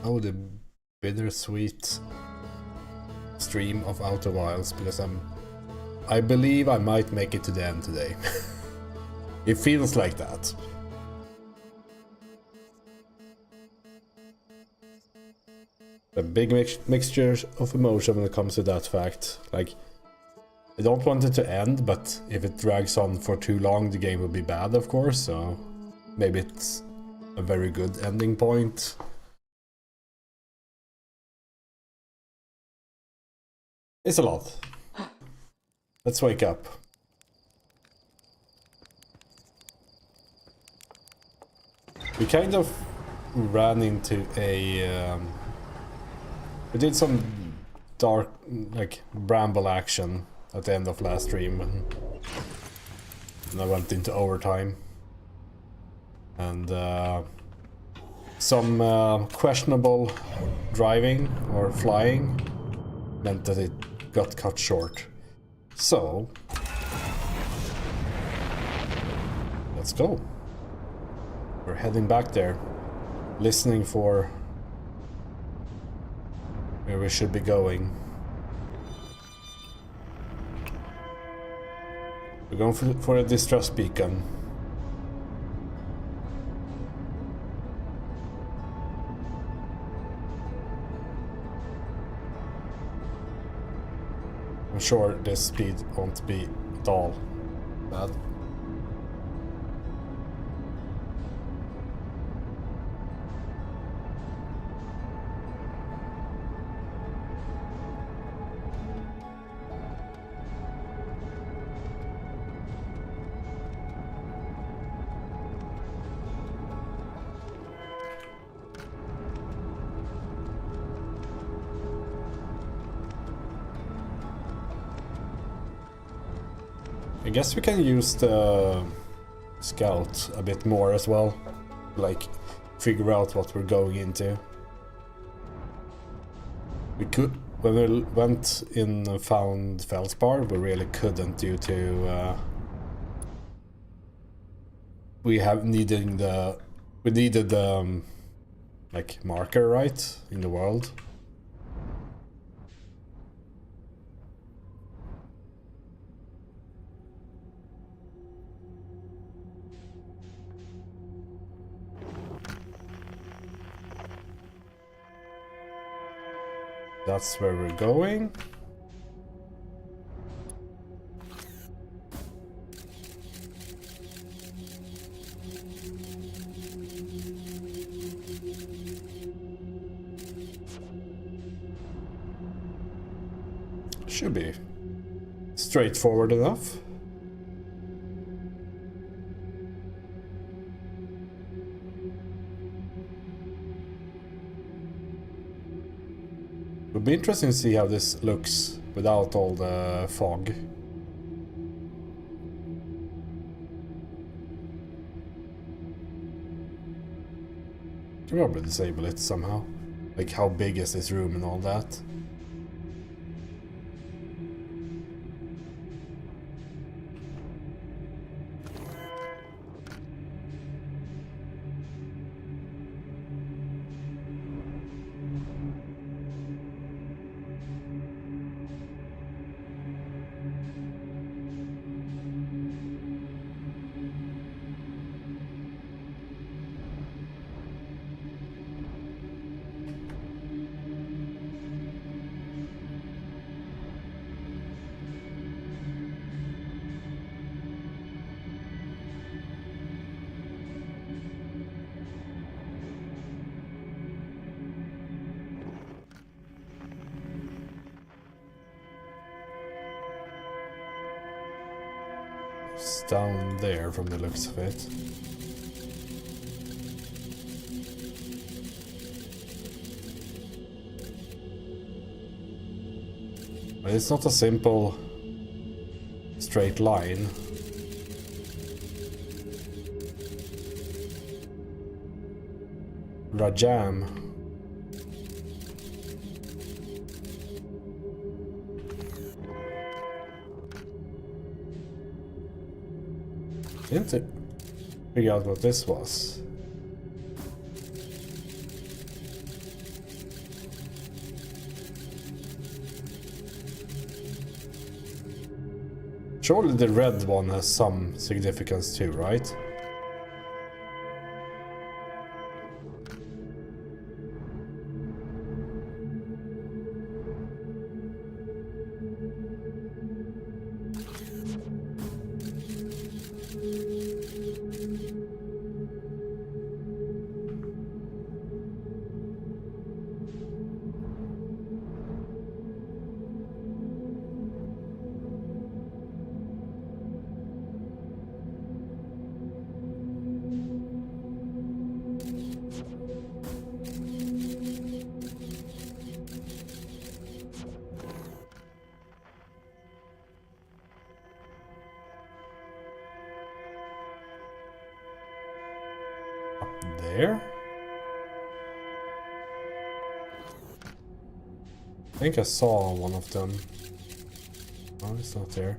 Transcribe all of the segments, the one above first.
Oh, the bittersweet stream of Outer Wilds, because I believe I might make it to the end today. It feels like that. A big mixture of emotion when it comes to that fact. Like, I don't want it to end, but if it drags on for too long, the game will be bad, of course, so maybe it's a very good ending point. It's a lot. Let's wake up. We kind of ran into a... we did some dark, like, bramble action at the end of last stream, and I went into overtime. And some questionable driving or flying meant that it got cut short. So, let's go. We're heading back there, listening for where we should be going. We're going for a distress beacon. I'm sure this speed won't be at all bad. I guess we can use the scout a bit more as well, like figure out what we're going into. We could, when we went in and found Feldspar, we really couldn't due to we needed the like marker, right, in the world. That's where we're going. Should be straightforward enough. It'll be interesting to see how this looks without all the fog. Can probably disable it somehow. Like, how big is this room and all that? It's down there from the looks of it. But it's not a simple straight line. Rajam. Didn't figure out what this was. Surely the red one has some significance too, right? There? I think I saw one of them. Oh, it's not there.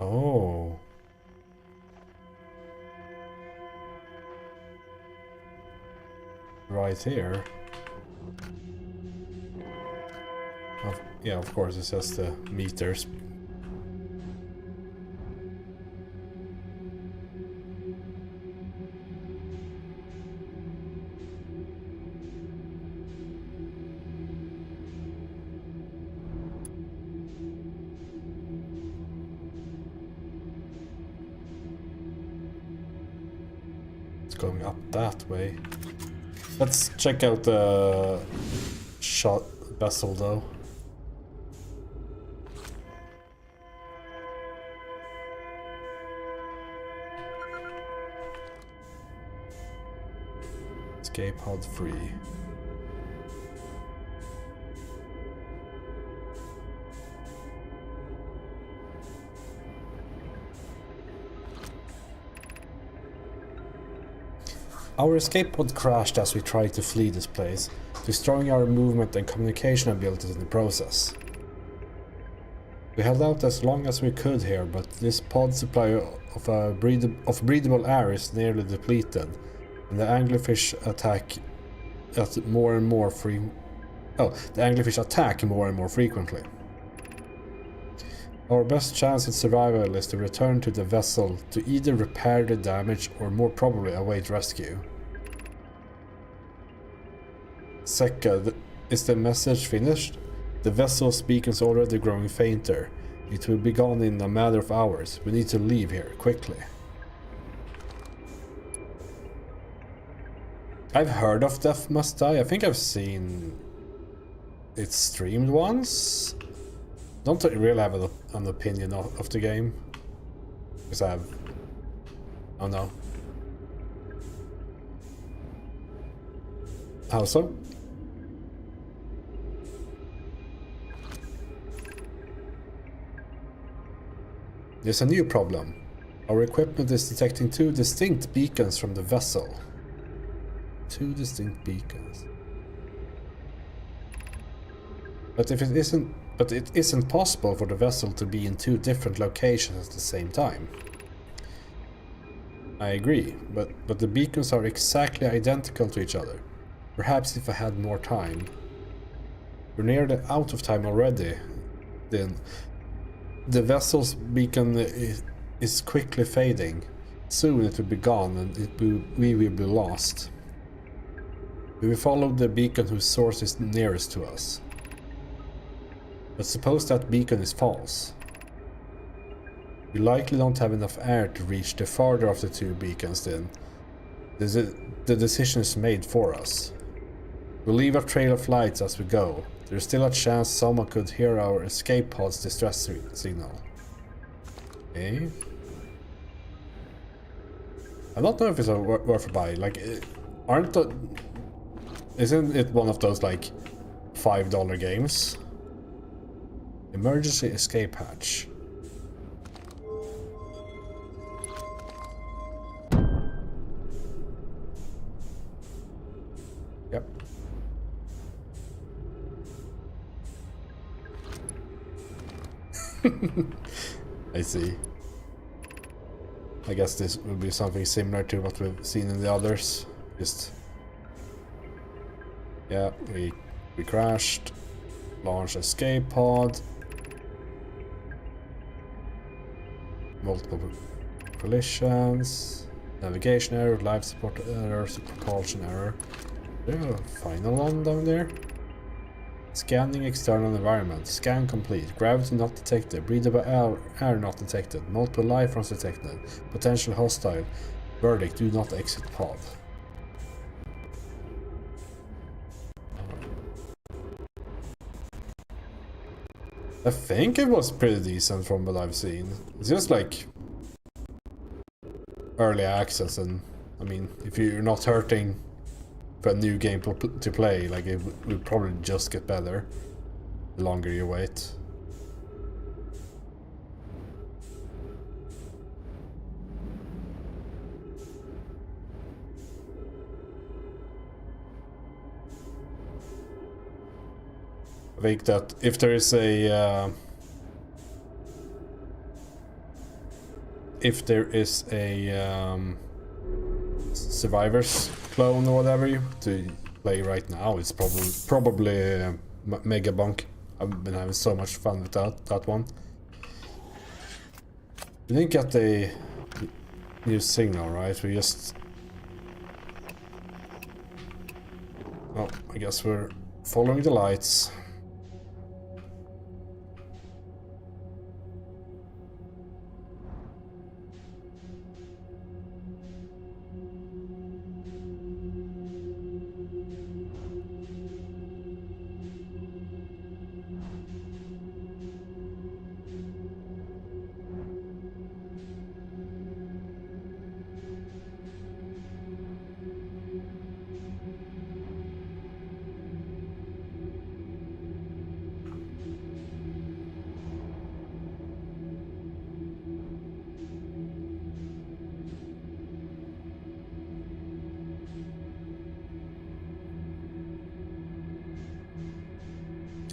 Oh. Right here. Yeah, of course, it says the meters. It's going up that way. Let's check out the shot vessel though. Escape pod free. Our escape pod crashed as we tried to flee this place, destroying our movement and communication abilities in the process. We held out as long as we could here, but this pod supply of breathable air is nearly depleted, and the anglerfish attack more and more frequently. Our best chance at survival is to return to the vessel to either repair the damage or more probably await rescue. Sekka, is the message finished? The vessel's beacon's already growing fainter. It will be gone in a matter of hours. We need to leave here, quickly. I've heard of Death Must Die. I think I've seen it streamed once. Don't really have an opinion of the game. Because I have... Oh no. How so? There's a new problem. Our equipment is detecting two distinct beacons from the vessel. Two distinct beacons. But it isn't possible for the vessel to be in two different locations at the same time. I agree, but the beacons are exactly identical to each other. Perhaps if I had more time. We're nearly out of time already. Then the vessel's beacon is quickly fading. Soon it will be gone and we will be lost. We will follow the beacon whose source is nearest to us. But suppose that beacon is false. We likely don't have enough air to reach the farther of the two beacons then. The decision is made for us. We'll leave a trail of lights as we go. There's still a chance someone could hear our escape pod's distress signal. Okay. I don't know if it's worth a buy. Like, isn't it one of those like $5 games? Emergency escape hatch. I see. I guess this will be something similar to what we've seen in the others. Just... yeah, we crashed. Launch escape pod. Multiple collisions. Navigation error, life support error, propulsion error. Yeah, final one down there. Scanning external environment. Scan complete. Gravity not detected. Breathable air not detected. Multiple life forms detected. Potential hostile. Verdict, do not exit pod. I think it was pretty decent from what I've seen. It's just like early access, and I mean, if you're not hurting for a new game to play, like it will probably just get better the longer you wait. I think that if there is a Survivors clone or whatever to play right now, it's probably Megabunk. I've been having so much fun with that one. We didn't get the new signal, right? We just... oh, I guess we're following the lights.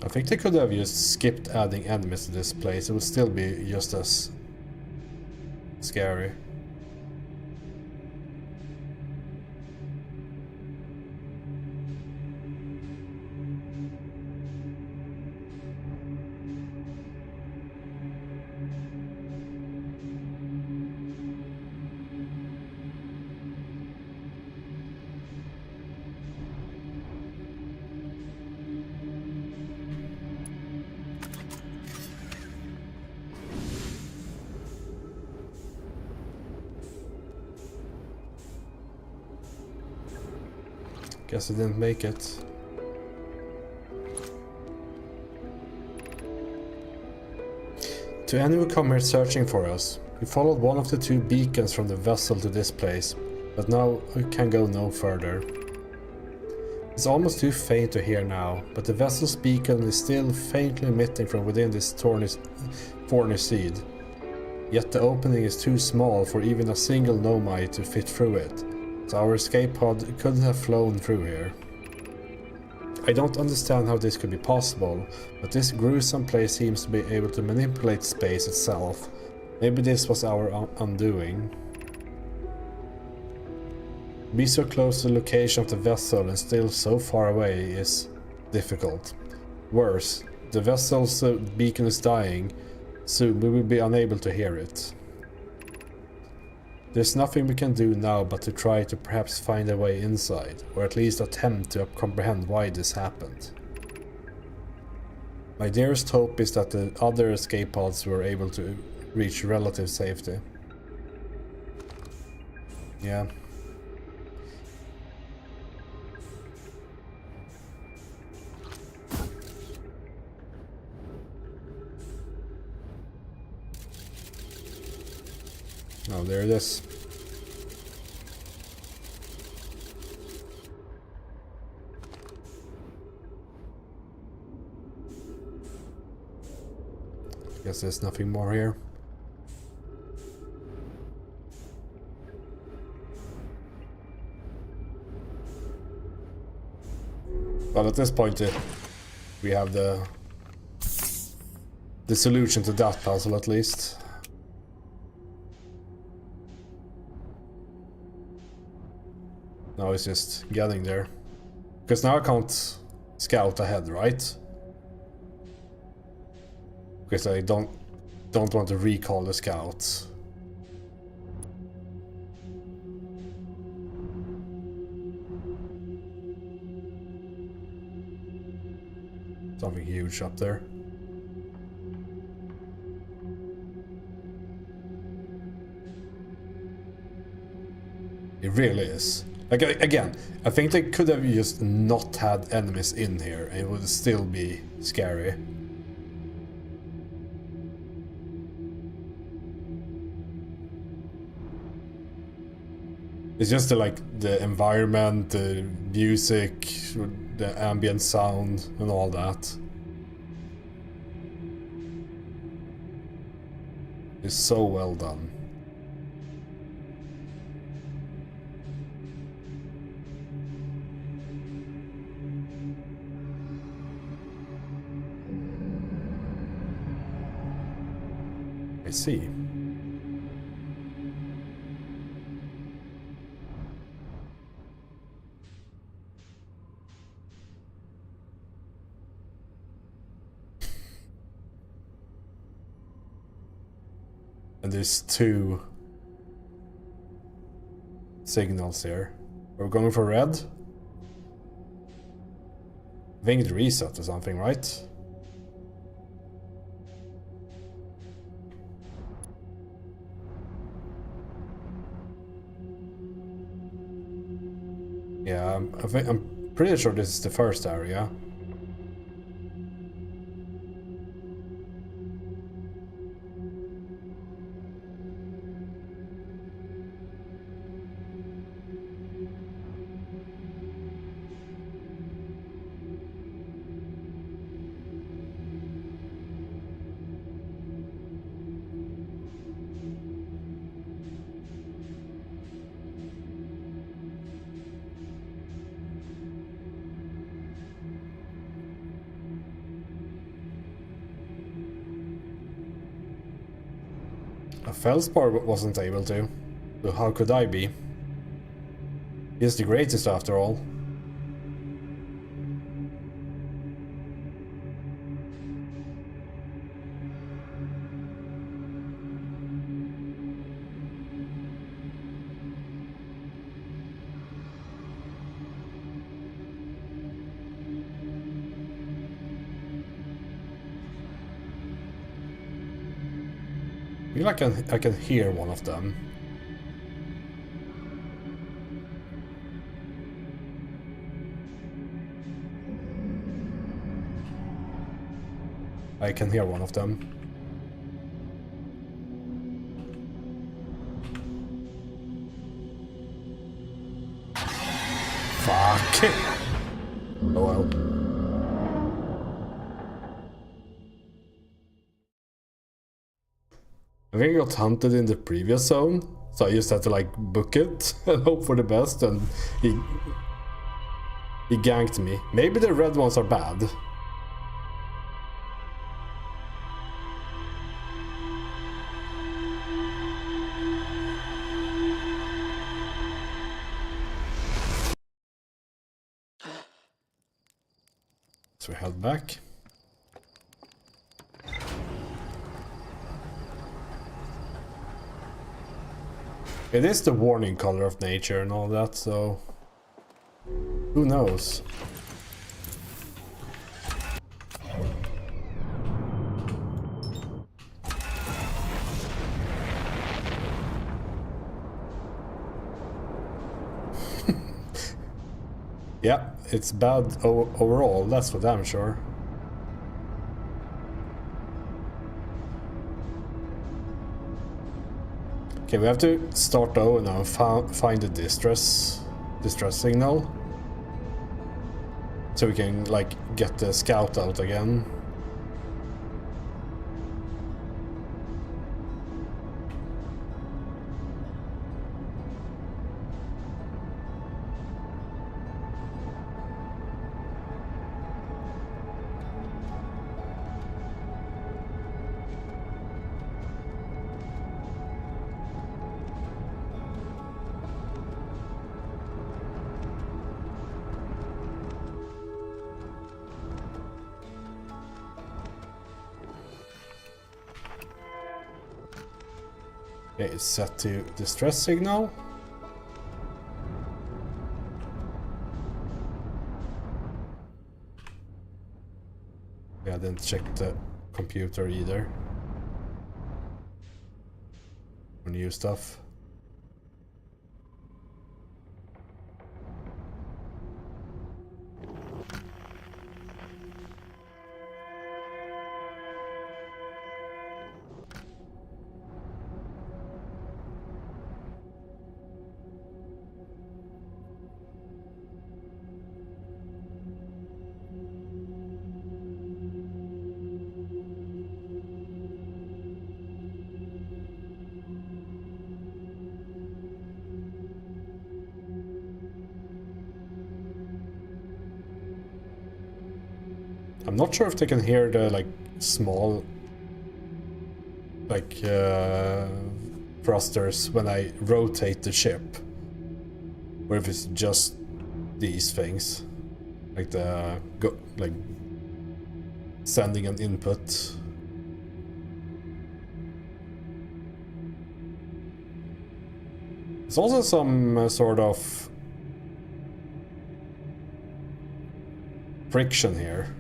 I think they could have just skipped adding enemies to this place. It would still be just as scary. Guess I didn't make it. To any who come here searching for us, we followed one of the two beacons from the vessel to this place, but now we can go no further. It's almost too faint to hear now, but the vessel's beacon is still faintly emitting from within this thorny seed. Yet the opening is too small for even a single nomai to fit through it. So our escape pod couldn't have flown through here. I don't understand how this could be possible, but this gruesome place seems to be able to manipulate space itself. Maybe this was our undoing. Be so close to the location of the vessel and still so far away is difficult. Worse, the vessel's beacon is dying, soon we will be unable to hear it. There's nothing we can do now but to try to perhaps find a way inside, or at least attempt to comprehend why this happened. My dearest hope is that the other escape pods were able to reach relative safety. Yeah. Oh, there it is. Guess there's nothing more here. Well, at this point, we have the the solution to that puzzle at least. Now it's just getting there. Because now I can't scout ahead, right? Because I don't want to recall the scouts. Something huge up there. It really is. Like, again, I think they could have just not had enemies in here and it would still be scary. It's just the environment, the music, the ambient sound and all that. It's so well done. I see. And there's 2 signals here. We're going for red. Winged reset or something, right? Yeah, I'm pretty sure this is the first area. Felspar wasn't able to, so how could I be? He's the greatest after all. I feel like I can hear one of them. I can hear one of them. Fuck. Oh well. I think I got hunted in the previous zone, so I just had to book it and hope for the best, and he ganked me. Maybe the red ones are bad. So we head back. It is the warning color of nature and all that, so who knows? Yeah, it's bad overall, that's for damn sure. Okay, we have to start though and now find the distress signal. So we can get the scout out again. Okay, it's set to distress signal. Yeah, I didn't check the computer either. For new stuff. I'm not sure if they can hear the like small like thrusters when I rotate the ship, or if it's just these things, like the like sending an input. There's also some sort of friction here.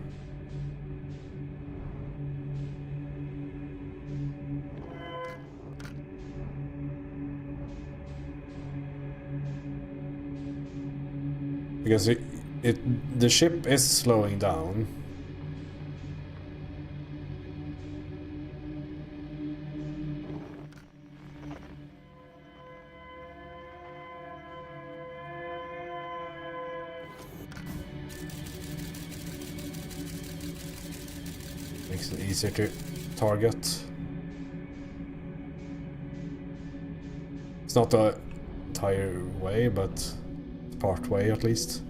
Because the ship is slowing down. Makes it easier to target. It's not the entire way, but part way at least.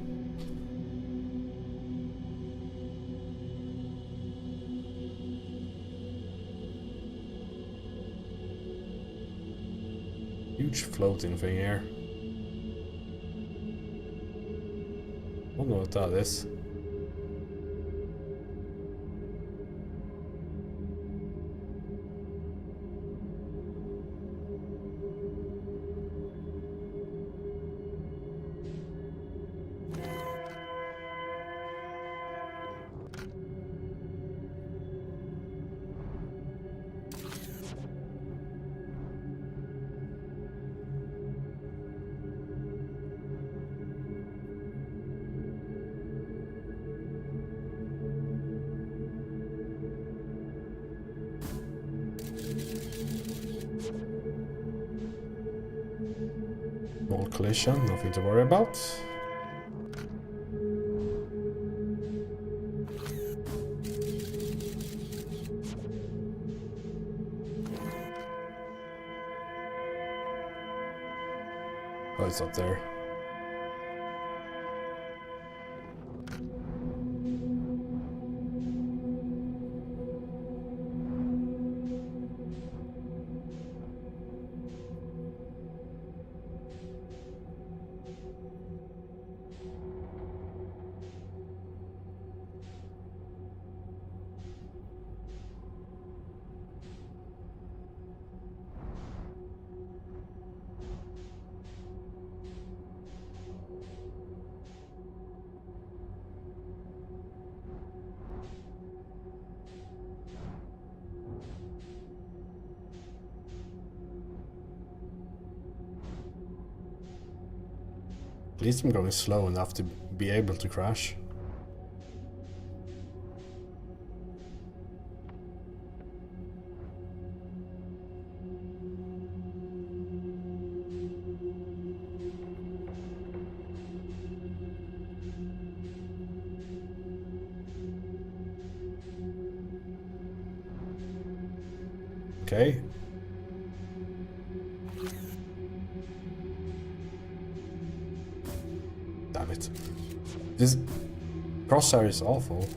Huge floating thing here. I don't know what that is. Small collision, nothing to worry about. Oh, it's up there. At least I'm going slow enough to be able to crash. Okay. Damn it. This crosshair is awful.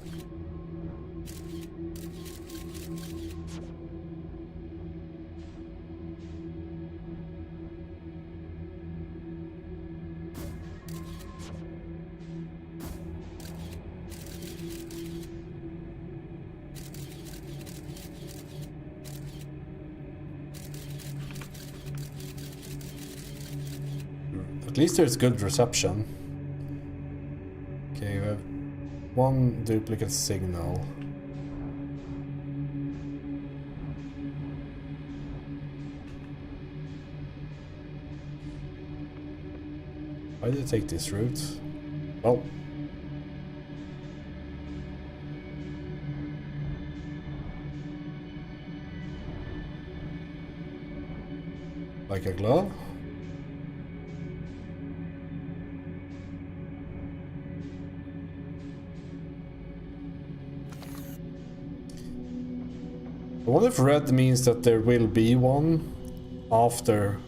At least there's good reception. Okay, we have one duplicate signal. Why did I take this route? Well, like a glove? I wonder if red means that there will be one after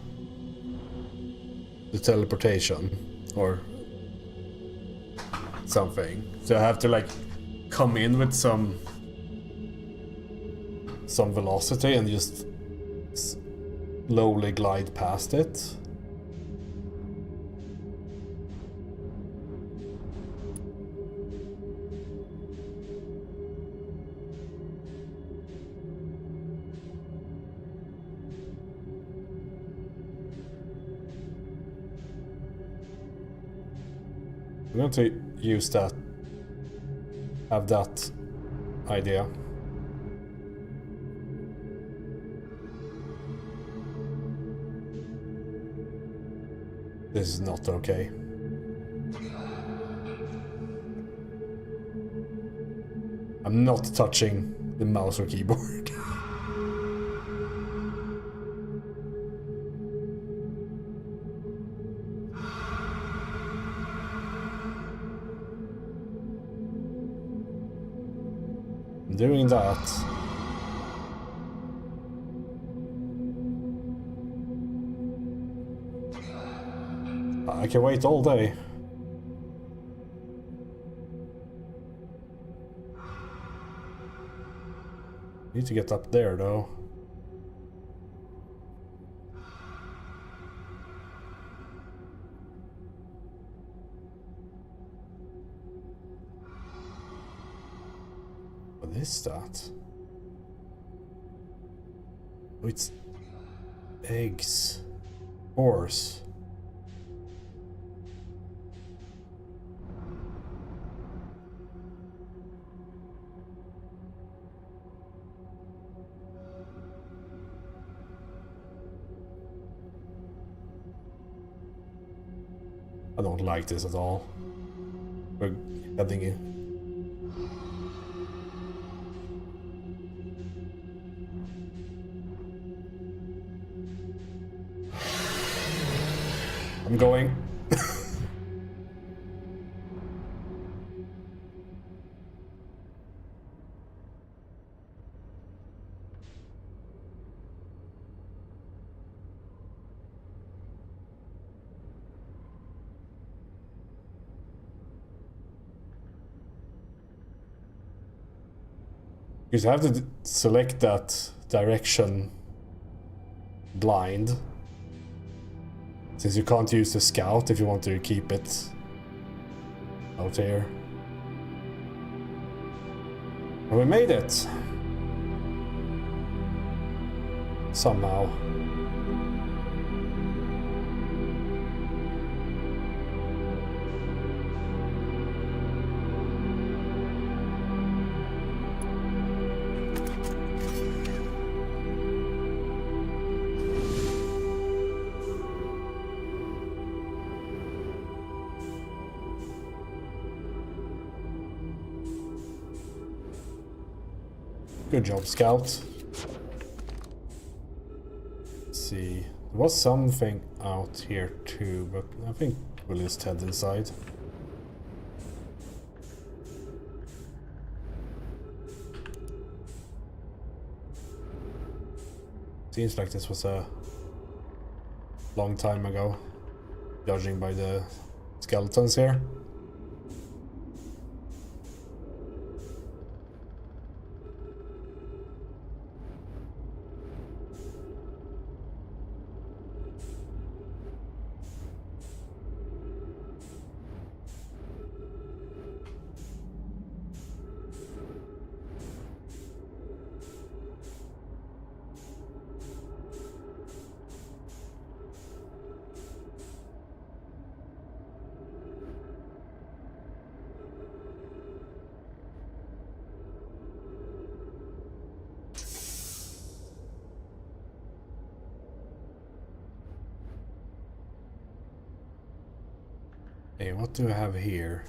the teleportation or something. So I have to like come in with some velocity and just slowly glide past it. I'm going to use that, have that idea. This is not okay. I'm not touching the mouse or keyboard. I'm doing that. I can wait all day. Need to get up there though. What is that? Oh, it's eggs. Horse. I don't like this at all. We're heading in. I'm going. You have to select that direction blind, since you can't use the scout if you want to keep it out here. And we made it! Somehow. Good job, Scout. Let's see. There was something out here too, but I think we'll just head inside. Seems like this was a long time ago, judging by the skeletons here. Hey, what do I have here?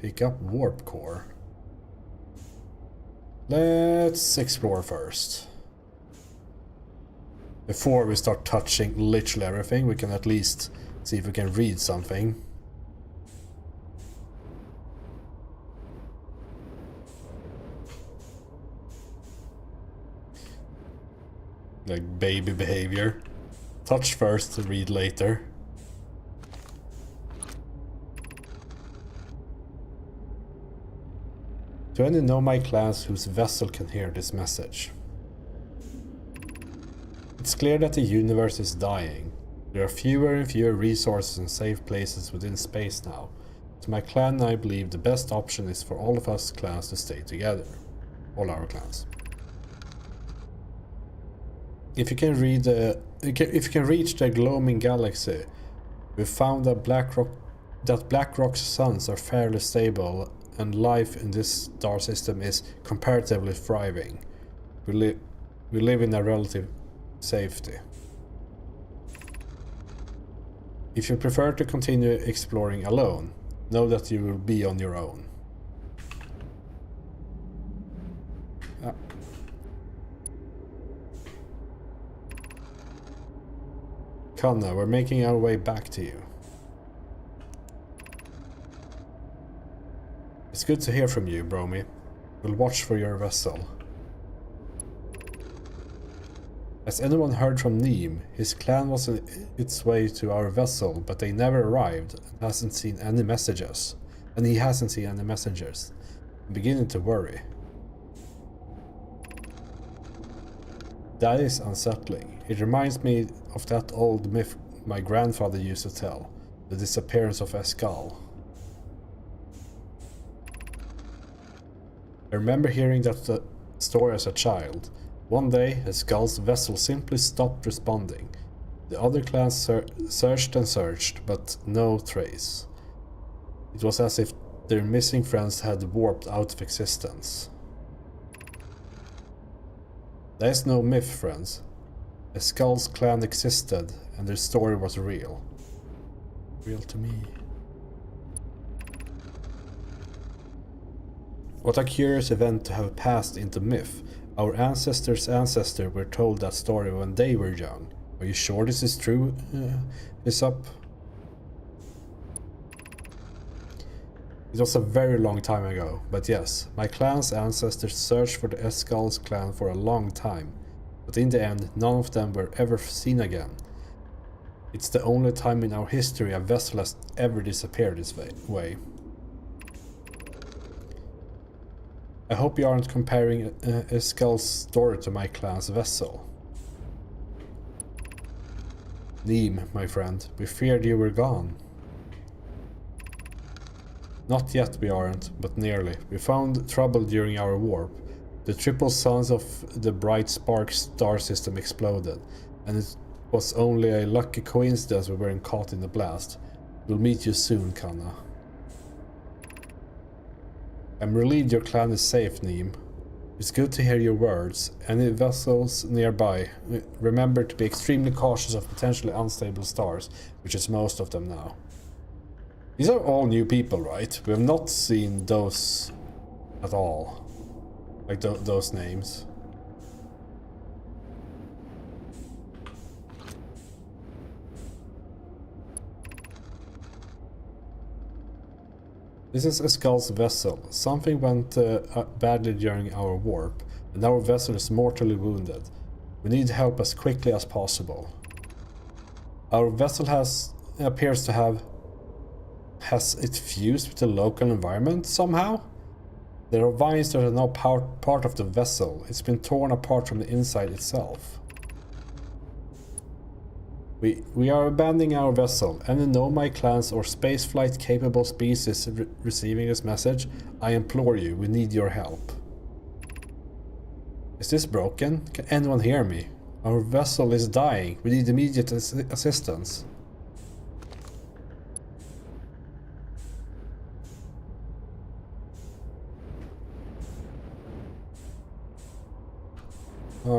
Pick up warp core. Let's explore first. Before we start touching literally everything, we can at least see if we can read something. Like baby behavior. Touch first, read later. To any Nomai clans whose vessel can hear this message. It's clear that the universe is dying. There are fewer and fewer resources and safe places within space now. To my clan, I believe the best option is for all of us clans to stay together. All our clans. If you can read if you can reach the gloaming galaxy, we found that Blackrock's suns are fairly stable and life in this star system is comparatively thriving. We live in a relative safety. If you prefer to continue exploring alone, know that you will be on your own. Kanna, we're making our way back to you. It's good to hear from you, Bromi. We'll watch for your vessel. Has anyone heard from Neem? His clan was on its way to our vessel, but they never arrived and hasn't seen any messages. And he hasn't seen any messengers. I'm beginning to worry. That is unsettling. It reminds me of that old myth my grandfather used to tell, the disappearance of Escal. I remember hearing that story as a child. One day, Escal's vessel simply stopped responding. The other clans searched and searched, but no trace. It was as if their missing friends had warped out of existence. That is no myth, friends. Escal's clan existed, and their story was real. Real to me. What a curious event to have passed into myth. Our ancestors' ancestor were told that story when they were young. Are you sure this is true? It was a very long time ago, but yes, my clan's ancestors searched for the Escal's clan for a long time, but in the end, none of them were ever seen again. It's the only time in our history a vessel has ever disappeared this way. I hope you aren't comparing Escal's story to my clan's vessel. Neem, my friend, we feared you were gone. Not yet we aren't, but nearly. We found trouble during our warp. The triple suns of the bright spark star system exploded, and it was only a lucky coincidence we weren't caught in the blast. We'll meet you soon, Kanna. I'm relieved your clan is safe, Neem. It's good to hear your words. Any vessels nearby, remember to be extremely cautious of potentially unstable stars, which is most of them now. These are all new people, right? We have not seen those at all. Like those names. This is Escal's vessel. Something went badly during our warp, and our vessel is mortally wounded. We need help as quickly as possible. Our vessel appears to have... Has it fused with the local environment somehow? There are vines that are now part of the vessel. It's been torn apart from the inside itself. We are abandoning our vessel. Any Nomai clans or spaceflight capable species receiving this message, I implore you, we need your help. Is this broken? Can anyone hear me? Our vessel is dying. We need immediate assistance.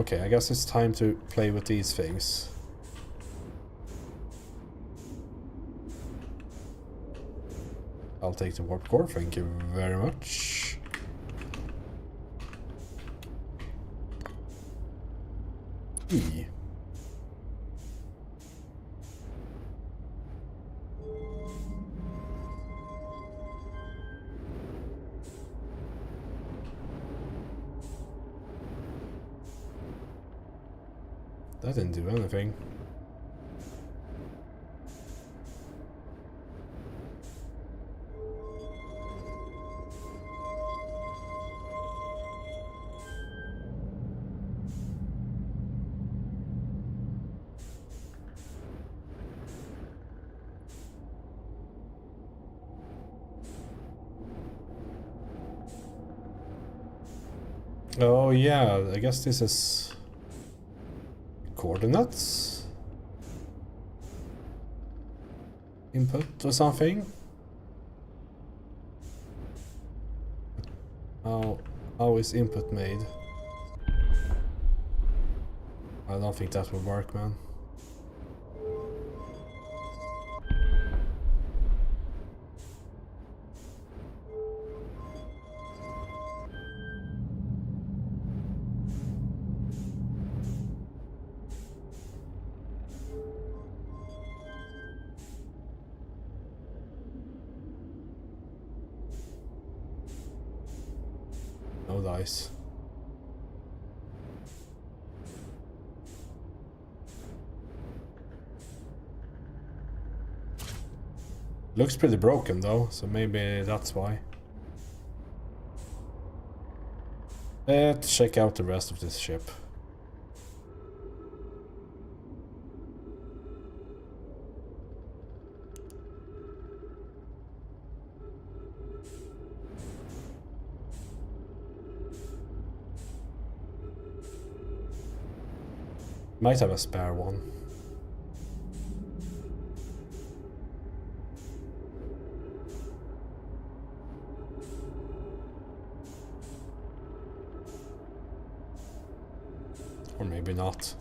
Okay, I guess it's time to play with these things. I'll take the warp core, thank you very much. E. That didn't do anything. Oh yeah, I guess this is coordinates input or something. How is input made? I don't think that will work, man. No dice. Looks pretty broken though, so maybe that's why. Let's check out the rest of this ship. Might have a spare one. Or maybe not.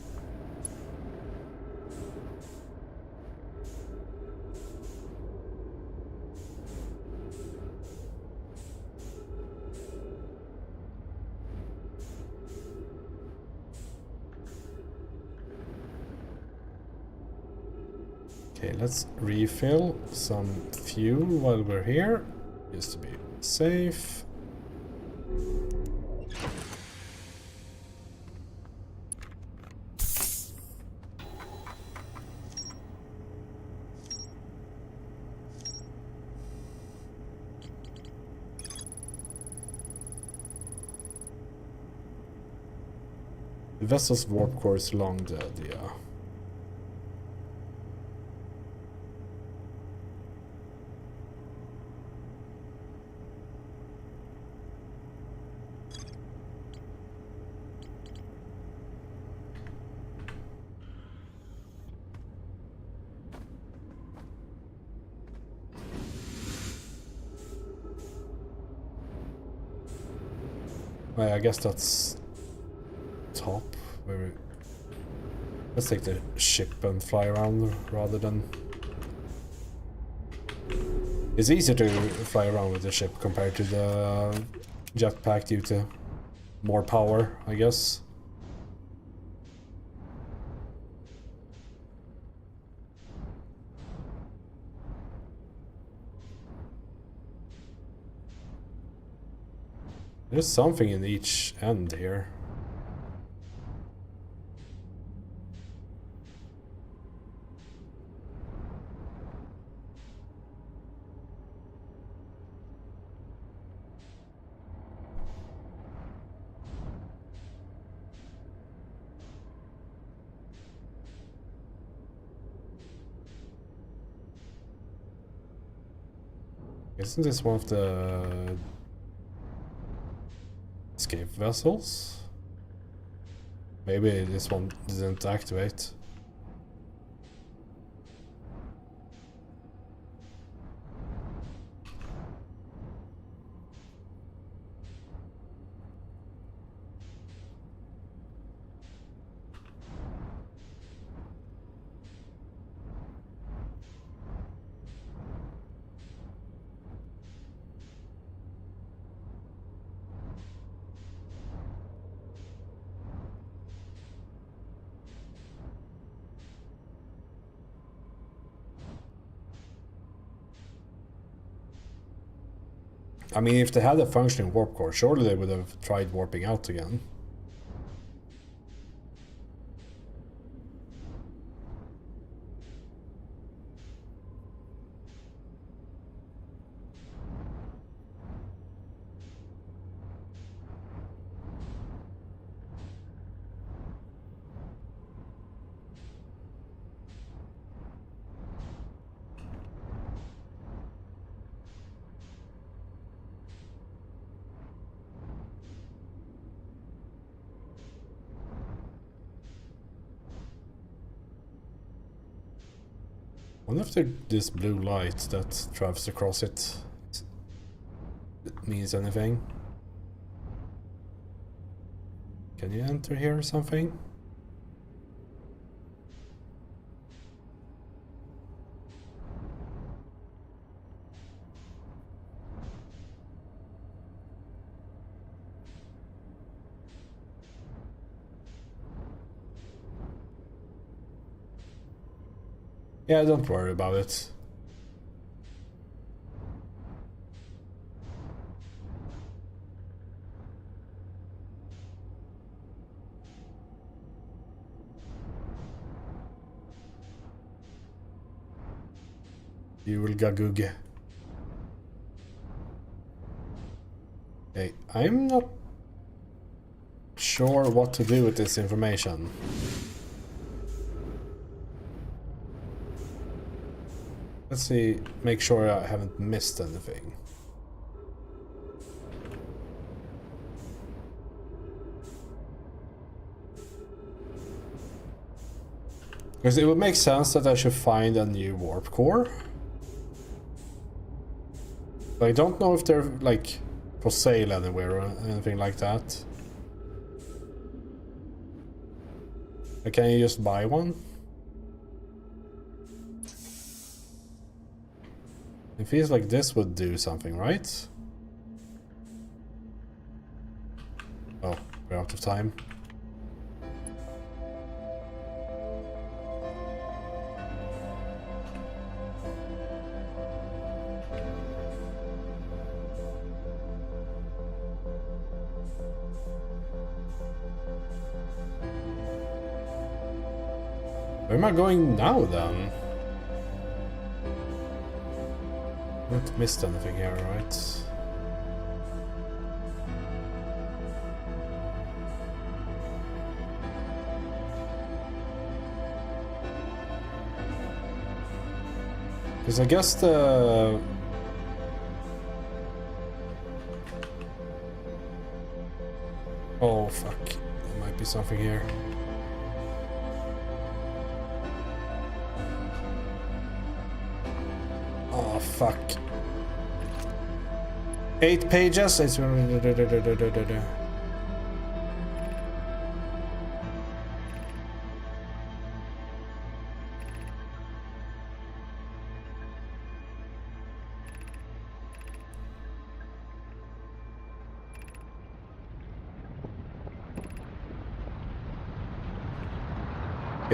Okay, let's refill some fuel while we're here, just to be safe. The vessel's warp core is long dead, yeah. I guess that's top. Where let's take the ship and fly around rather than... It's easier to fly around with the ship compared to the jetpack due to more power, I guess. There's something in each end here. Isn't this one of the escape vessels? Maybe this one didn't activate. I mean, if they had a functioning warp core, surely they would have tried warping out again. I wonder if this blue light that travels across it means anything. Can you enter here or something? Yeah, don't worry about it. You will gagug. Okay, I'm not sure what to do with this information. Let's see, make sure I haven't missed anything. Because it would make sense that I should find a new warp core. But I don't know if they're like for sale anywhere or anything like that. Like, can you just buy one? It feels like this would do something, right? Oh, we're out of time. Where am I going now then? I haven't missed anything here, right? Because I guess the... Oh fuck, there might be something here. Oh fuck. 8 pages? It's... Okay,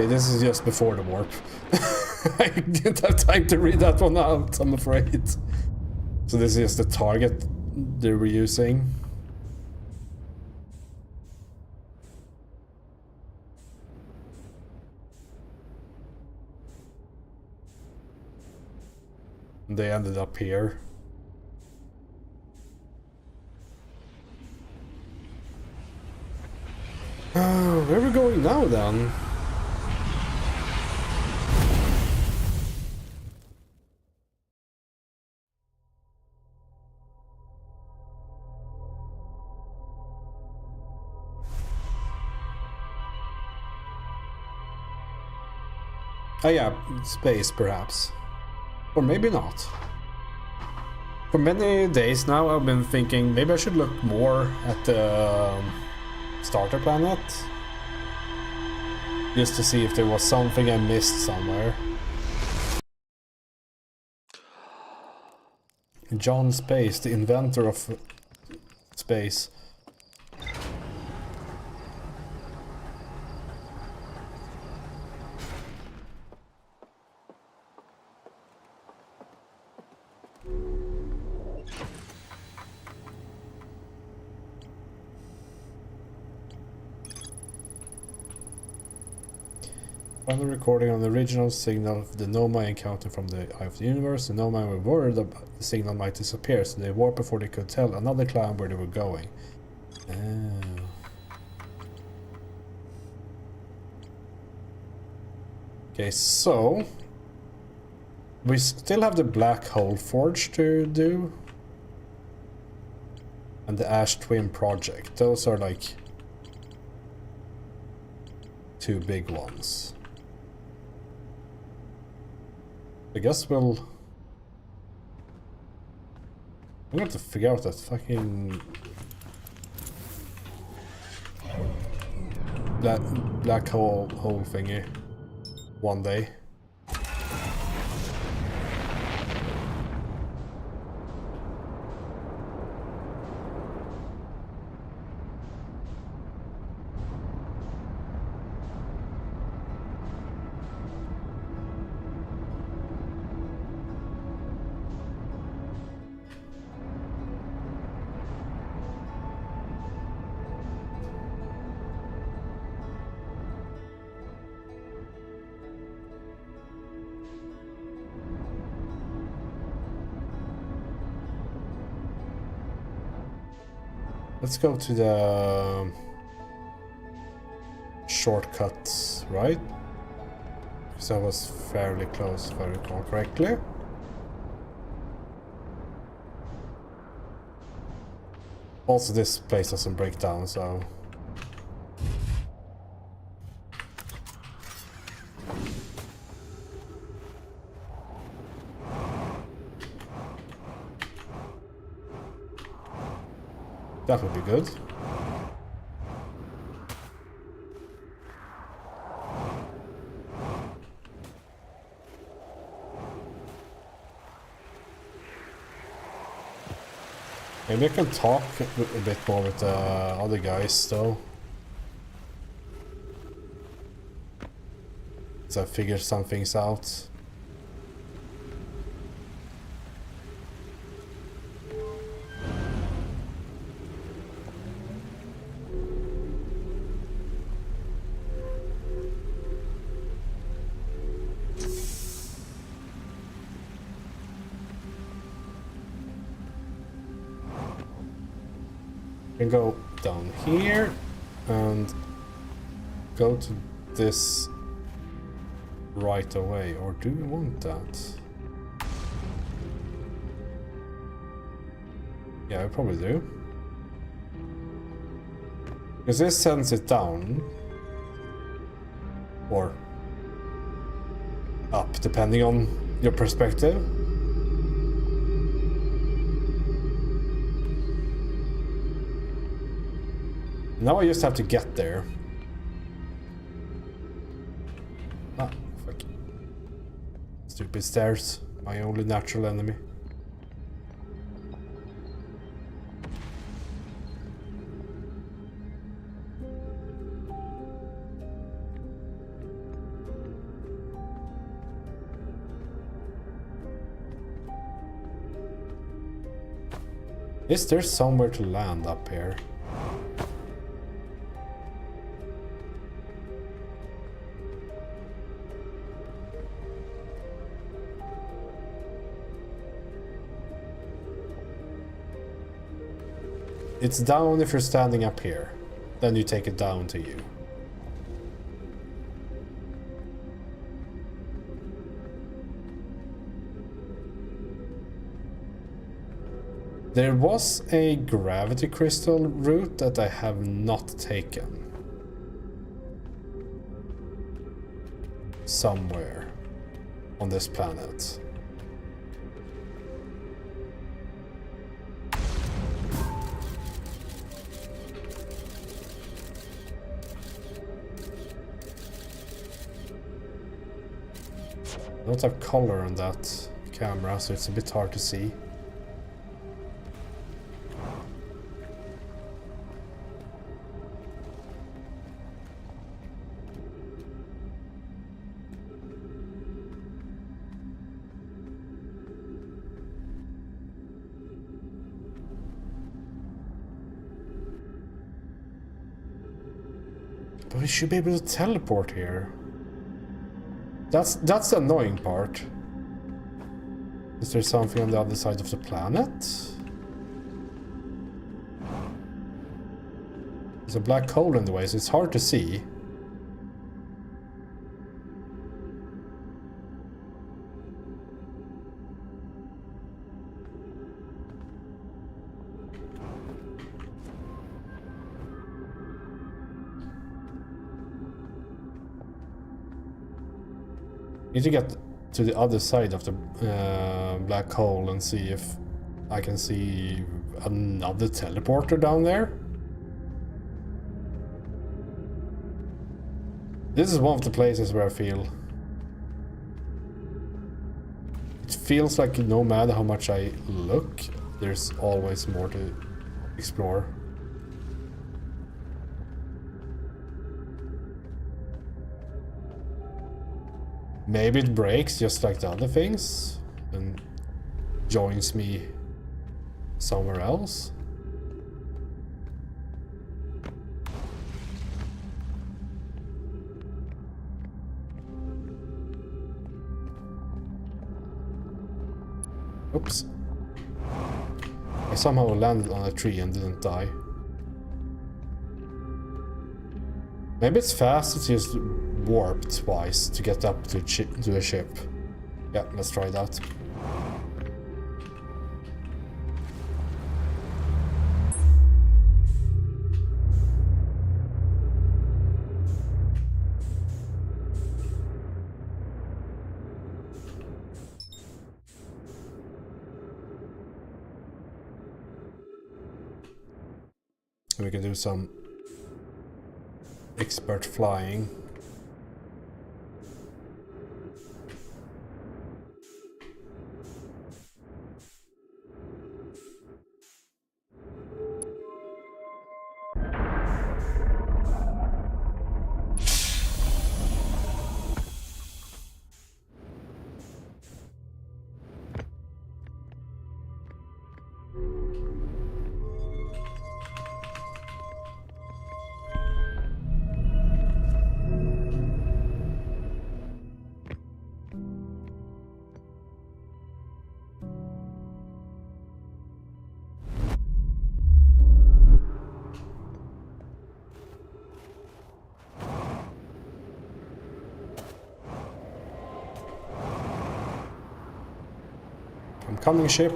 this is just before the warp. I didn't have time to read that one out, I'm afraid. So this is the target they were using. They ended up here. Where are we going now then? Oh yeah, space perhaps. Or maybe not. For many days now I've been thinking maybe I should look more at the starter planet. Just to see if there was something I missed somewhere. John Space, the inventor of space. Found a recording on the original signal of the Nomai encounter from the Eye of the Universe. The Nomai were worried that the signal might disappear, so they warped before they could tell another clan where they were going. Okay, so we still have the Black Hole Forge to do. And the Ash Twin project. Those are like two big ones. I guess we'll... I'm going to figure out that fucking... black hole thingy one day. Let's go to the shortcuts, right? Because that was fairly close, if I recall correctly. Also, this place doesn't break down, so... that would be good. Maybe I can talk a bit more with the other guys, though. So I figure some things out. Can go down here and go to this right away, or do we want that? Yeah, I probably do. Because this sends it down or up, depending on your perspective. Now I just have to get there. Ah, fuck. Stupid stairs. My only natural enemy. Is there somewhere to land up here? It's down if you're standing up here. Then you take it down to you. There was a gravity crystal route that I have not taken. Somewhere on this planet. I don't have color on that camera, so it's a bit hard to see. But we should be able to teleport here. That's the annoying part. Is there something on the other side of the planet? There's a black hole in the way, so it's hard to see. Need to get to the other side of the black hole and see if I can see another teleporter down there. This is one of the places where I feel... It feels like no matter how much I look, there's always more to explore. Maybe it breaks just like the other things and joins me somewhere else. Oops. I somehow landed on a tree and didn't die. Maybe it's fast to just warp twice to get up to a ship. Yeah, let's try that. We can do some expert flying. Coming ship.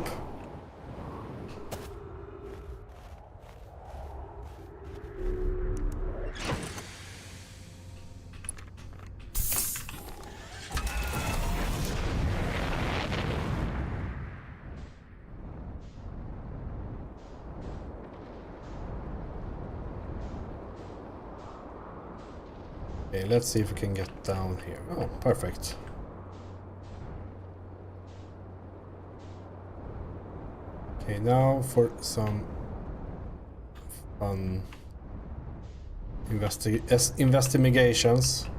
Okay, let's see if we can get down here. Oh, perfect. Okay, now for some fun investigations.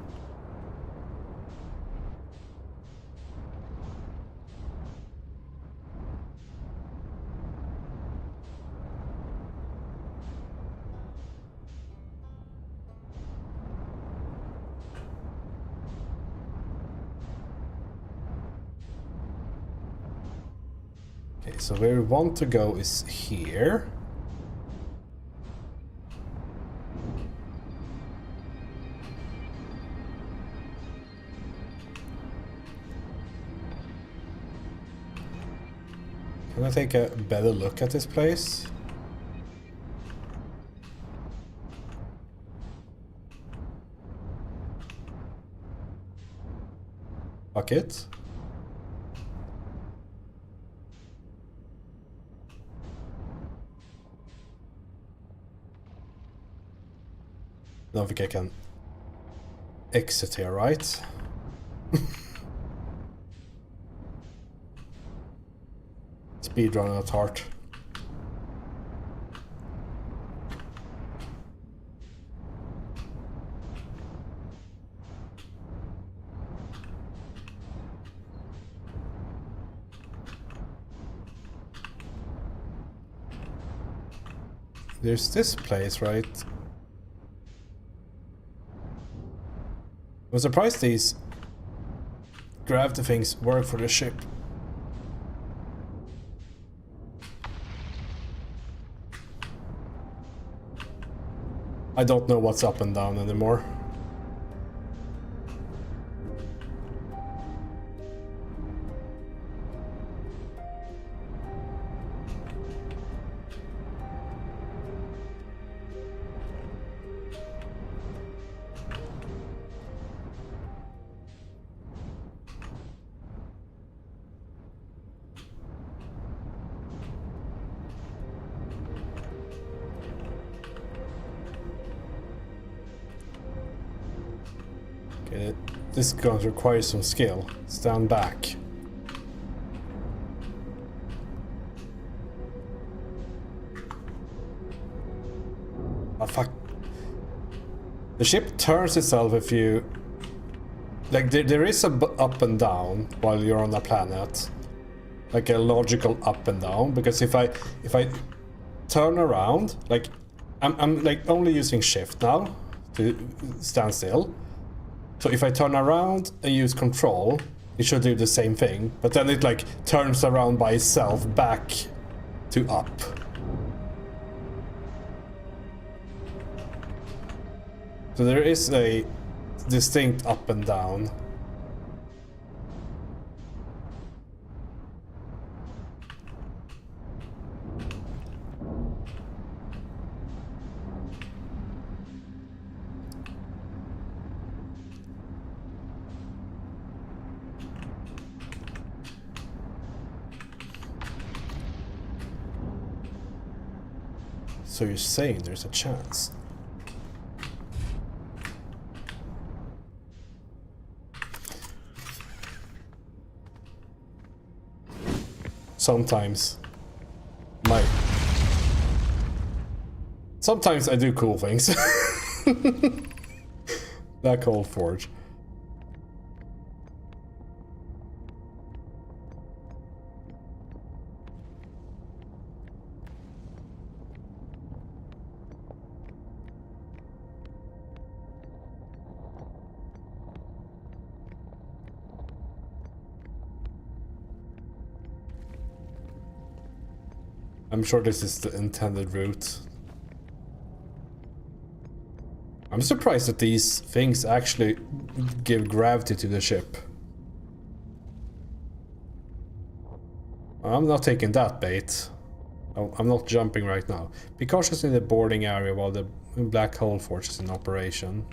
Okay, so where we want to go is here. Can I take a better look at this place? Fuck it. I don't think I can exit here, right? Speedrun at heart. There's this place, right? I'm surprised these gravity things work for the ship. I don't know what's up and down anymore. Okay, this is going to require some skill. Stand back. Oh fuck. The ship turns itself if you... Like, there is a up and down while you're on a planet. Like a logical up and down, because if I turn around, like, I'm like only using shift now to stand still. So if I turn around and use control, it should do the same thing, but then it like turns around by itself back to up. So there is a distinct up and down. So you're saying there's a chance? Sometimes I do cool things. Black Hole Forge. I'm sure this is the intended route. I'm surprised that these things actually give gravity to the ship. I'm not taking that bait. I'm not jumping right now. Be cautious in the boarding area while the Black Hole Forge is in operation.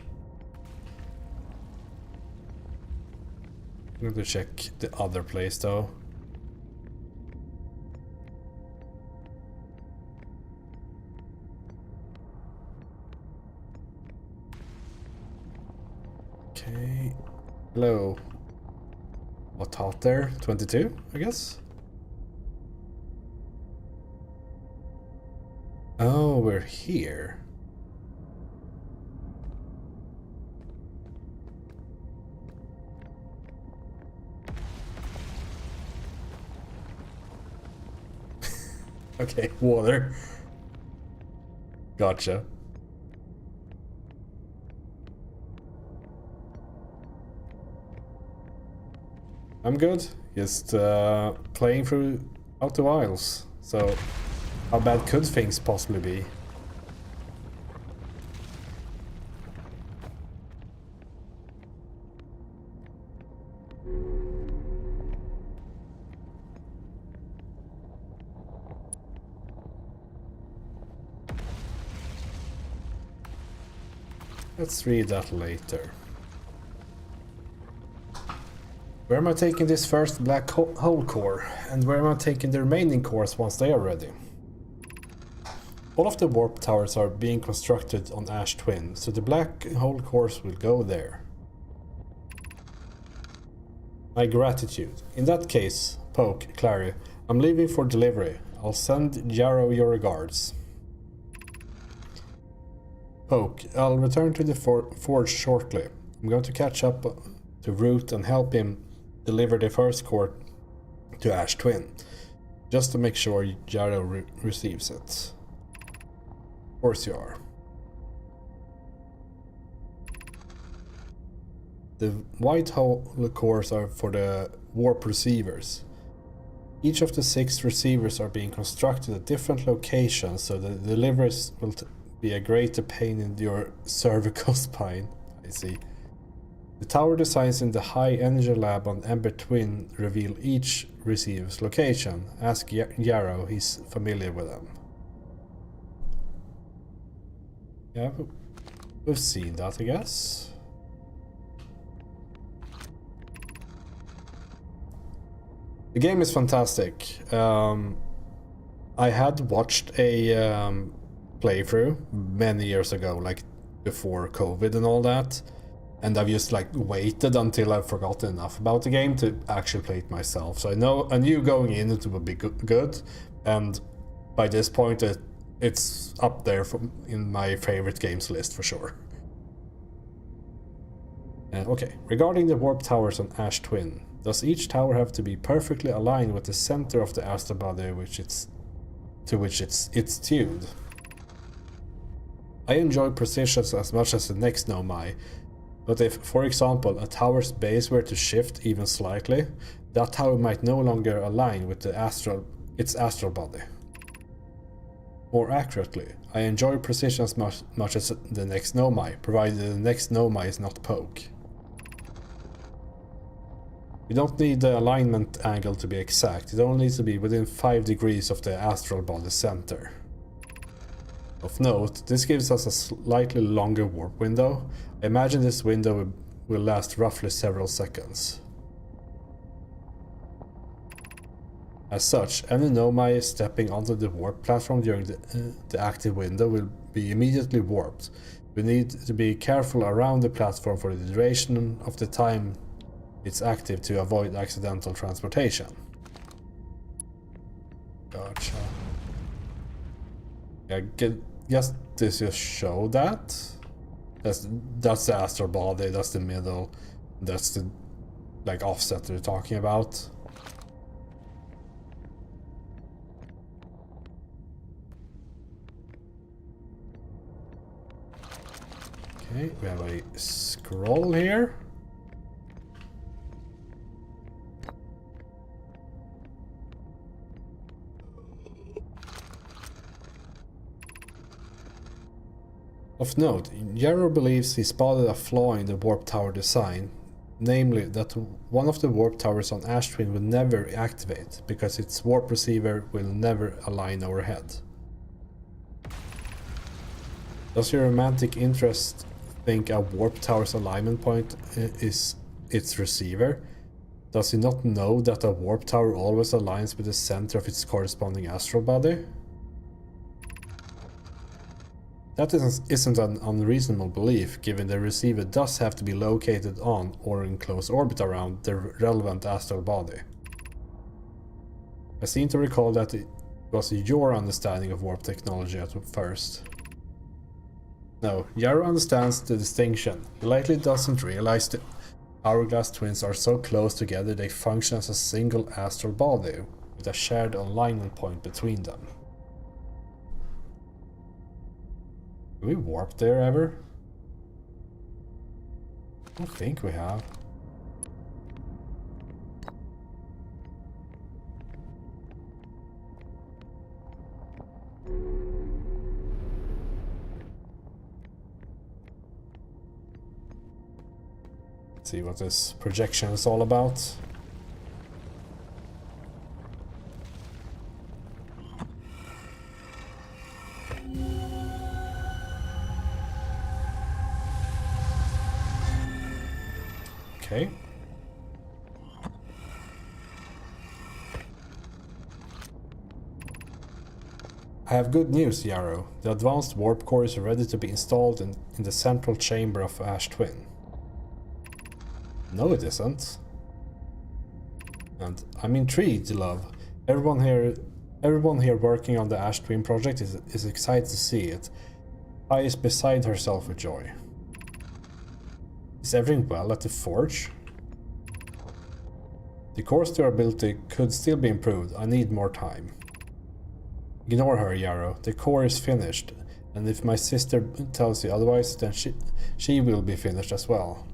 I'm going to check the other place though. Okay. Hello. What's hot there? 22, I guess? Oh, we're here. Okay, water. Gotcha. I'm good. Just playing through Outer Wilds. So, how bad could things possibly be? Let's read that later. Where am I taking this first black hole core? And where am I taking the remaining cores once they are ready? All of the warp towers are being constructed on Ash Twin, so the black hole cores will go there. My gratitude. In that case, Poke, Clary, I'm leaving for delivery. I'll send Jarrow your regards. Poke, I'll return to the forge shortly. I'm going to catch up to Root and help him deliver the first core to Ash Twin, just to make sure Jarrow receives it. Of course you are. The white hole cores are for the warp receivers. Each of the 6 receivers are being constructed at different locations, so the deliveries will be a greater pain in your cervical spine. I see. The tower designs in the High Energy Lab on Ember Twin reveal each receiver's location. Ask Yarrow, he's familiar with them. Yeah, we've seen that, I guess. The game is fantastic. I had watched a playthrough many years ago, like before COVID and all that, and I've just like waited until I've forgotten enough about the game to actually play it myself. So I knew going in it would be good, and by this point it's up there in my favorite games list for sure. Okay, regarding the warp towers on Ash Twin. Does each tower have to be perfectly aligned with the center of the astral body to which it's tuned? I enjoy precision as much as the next Nomai, but if, for example, a tower's base were to shift even slightly, that tower might no longer align with its astral body. More accurately, I enjoy precision as much as the next Nomai, provided the next Nomai is not poke. You don't need the alignment angle to be exact, it only needs to be within 5 degrees of the astral body center. Of note, this gives us a slightly longer warp window. I imagine this window will last roughly several seconds. As such, any Nomai stepping onto the warp platform during the active window will be immediately warped. We need to be careful around the platform for the duration of the time it's active to avoid accidental transportation. Gotcha. I guess this just show that. That's the astral body, that's the middle, that's the like offset they're talking about. Okay, we have a scroll here. Of note, Yarrow believes he spotted a flaw in the warp tower design, namely that one of the warp towers on Ash Twin will never activate, because its warp receiver will never align overhead. Does your romantic interest think a warp tower's alignment point is its receiver? Does he not know that a warp tower always aligns with the center of its corresponding astral body? That isn't an unreasonable belief, given the receiver does have to be located on or in close orbit around the relevant astral body. I seem to recall that it was your understanding of warp technology at first. No, Yarrow understands the distinction. He likely doesn't realize the hourglass twins are so close together they function as a single astral body, with a shared alignment point between them. Have we warped there ever? I don't think we have. Let's see what this projection is all about. Okay. I have good news, Yarrow. The advanced warp core is ready to be installed in the central chamber of Ash Twin. No, it isn't. And I'm intrigued, love. Everyone here working on the Ash Twin project is excited to see it. I is beside herself with joy. Is everything well at the forge? The core's durability could still be improved. I need more time. Ignore her, Yarrow. The core is finished, and if my sister tells you otherwise, then she will be finished as well.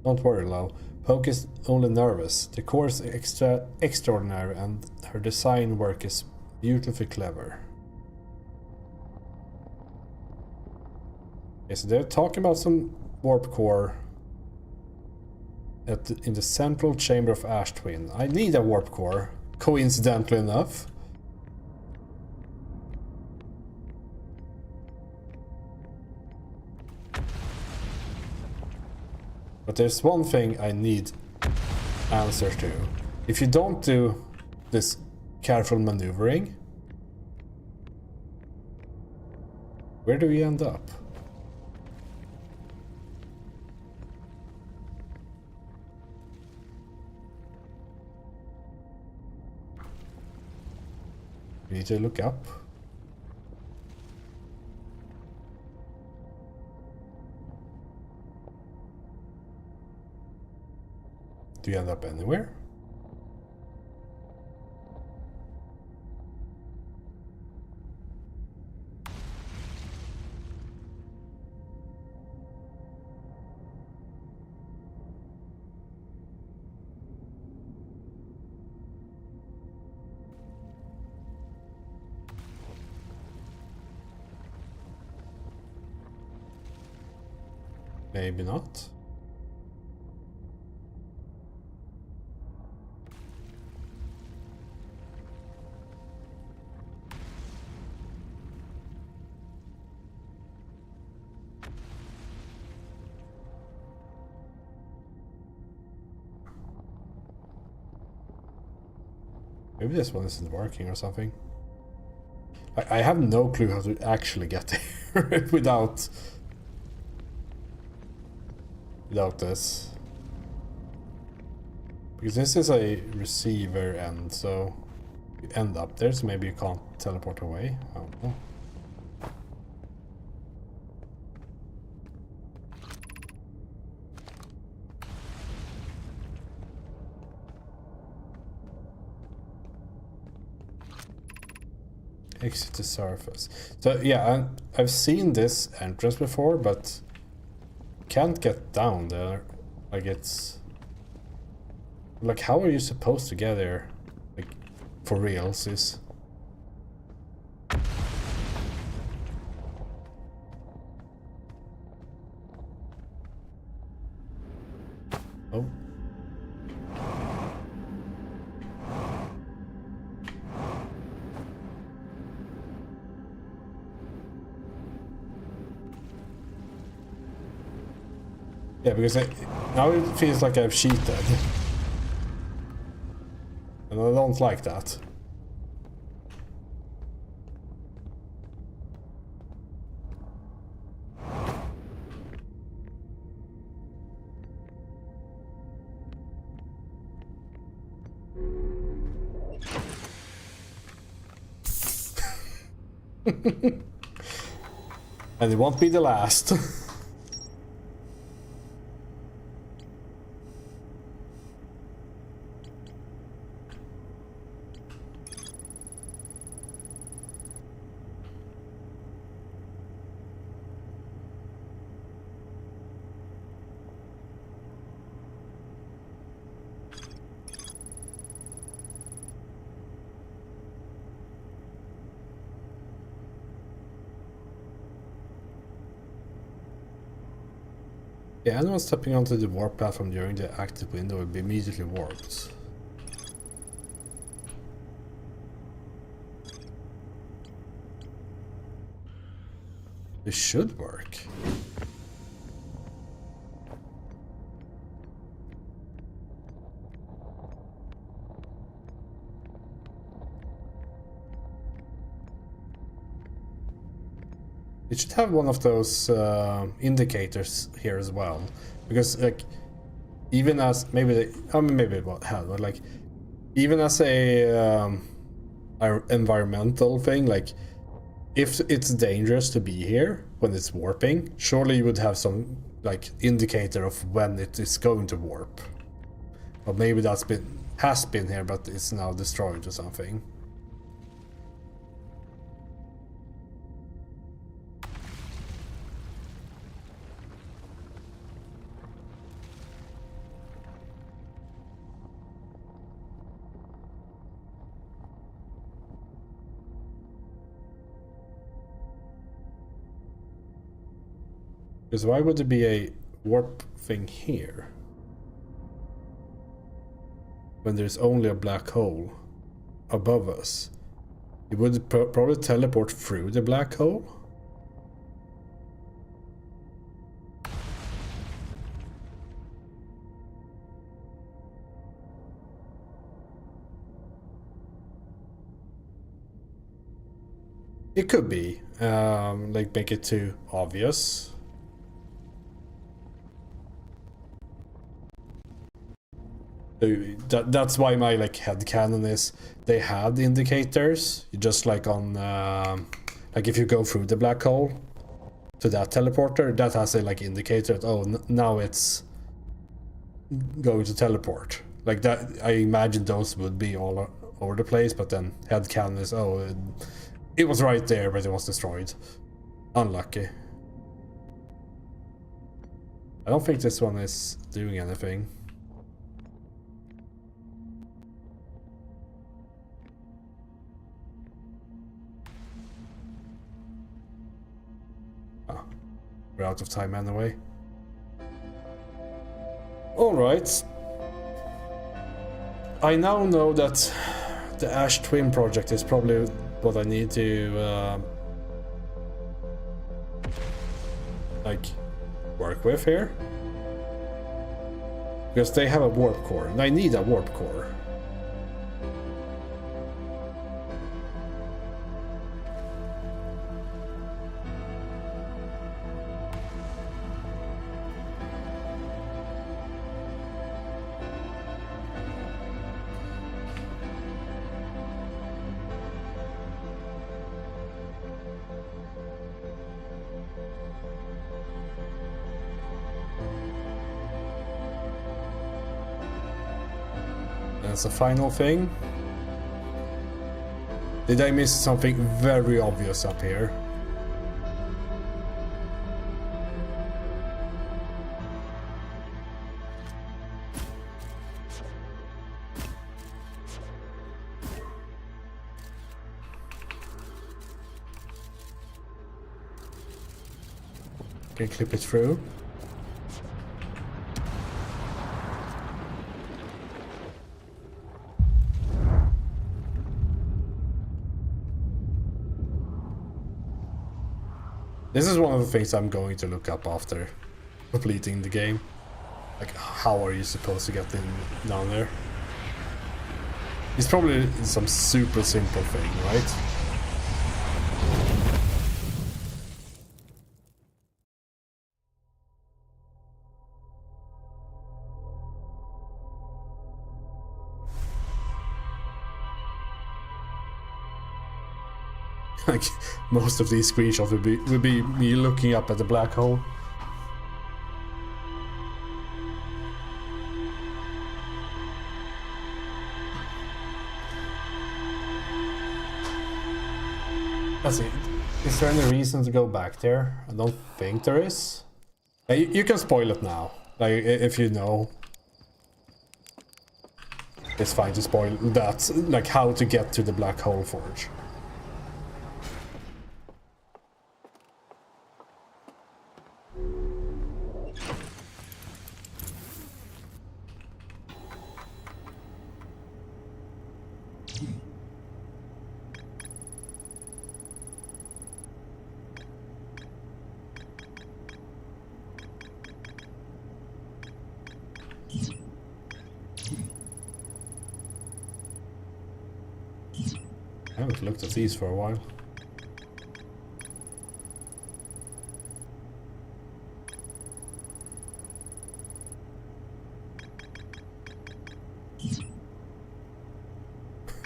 Don't worry, Lo. Poke is only nervous. The core is extraordinary and her design work is beautifully clever. Okay, so they're talking about some warp core in the central chamber of Ash Twin. I need a warp core, coincidentally enough. But there's one thing I need answers to. If you don't do this careful maneuvering, where do we end up? We need to look up. Do you end up anywhere? Maybe not. Maybe this one isn't working or something. I have no clue how to actually get there without this. Because this is a receiver end, so you end up there, so maybe you can't teleport away. I don't know. Exit the surface. So yeah, I've seen this entrance before, but can't get down there. Like, it's like, how are you supposed to get there? Like, for reals is. Oh. Yeah, because now it feels like I've cheated. And I don't like that. And it won't be the last. Yeah, anyone stepping onto the warp platform during the active window will be immediately warped. This should work. It should have one of those indicators here as well, because like, even as maybe maybe it had, but like, even as a environmental thing, like, if it's dangerous to be here when it's warping, surely you would have some like indicator of when it is going to warp. Or maybe has been here, but it's now destroyed or something. Because why would there be a warp thing here? When there's only a black hole above us. It would probably teleport through the black hole. It could be, like make it too obvious. That's why my like headcanon is they had indicators, just like on like if you go through the black hole to that teleporter, that has a like indicator that, oh, now it's going to teleport. Like that, I imagine those would be all over the place, but then headcanon is, oh, it was right there, but it was destroyed. Unlucky. I don't think this one is doing anything. Oh, we're out of time anyway. Alright. I now know that the Ash Twin project is probably what I need to like work with here, because they have a warp core and I need a warp core. That's the final thing. Did I miss something very obvious up here? Okay, clip it through. This is one of the things I'm going to look up after completing the game. Like, how are you supposed to get down there? It's probably some super simple thing, right? Like, most of these screenshots would be me looking up at the black hole. Let's see. Is there any reason to go back there? I don't think there is. You can spoil it now. Like, if you know. It's fine to spoil that. Like, how to get to the black hole forge. I haven't looked at these for a while.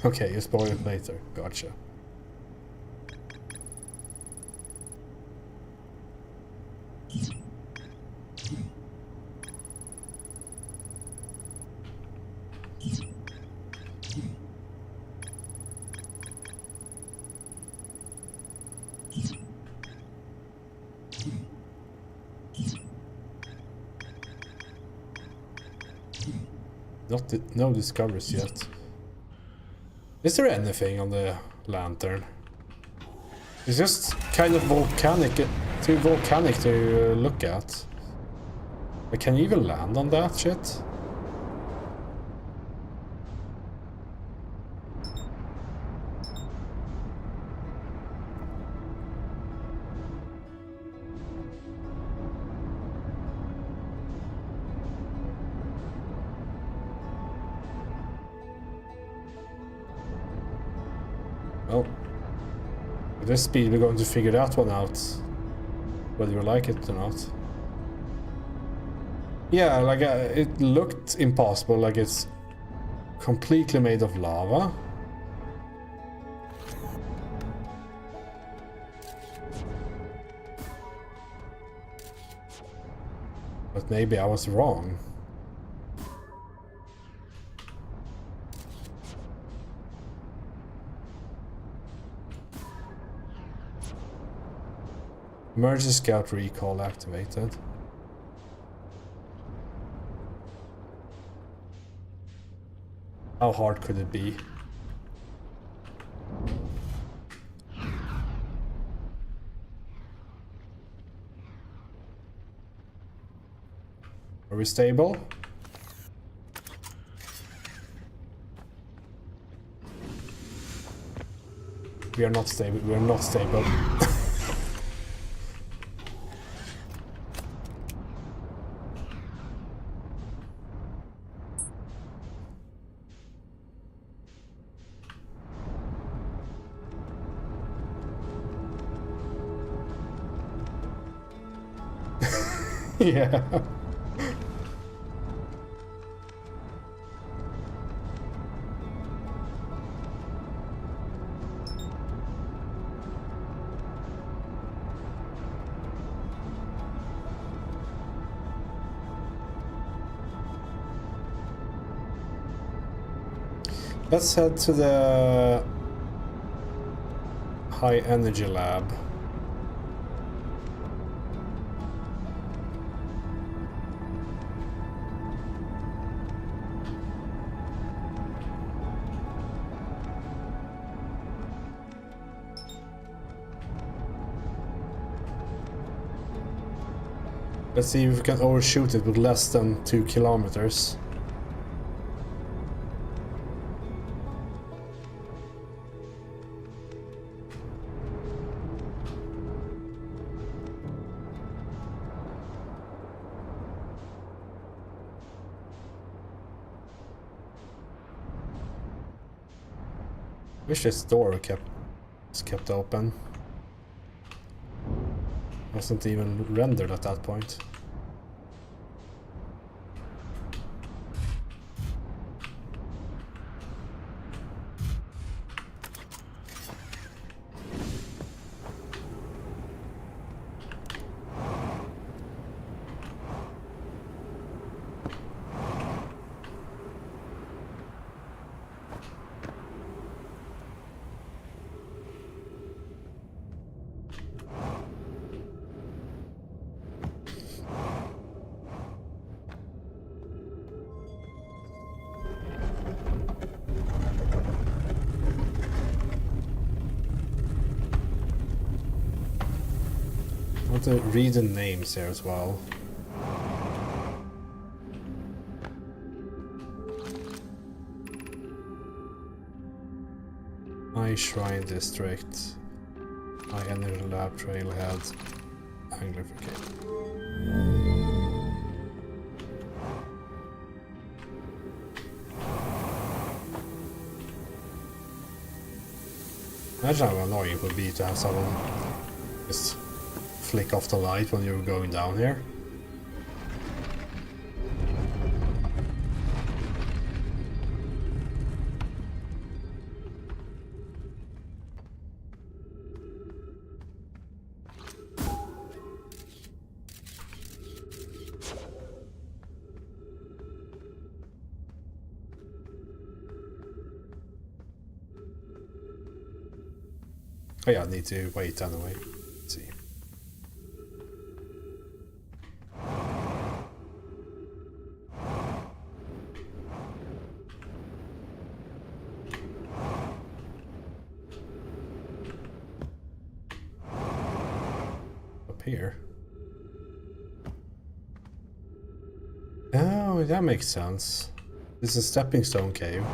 Okay, you spoil it later. Gotcha. No discoveries yet. Is there anything on the lantern? It's just kind of volcanic too volcanic to look at. But can you even land on that shit? Well, with this speed we're going to figure that one out, whether you like it or not. Yeah, like it looked impossible, like it's completely made of lava. But maybe I was wrong. Emergency scout recall activated. How hard could it be? Are we stable? We are not stable. We are not stable. Yeah. Let's head to the high energy lab. Let's see if we can overshoot it with less than 2 kilometers. Wish this door was kept open. Wasn't even rendered at that point. I want to read the names here as well. High Shrine District, High Energy Lab, Trailhead, Anglification. Imagine how annoying it would be to have someone just flick off the light when you're going down here. Oh yeah, I need to wait anyway. Let's see. here? Oh, that makes sense. This is a stepping stone cave.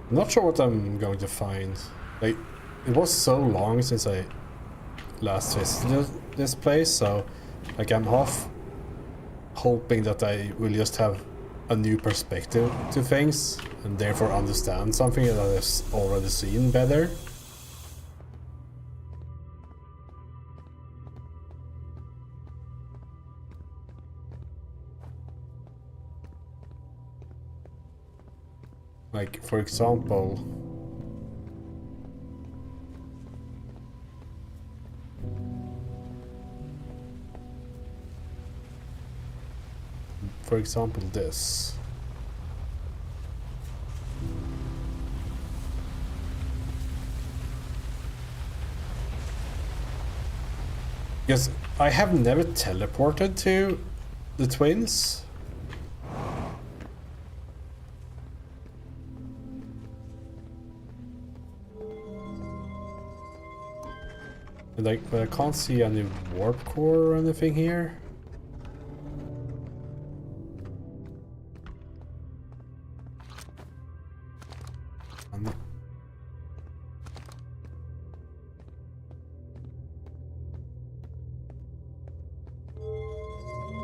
I'm not sure what I'm going to find. Like, it was so long since I last visited this place, so like I'm half hoping that I will just have a new perspective to things and therefore understand something that I've already seen better. Like, for example, this. Because I have never teleported to the twins. Like, but I can't see any warp core or anything here.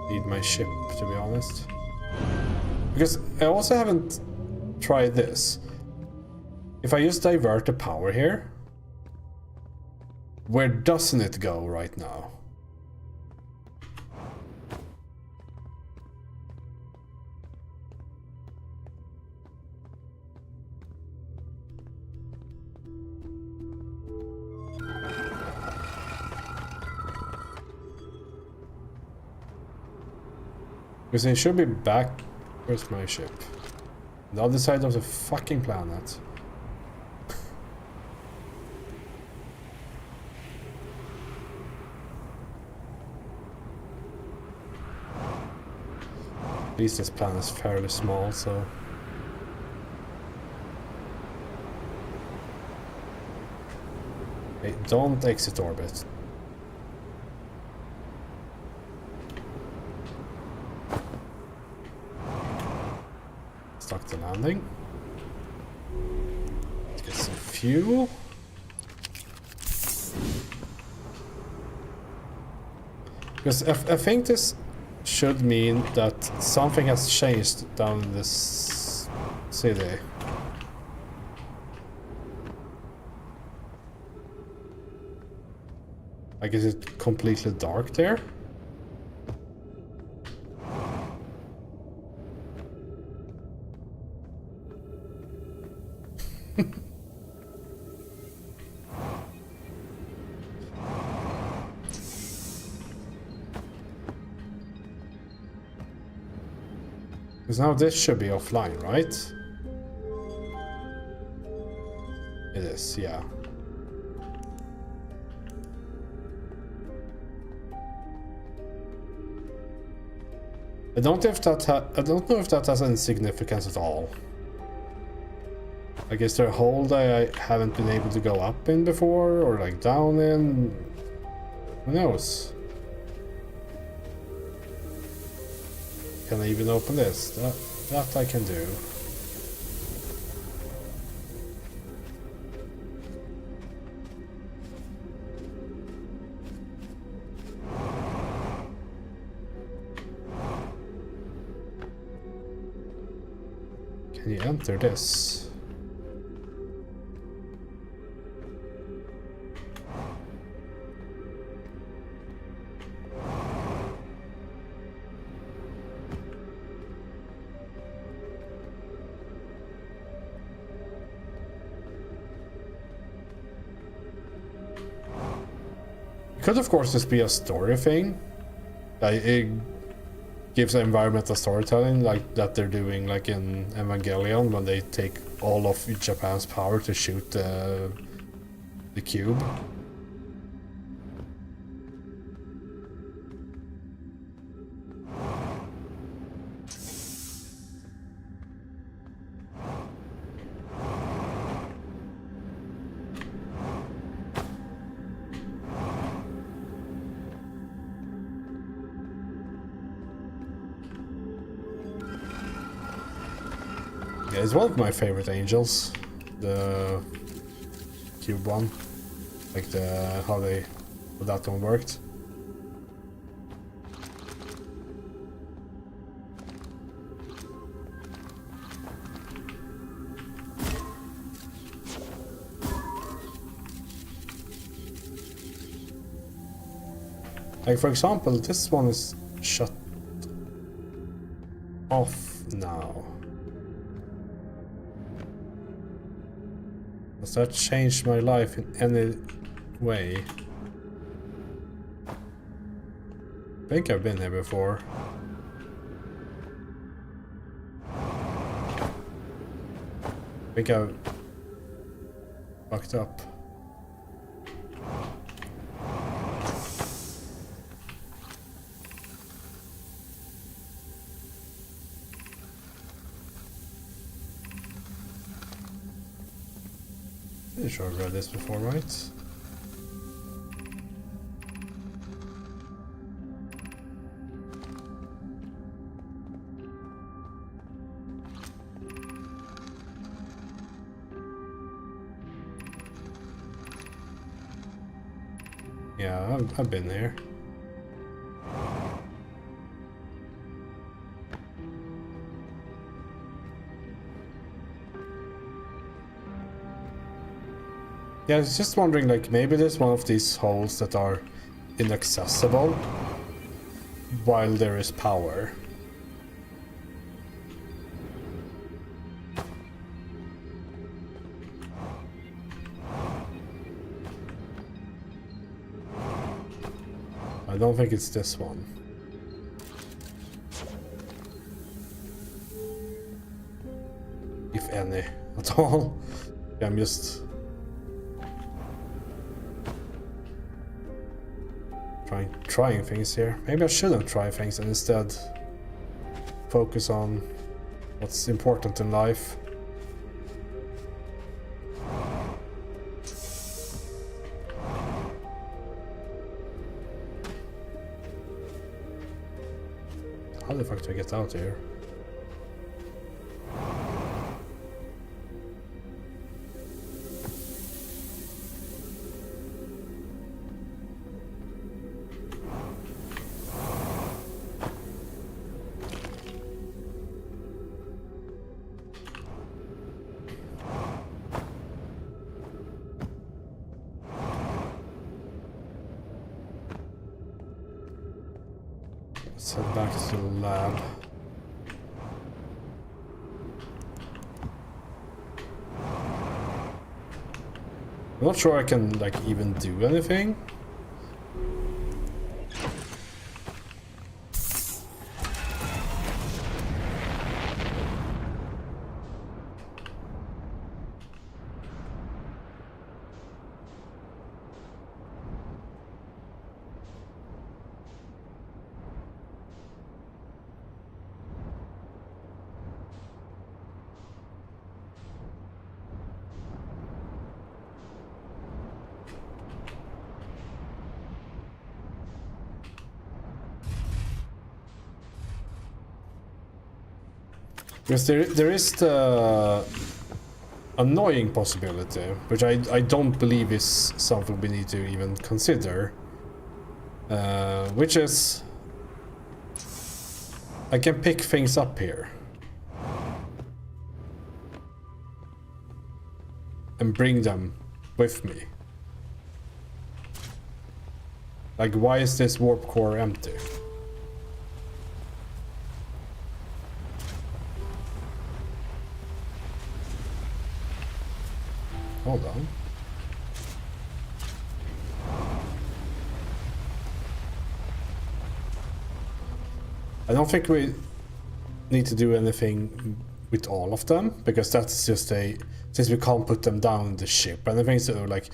Need my ship, to be honest. Because I also haven't tried this. If I just divert the power here, where doesn't it go right now? Because it should be back. Where's my ship? The other side of the fucking planet. At least this planet is fairly small, so... Hey, don't exit orbit. Stuck the landing. Let's get some fuel. Because I think this should mean that something has changed down in this city. Like, is it completely dark there? Because now this should be offline, right? It is, yeah. I don't know if that has any significance at all. I guess there a hole that I haven't been able to go up in before, or like down in? Who knows? Can I even open this? That I can do. Can you enter this? Could of course just be a story thing. Like it gives environmental storytelling like that they're doing like in Evangelion when they take all of Japan's power to shoot the cube. Yeah, it's one of my favorite angels, the cube one, like how that one worked. Like for example, this one is shut off now. Does that change my life in any way? I think I've been here before. I think I've fucked up. I'm sure I've read this before, right? Yeah, I've been there. Yeah, I was just wondering, like, maybe there's one of these holes that are inaccessible while there is power. I don't think it's this one. If any at all. I'm just trying things here. Maybe I shouldn't try things and instead focus on what's important in life. How the fuck do I get out here? Let's head back to the lab. I'm not sure I can, like, even do anything. Because there is the annoying possibility, which I don't believe is something we need to even consider, which is I can pick things up here and bring them with me. Like, why is this warp core empty? Hold on. I don't think we need to do anything with all of them, because that's just since we can't put them down in the ship. And the things that are like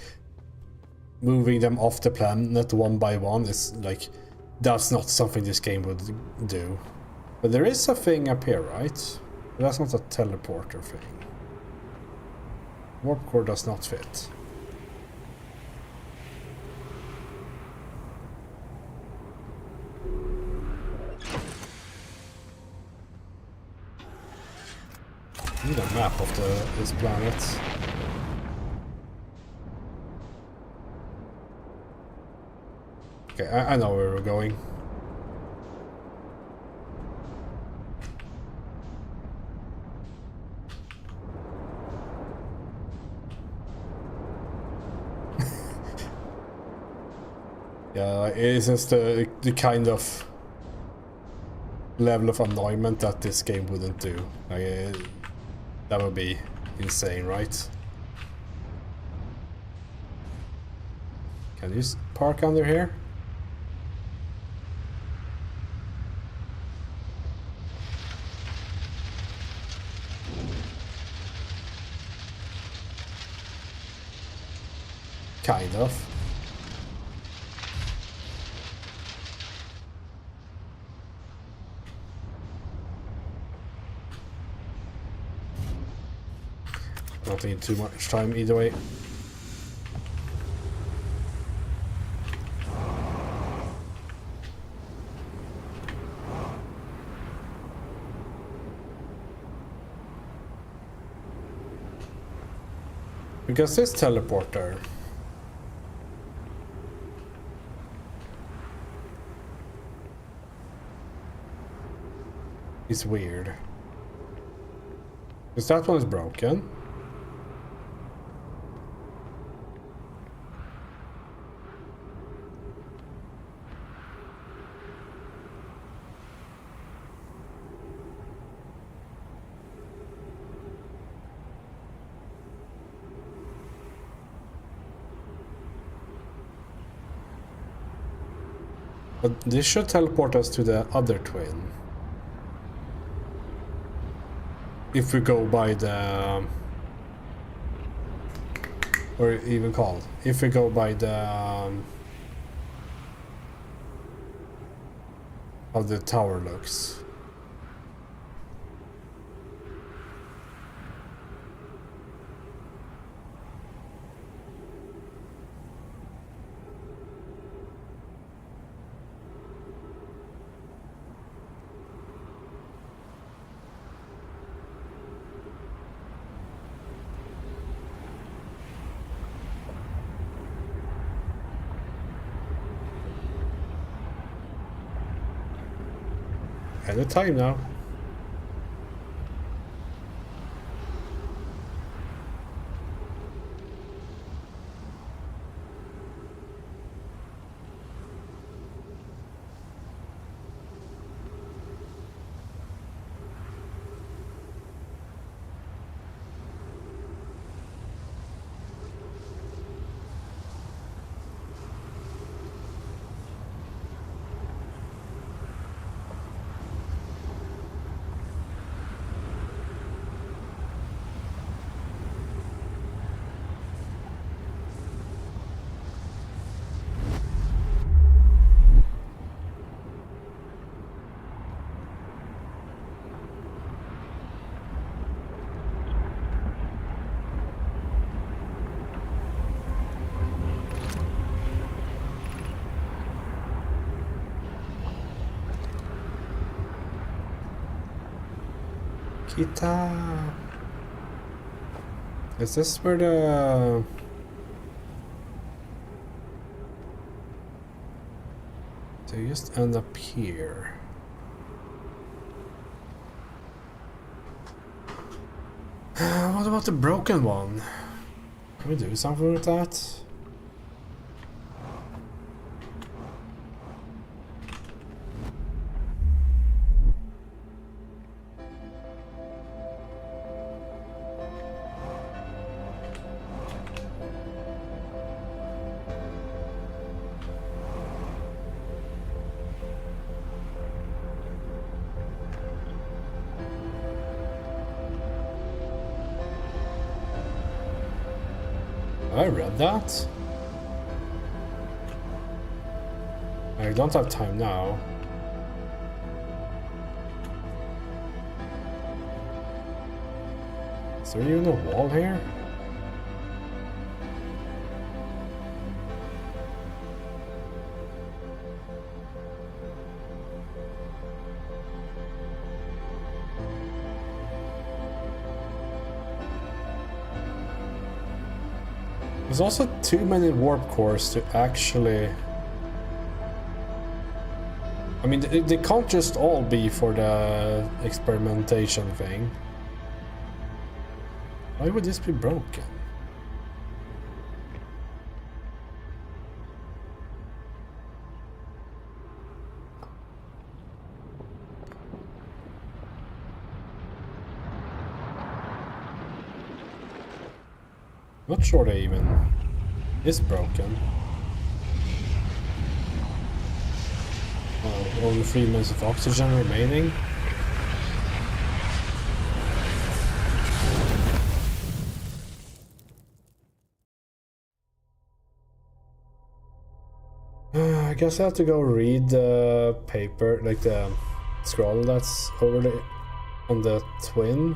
moving them off the planet one by one is like, that's not something this game would do. But there is a thing up here, right? But that's not a teleporter thing. Warp core does not fit. Need a map of this planet. Okay, I know where we're going. Yeah, it's just the kind of level of annoyment that this game wouldn't do. Like, that would be insane, right? Can you park under here? Kind of. Don't need too much time either way. Because this teleporter is weird. Because that one is broken. But this should teleport us to the other twin. If we go by the... or even called. If we go by the... how the tower looks. At a time now. Kita. Is this where the... They just end up here. What about the broken one? Can we do something with that? I read that? I don't have time now. Is there even a wall here? There's also too many warp cores to actually... I mean, they can't just all be for the experimentation thing. Why would this be broken? Not sure they even is broken. Oh, only 3 minutes of oxygen remaining. I guess I have to go read the paper, like the scroll that's over the on the twin.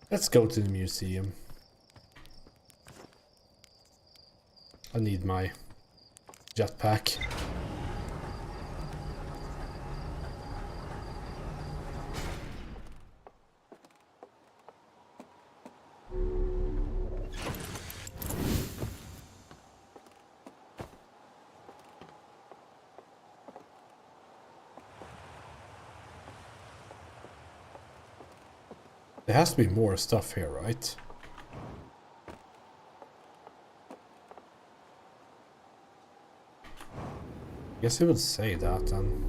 Let's go to the museum. I need my jetpack. There has to be more stuff here, right? Guess it would say that then.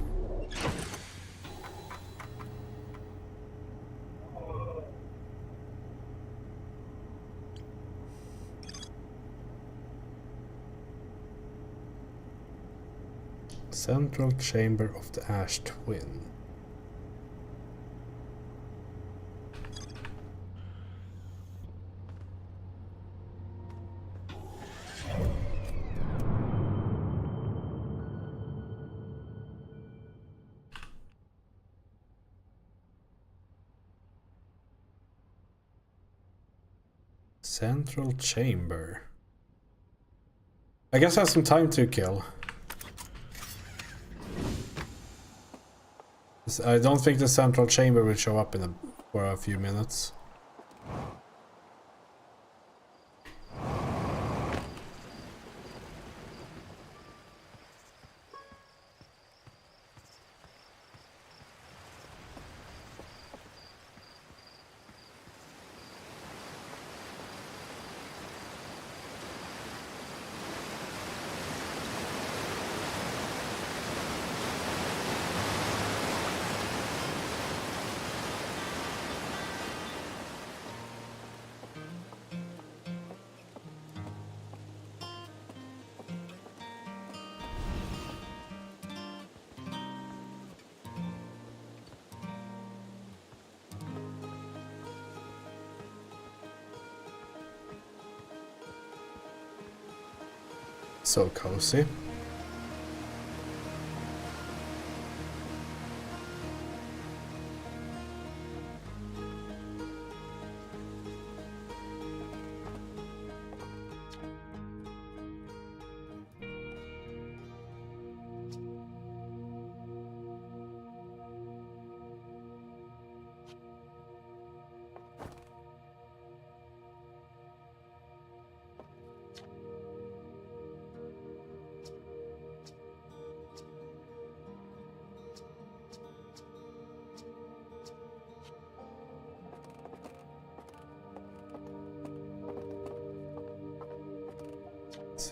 Central chamber of the Ash Twin. Central chamber. I guess I have some time to kill. I don't think the central chamber will show up for a few minutes. So cozy.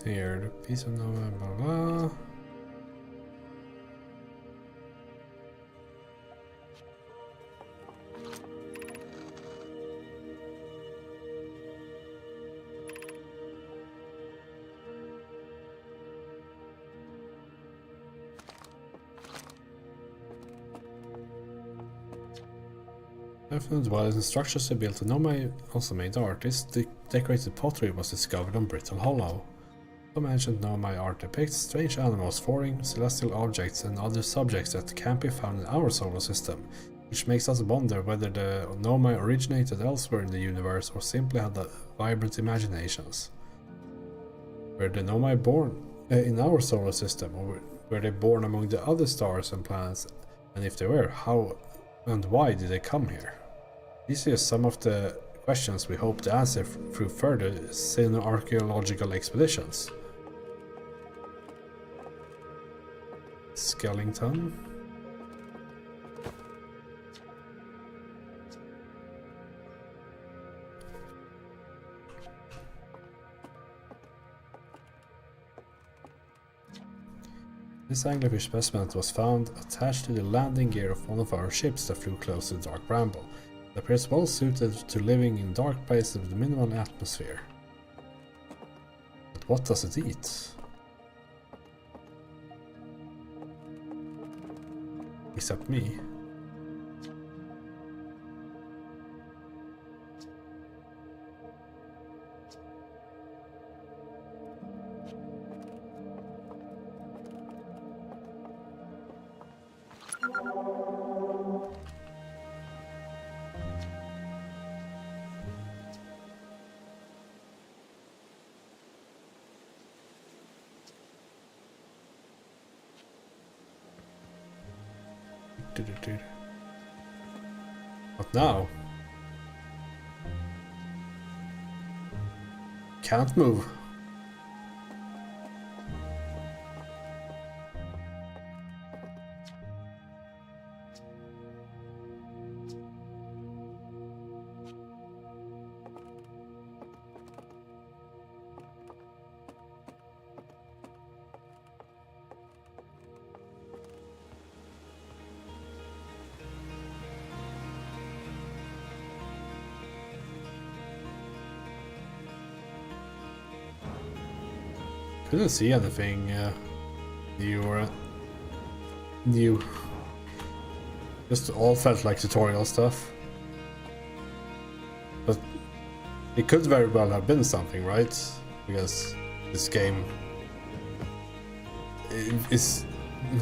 Here, the piece of Nova, blah blah. Definitely, while the structures are built, Nomai also made art. This decorated pottery was discovered on Brittle Hollow. Some ancient Nomai art depicts strange animals, foreign celestial objects, and other subjects that can't be found in our solar system, which makes us wonder whether the Nomai originated elsewhere in the universe or simply had vibrant imaginations. Were the Nomai born in our solar system, or were they born among the other stars and planets? And if they were, how and why did they come here? These are some of the questions we hope to answer through further xenoarchaeological expeditions. Skellington. This anglerfish specimen was found attached to the landing gear of one of our ships that flew close to the Dark Bramble. It appears well suited to living in dark places with minimal atmosphere. But what does it eat? Except me. What now? Can't move. Couldn't see anything new. Just all felt like tutorial stuff. But it could very well have been something, right? Because this game is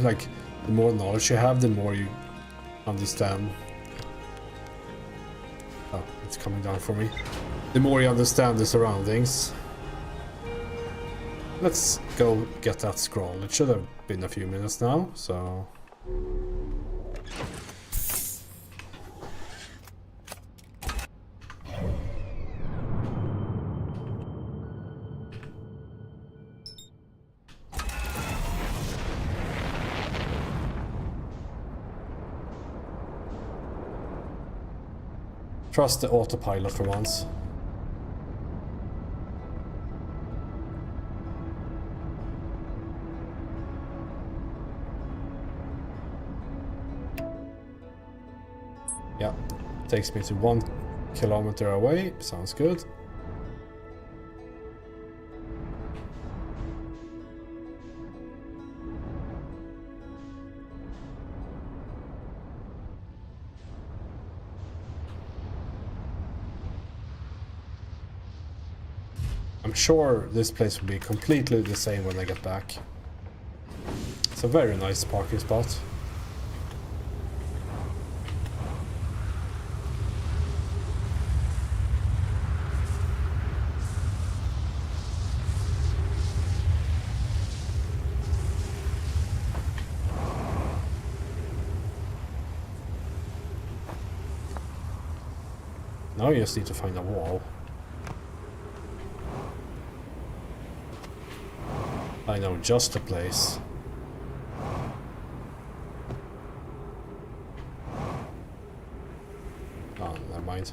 like, the more knowledge you have, the more you understand. Oh, it's coming down for me. The more you understand the surroundings. Let's go get that scroll. It should have been a few minutes now, so... Trust the autopilot for once. Yeah, takes me to 1 kilometer away. Sounds good. I'm sure this place will be completely the same when I get back. It's a very nice parking spot. Now you just need to find a wall. I know just the place. Oh, never mind.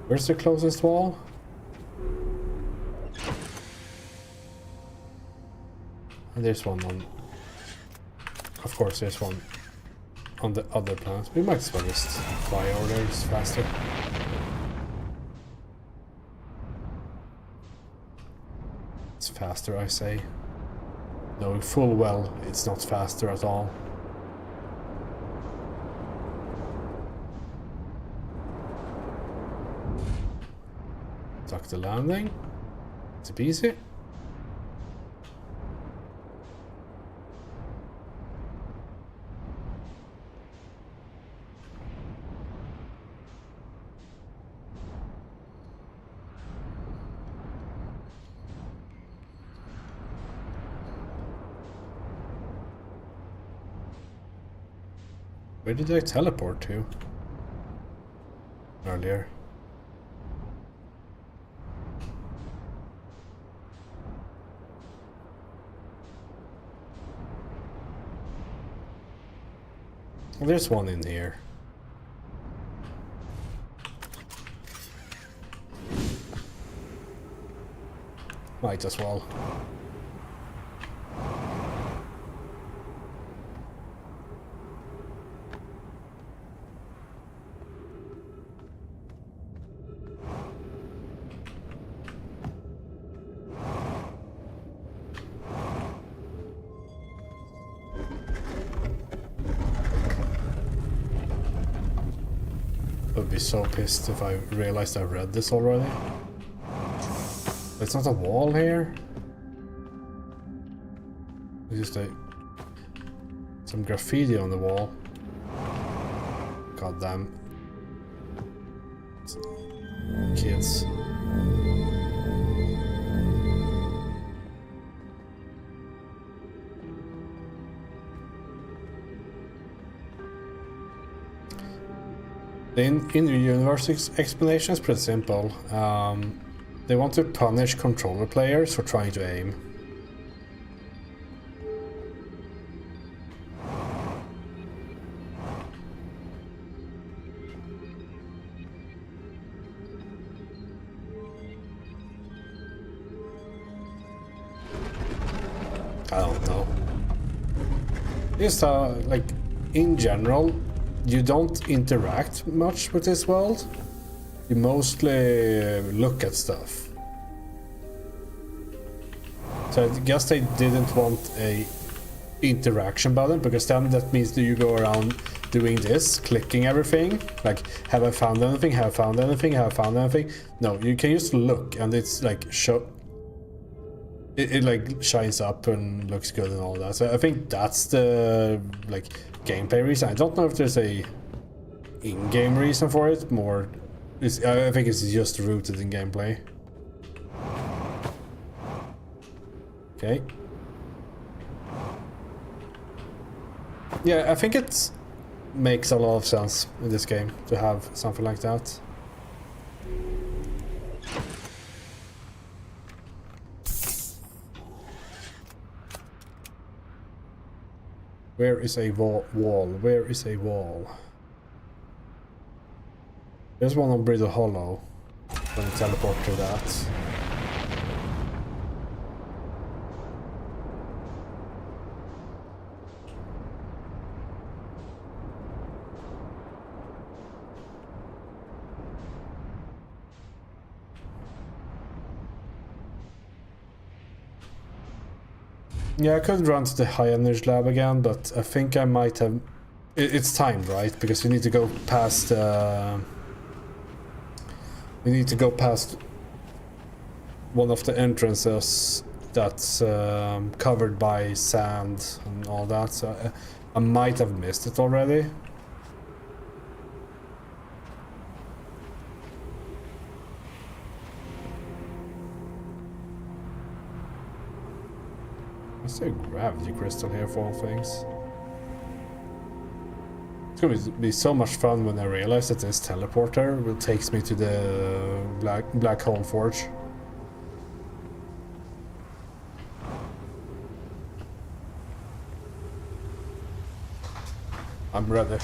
Where's the closest wall? And there's one on... Of course, there's one on the other planet. We might as well just fly over there, it's faster. It's faster, I say. Knowing full well it's not faster at all. Duck the landing. It's easy. Where did I teleport to? Earlier. Well, there's one in here. Might as well. I'd be so pissed if I realized I read this already. It's not a wall here. It's just some graffiti on the wall. God damn. Kids. The in-universe explanation is pretty simple. They want to punish controller players for trying to aim. I don't know. Just like in general, you don't interact much with this world. You mostly look at stuff. So I guess they didn't want a interaction button, because then that means that you go around doing this, clicking everything. Like, have I found anything? Have I found anything? Have I found anything? No, you can just look, and it's like it like shines up and looks good and all that. So I think that's the like gameplay reason. I don't know if there's a in-game reason for it. More, I think it's just rooted in gameplay. Okay. Yeah, I think it makes a lot of sense in this game to have something like that. Where is a wall? Where is a wall? There's one on Brittle Hollow. I'm gonna teleport to that. Yeah, I could run to the high energy lab again, but I think I might have it's timed, right? Because we need to go past. We need to go past one of the entrances that's covered by sand and all that. So I might have missed it already. What's a gravity crystal here for all things? It's gonna be so much fun when I realize that this teleporter will takes me to the black hole forge. I'm ready.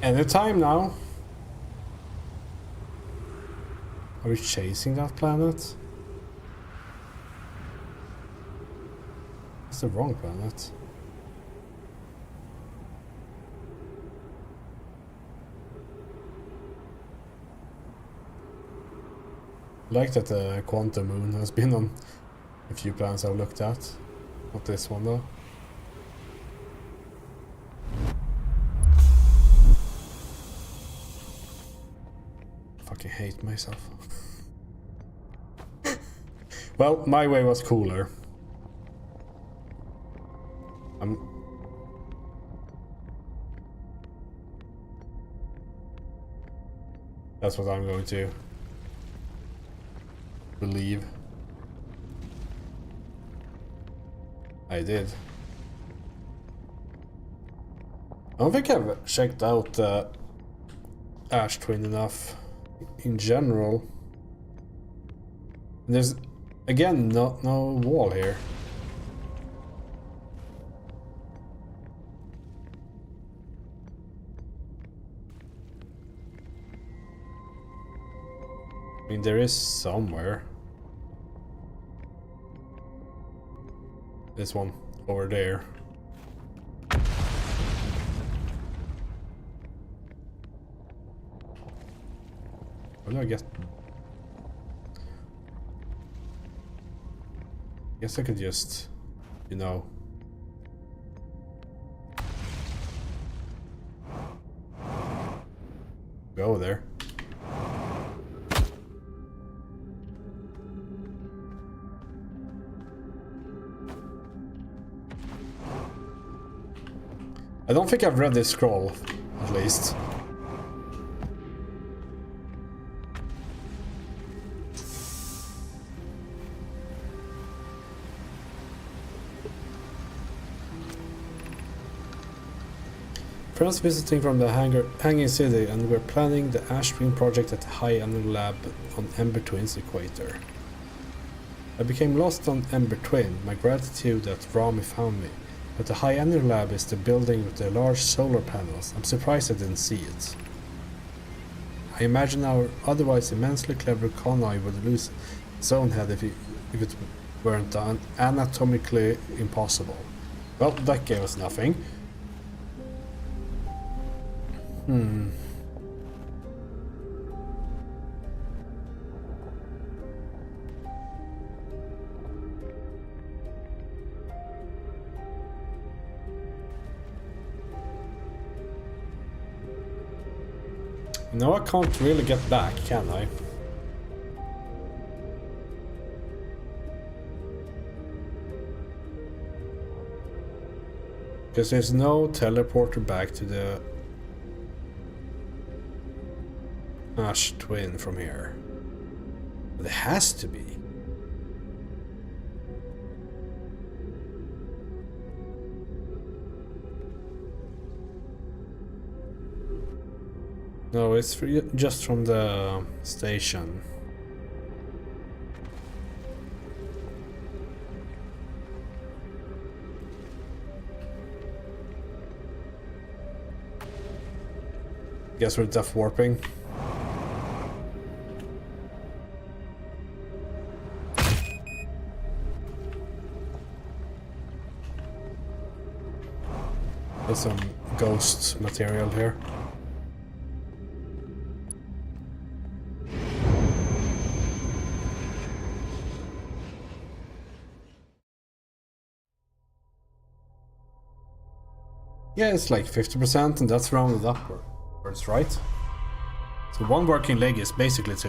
Anytime now. Are we chasing that planet? It's the wrong planet. I like that the Quantum Moon has been on a few planets I've looked at. Not this one though. Fucking hate myself. Well, my way was cooler. That's what I'm going to believe. I did. I don't think I've checked out Ash Twin enough in general. There's again no wall here. I mean, there is somewhere. This one over there. What do I get? Guess I could just, you know. Go there. I don't think I've read this scroll, at least. Friends visiting from the Hanging City, and we're planning the Ash Twin project at the High Energy Lab on Ember Twin's equator. I became lost on Ember Twin, my gratitude that Rami found me. But the High Energy Lab is the building with the large solar panels. I'm surprised I didn't see it. I imagine our otherwise immensely clever Connoy would lose its own head if it weren't anatomically impossible. Well, that gave us nothing. No, I can't really get back, can I? Because there's no teleporter back to the Ash Twin from here. But there has to be. No, it's just from the station. Guess we're def warping. There's some ghost material here. Yeah, it's like 50% and that's rounded upwards, right? So one working leg is basically 2.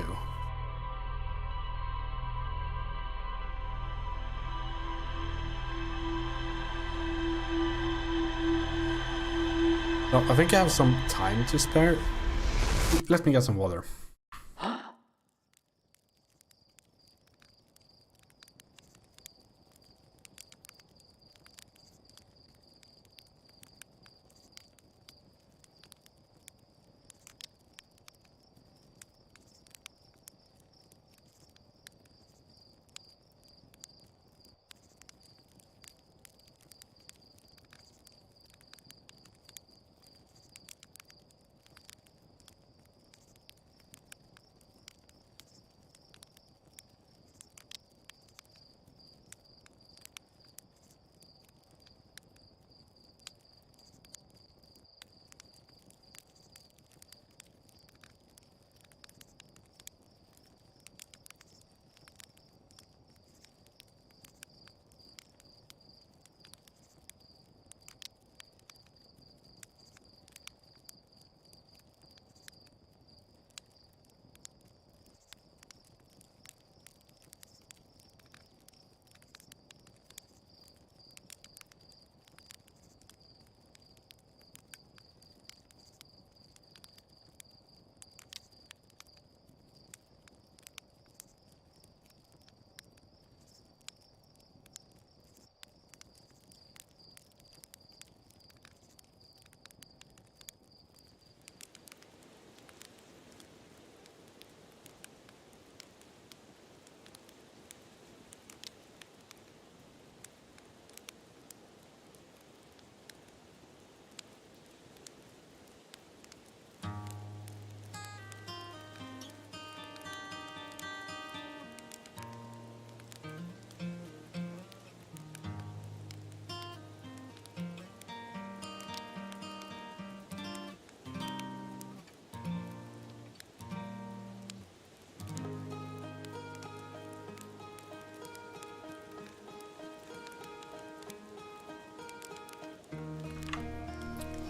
No, I think I have some time to spare. Let me get some water.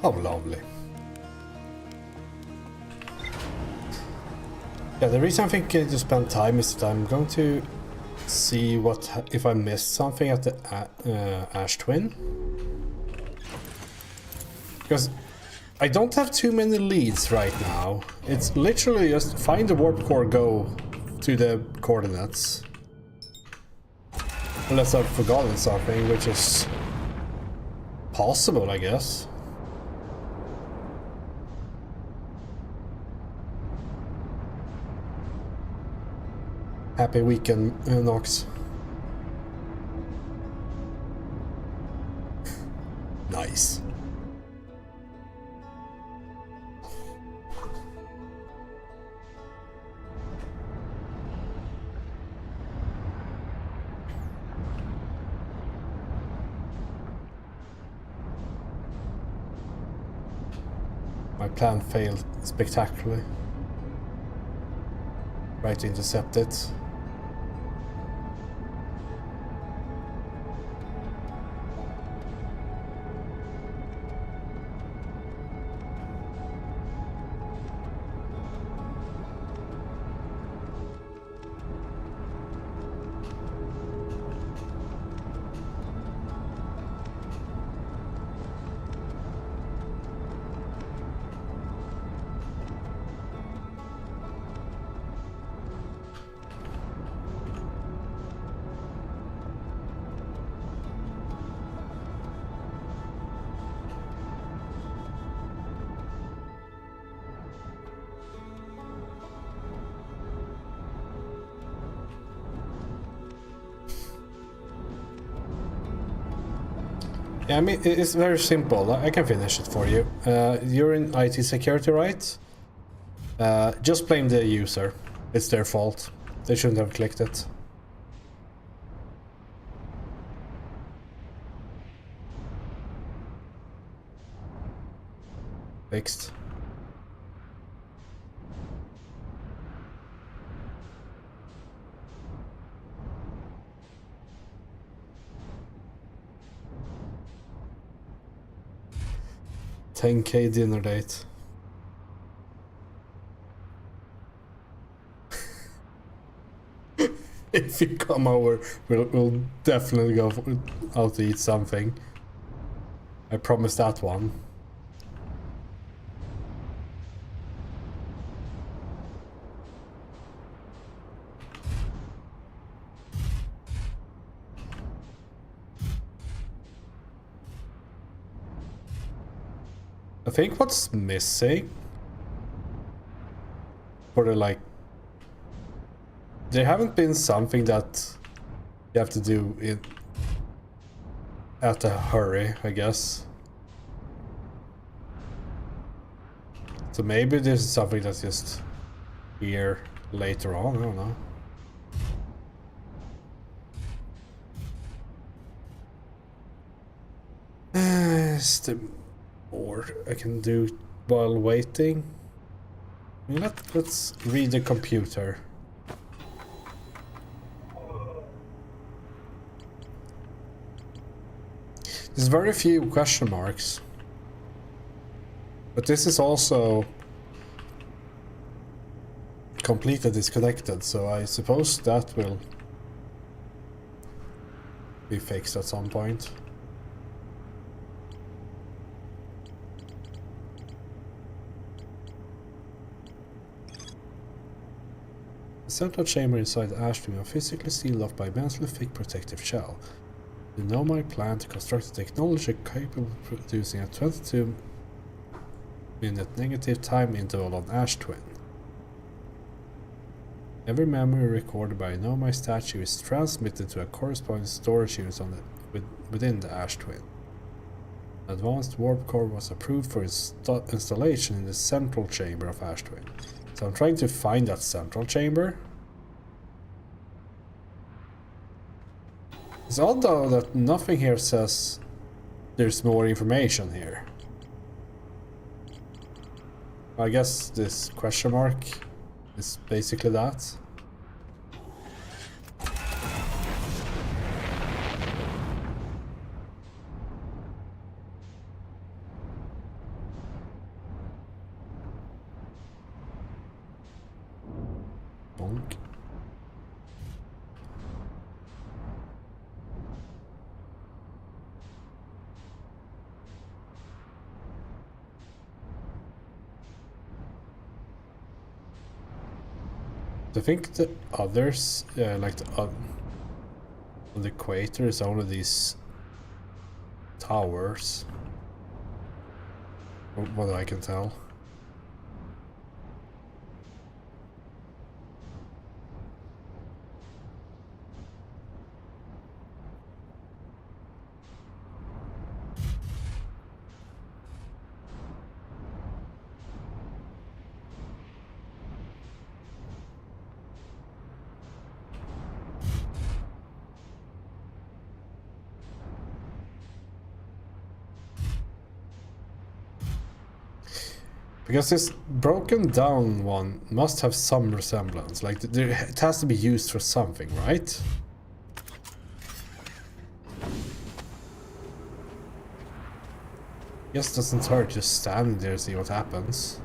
How lovely. Yeah, the reason I'm thinking to spend time is that I'm going to see if I missed something at the Ash Twin. Because I don't have too many leads right now. It's literally just find the warp core, go to the coordinates. Unless I've forgotten something, which is possible, I guess. Happy weekend, Nox. Nice. My plan failed spectacularly. Right to intercept it. Yeah, I mean, it's very simple. I can finish it for you. You're in IT security, right? Just blame the user. It's their fault. They shouldn't have clicked it. Fixed. $10K dinner date. If you come over, we'll definitely go out to eat something. I promise that one. I think what's missing for the like, there haven't been something that you have to do in at a hurry, I guess. So maybe this is something that's just here later on, I don't know. Is there more I can do while waiting? Let's read the computer. There's very few question marks. But this is also completely disconnected, so I suppose that will be fixed at some point. The central chamber inside the Ashtwing are physically sealed off by a immensely thick protective shell. The Nomai plan to construct a technology capable of producing a 22-minute negative time interval on Ashtwin. Every memory recorded by a Nomai statue is transmitted to a corresponding storage unit within the Ashtwin. An advanced warp core was approved for installation in the central chamber of Ashtwin. So I'm trying to find that central chamber. It's odd though that nothing here says there's more information here. I guess this question mark is basically that. Bonk. I think the others, like on the equator, is only these towers, from what I can tell. Because this broken down one must have some resemblance, like it has to be used for something, right? Guess it doesn't hurt just standing there and see what happens.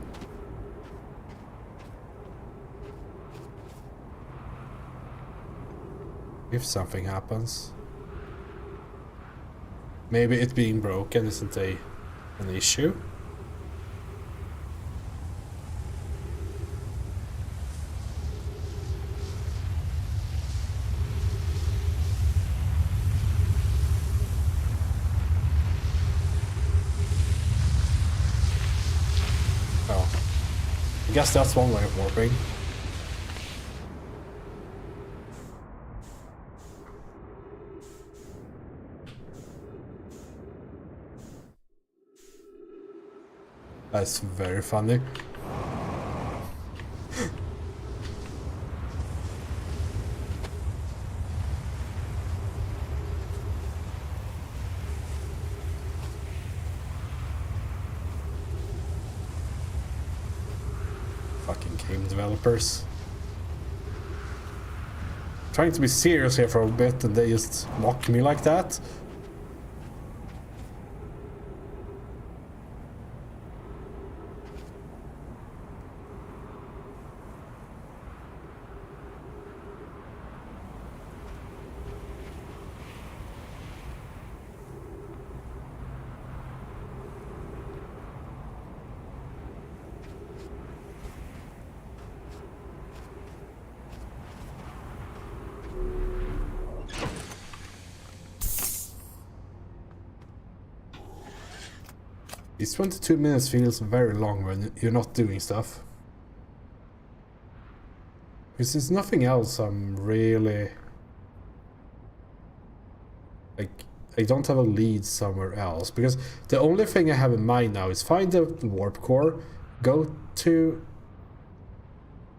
If something happens. Maybe it being broken isn't an issue. I guess that's one way of warping. That's very funny. Fucking game developers. Trying to be serious here for a bit and they just mock me like that. These 22 minutes feels very long when you're not doing stuff. Because there's nothing else I'm really... Like, I don't have a lead somewhere else. Because the only thing I have in mind now is find the warp core, go to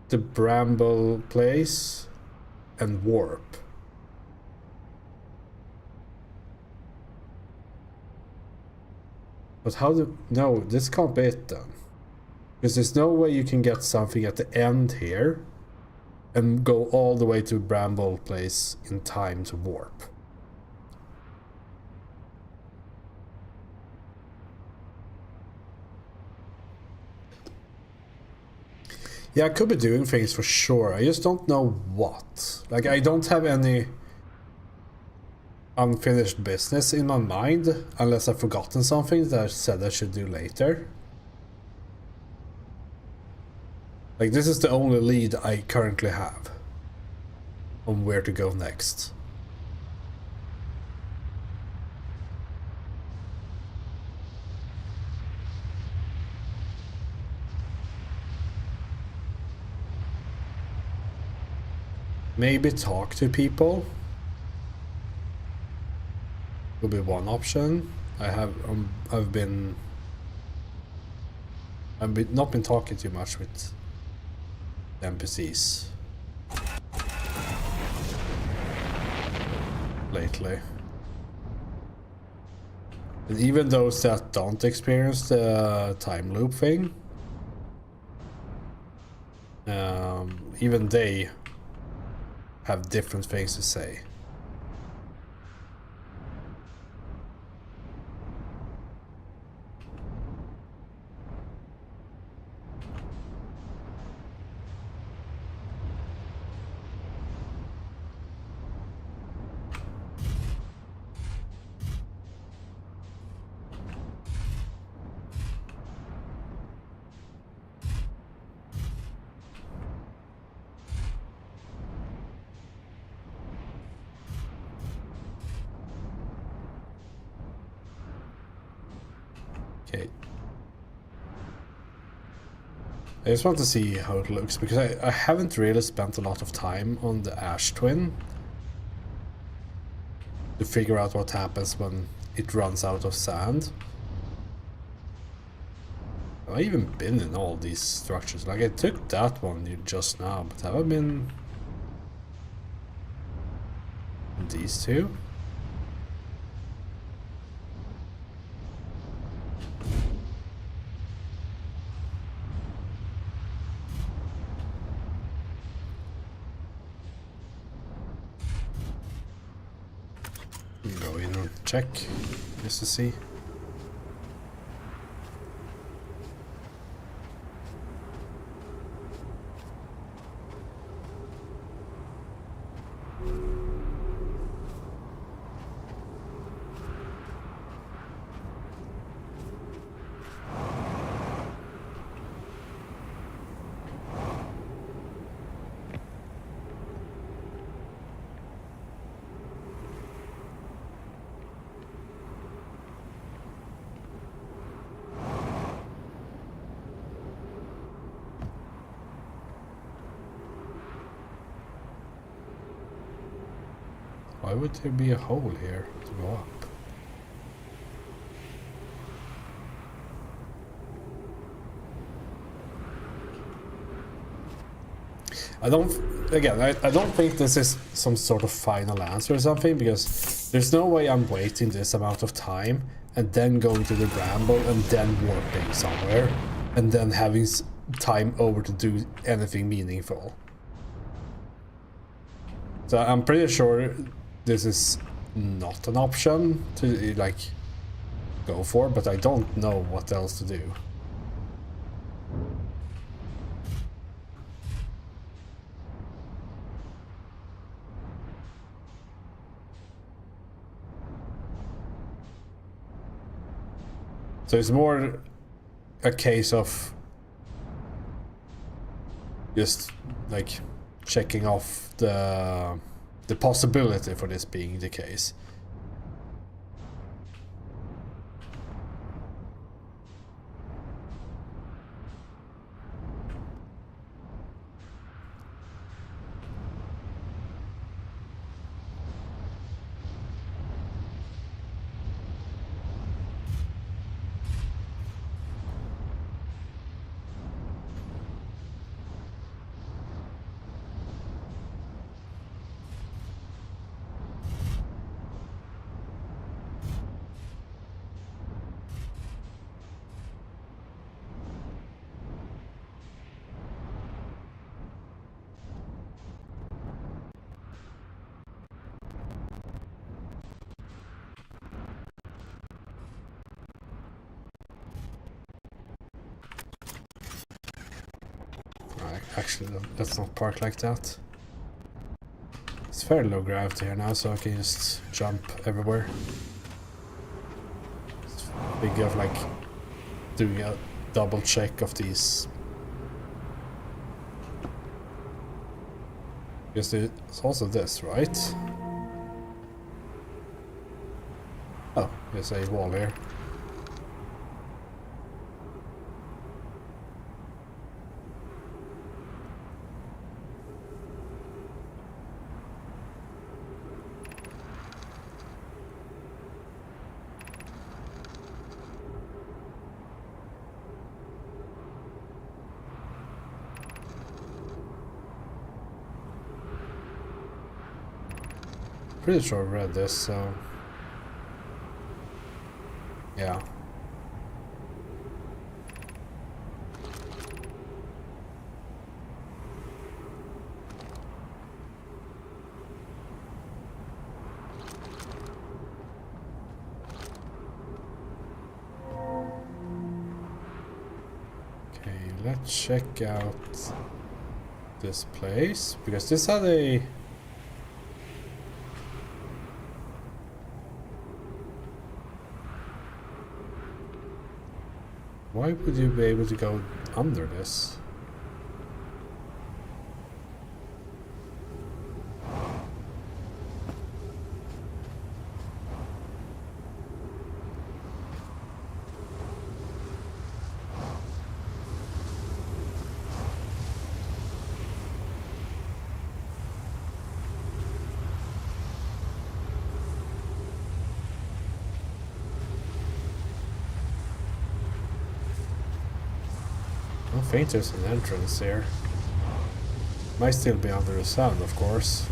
the bramble place, and warp. But how do... No, this can't be it then. Because there's no way you can get something at the end here and go all the way to Bramble Place in time to warp. Yeah, I could be doing things for sure. I just don't know what. Like, I don't have any unfinished business in my mind, unless I've forgotten something that I said I should do later. Like, this is the only lead I currently have on where to go next. Maybe talk to people will be one option. I've not been talking too much with NPCs lately, and even those that don't experience the time loop thing, even they have different things to say. Okay. I just want to see how it looks, because I haven't really spent a lot of time on the Ash Twin to figure out what happens when it runs out of sand. Have I even been in all these structures? Like, I took that one just now, but have I been in these two? Go in and check just to see. Why would there be a hole here to go up? I don't. Again, I don't think this is some sort of final answer or something, because there's no way I'm waiting this amount of time and then going to the Bramble and then warping somewhere and then having time over to do anything meaningful. So I'm pretty sure this is not an option to like go for, but I don't know what else to do. So it's more a case of just like checking off the possibility for this being the case. Actually, let's not park like that. It's fairly low gravity here now, so I can just jump everywhere. It's big of like doing a double check of these. Because it's also this, right? Oh, there's a wall here. Pretty sure I read this, so yeah. Okay, let's check out this place, because this had a why would you be able to go under this? I don't think there's an entrance here. Might still be under the sand, of course.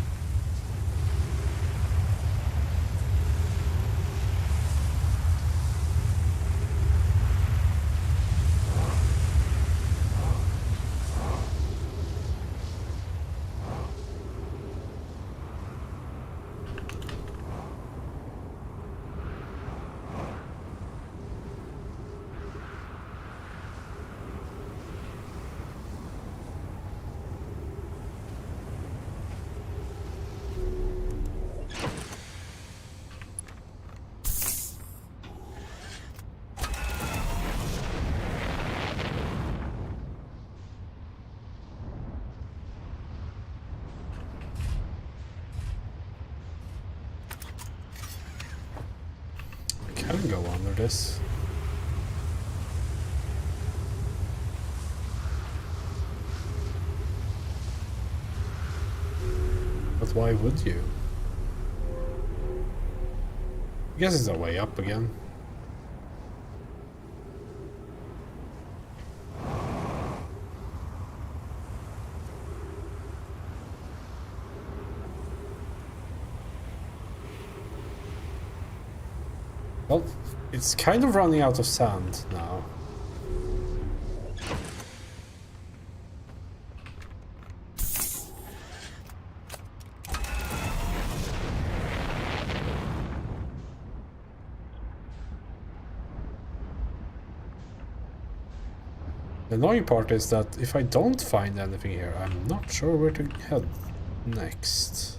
Can go under this. But why would you? I guess it's a way up again. Well, it's kind of running out of sand now. The annoying part is that if I don't find anything here, I'm not sure where to head next.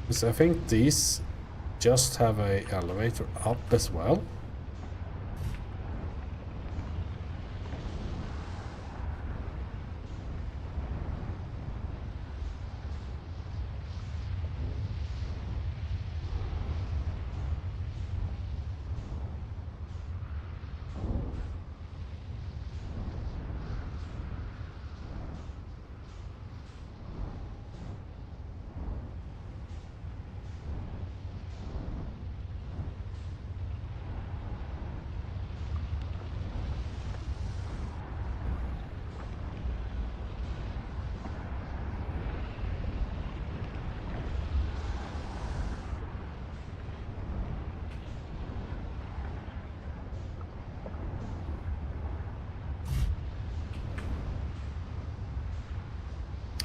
Because I think these just have a elevator up as well.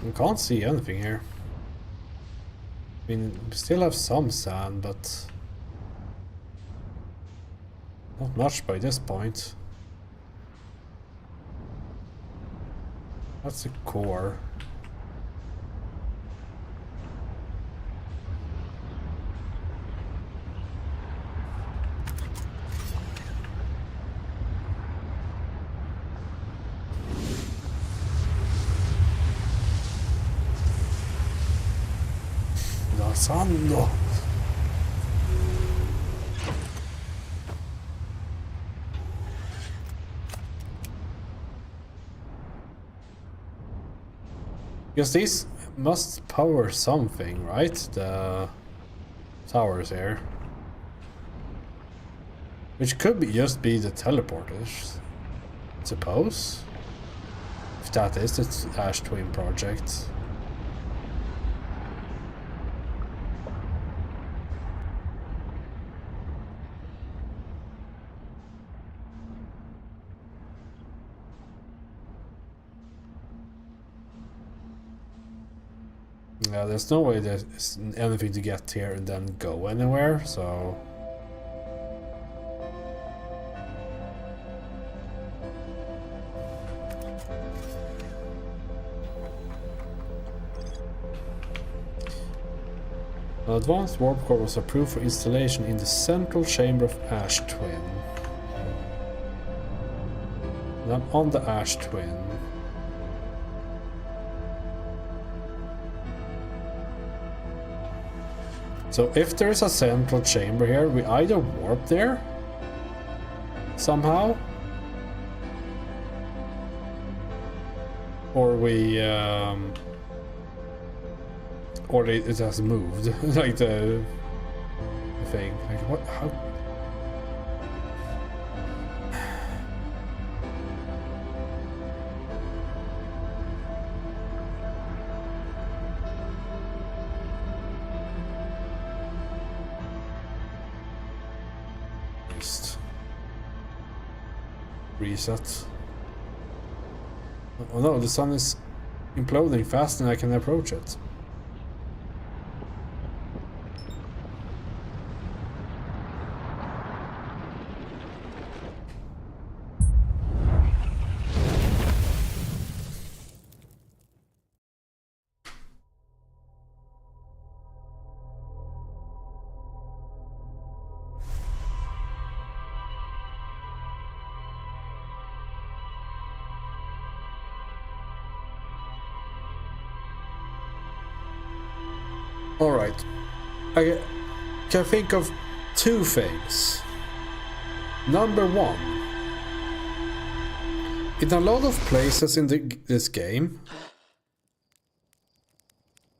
I can't see anything here. I mean, we still have some sand, but not much by this point. That's the core. Sando. Because these must power something, right? The towers here. Which could be just be the teleporters, suppose. If that is the Ash Twin project. Yeah, there's no way there's anything to get here and then go anywhere, so... An advanced warp core was approved for installation in the central chamber of Ash Twin. And I'm on the Ash Twin. So if there's a central chamber here, we either warp there somehow, or it has moved, like the thing. Like what? How? Reset. Oh no, the sun is imploding faster than I can approach it. Alright, I can think of two things. Number one, In a lot of places in this game,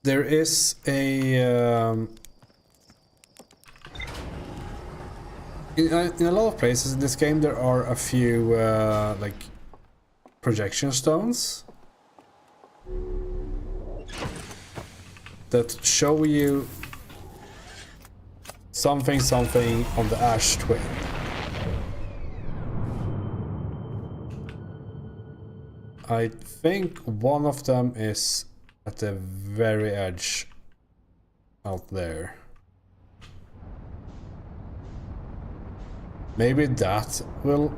there is a... in a lot of places in this game, there are a few, like, projection stones that show you something on the Ash Twin. I think one of them is at the very edge out there. Maybe that will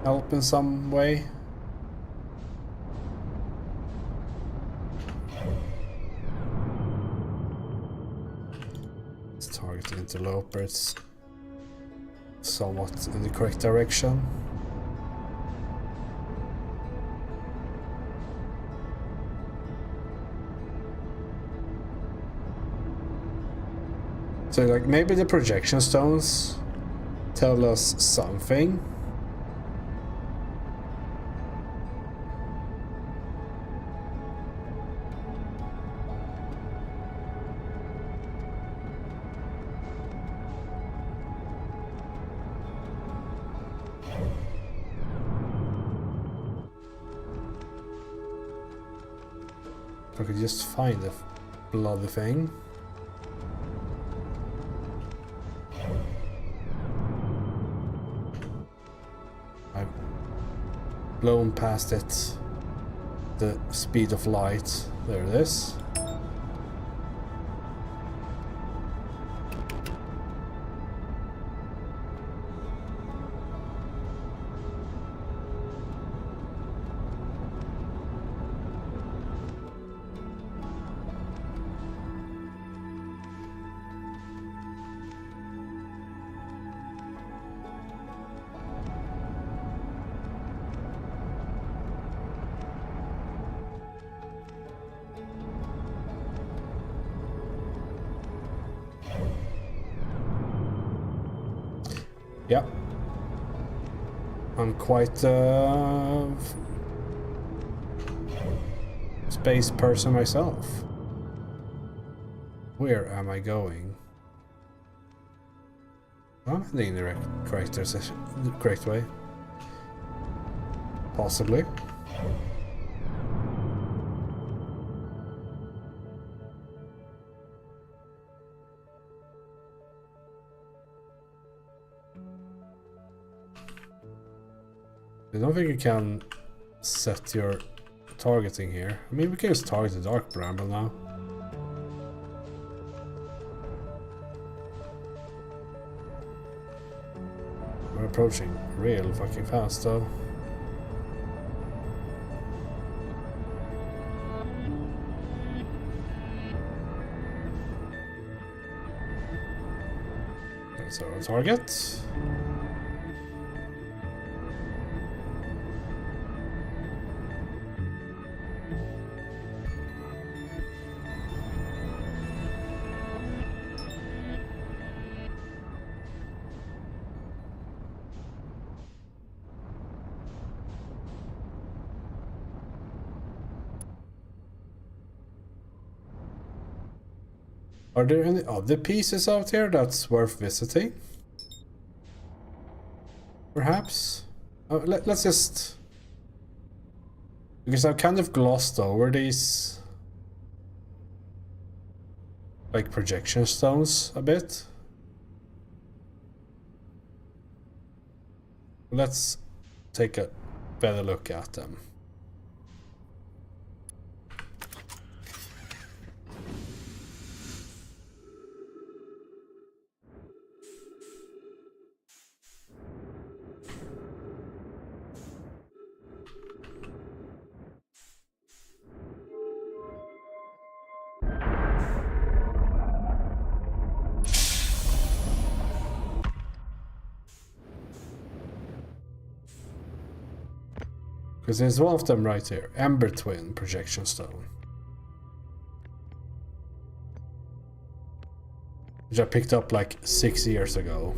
help in some way. Let's target the interloper. It's somewhat in the correct direction. So like maybe the projection stones tell us something. If I could just find the bloody thing. Blown past it, the speed of light. There it is. Yeah, I'm quite space person myself. Where am I going? I'm heading in the correct way. Possibly. I don't think you can set your targeting here. I mean, we can just target the Dark Bramble now. We're approaching real fucking fast though. That's our target. Are there any other pieces out here that's worth visiting? Perhaps? Let's just... Because I've kind of glossed over these... like projection stones a bit. Let's take a better look at them. Because there's one of them right here, Ember Twin projection stone. Which I picked up like 6 years ago.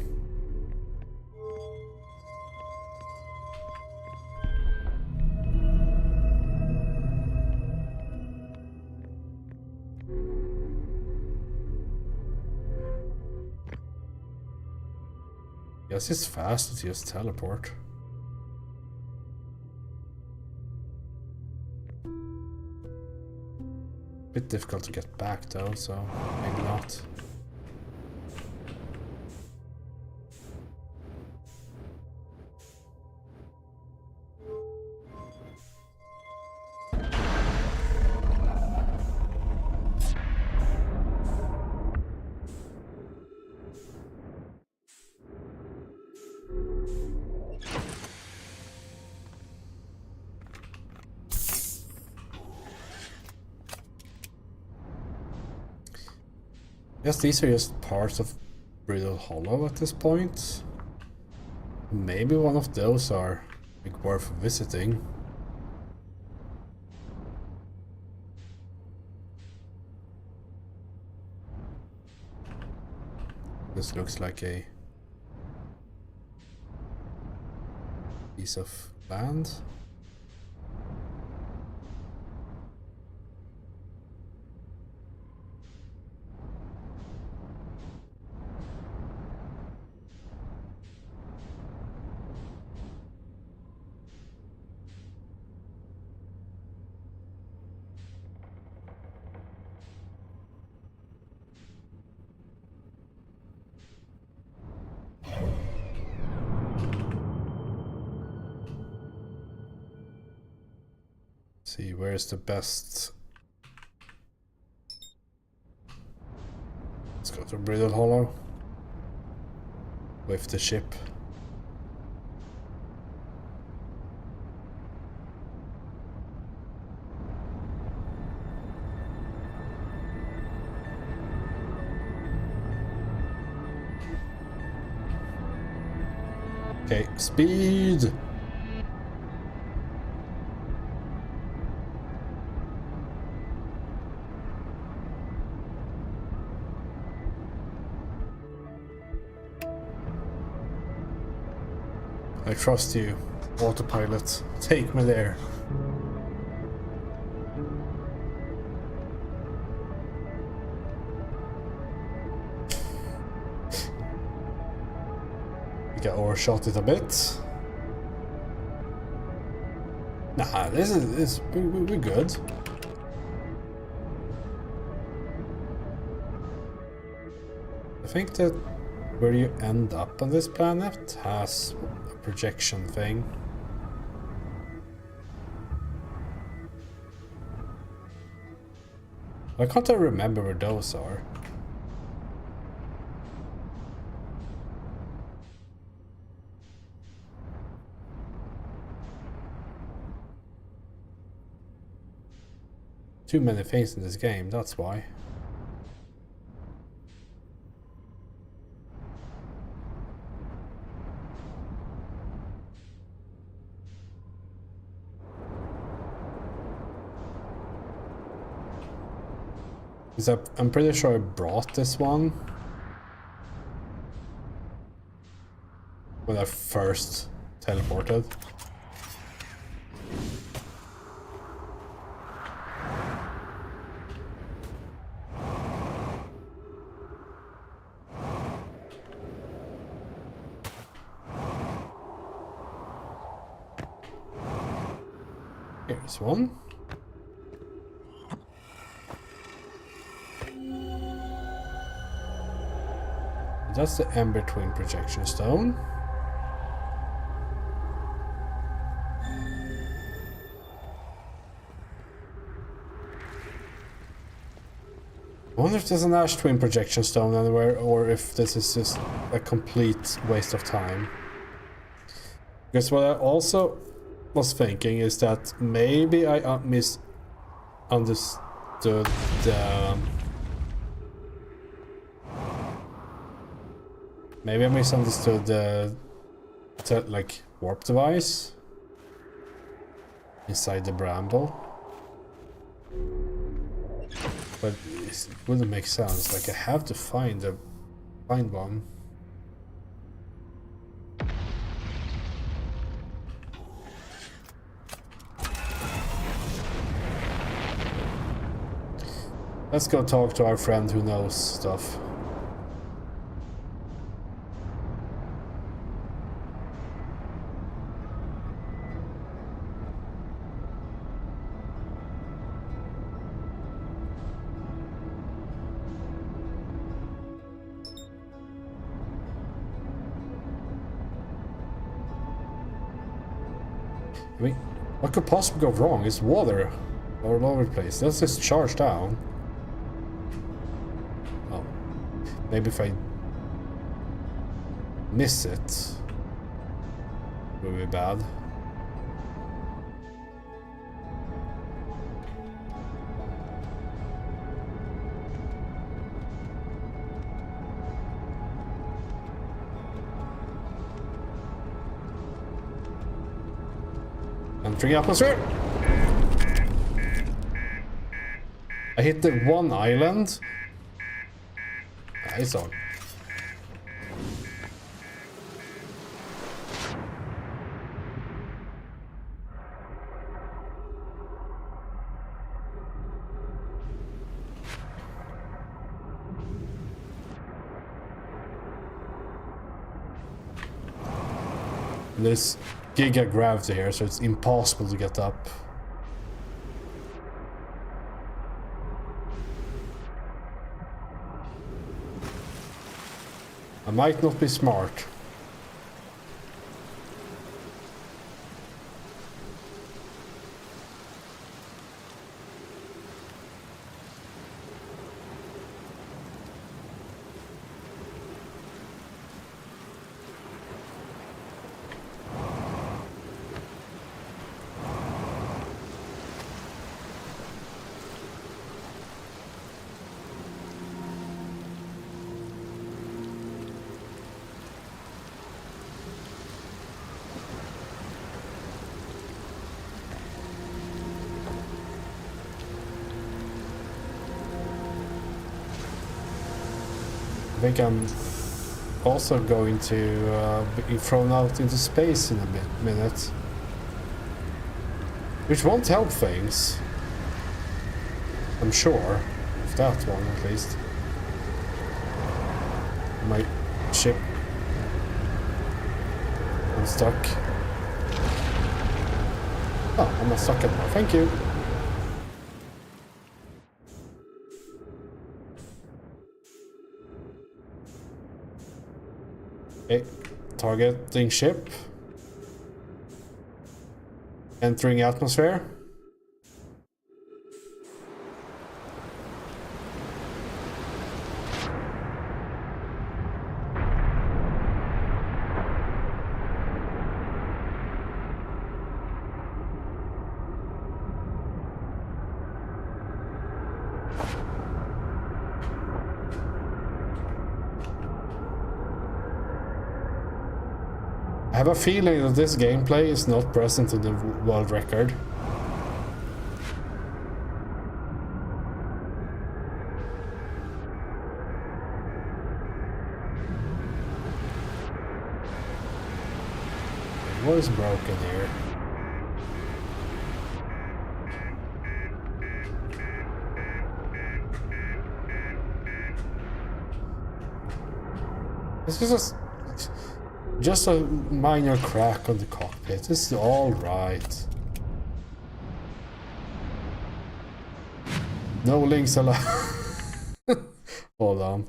Guess it's fast to just teleport. Bit difficult to get back though, so maybe not. I guess these are just parts of Brittle Hollow at this point. Maybe one of those are like worth visiting. This looks like a piece of land. See, where's the best? Let's go to Brittle Hollow with the ship. Okay, speed! I trust you, autopilot. Take me there. We got overshot it a bit. Nah, we're good. I think that where you end up on this planet has a projection thing. Why can't I remember where those are? Too many things in this game, that's why. I'm pretty sure I brought this one when I first teleported. Here's one. That's the Ember Twin Projection Stone. I wonder if there's an Ash Twin Projection Stone anywhere, or if this is just a complete waste of time. Because what I also was thinking is that maybe I misunderstood the... Maybe I misunderstood the like warp device inside the bramble, but it wouldn't make sense. Like I have to find one. Let's go talk to our friend who knows stuff. I mean, what could possibly go wrong? It's water all over the place. Let's just charge down. Oh. Maybe if I miss it, it will be bad. Entering atmosphere. I hit the one island. It's on. There's giga gravity here, so it's impossible to get up. I might not be smart. I think I'm also going to be thrown out into space in a minute. Which won't help things. I'm sure. Of that one, at least. My ship. I'm stuck. Oh, I'm not stuck anymore. Thank you. Okay, targeting ship. Entering atmosphere. I have a feeling that this gameplay is not present in the world record. What is broken here? This is just a minor crack on the cockpit. This is all right. No links allowed. Hold on.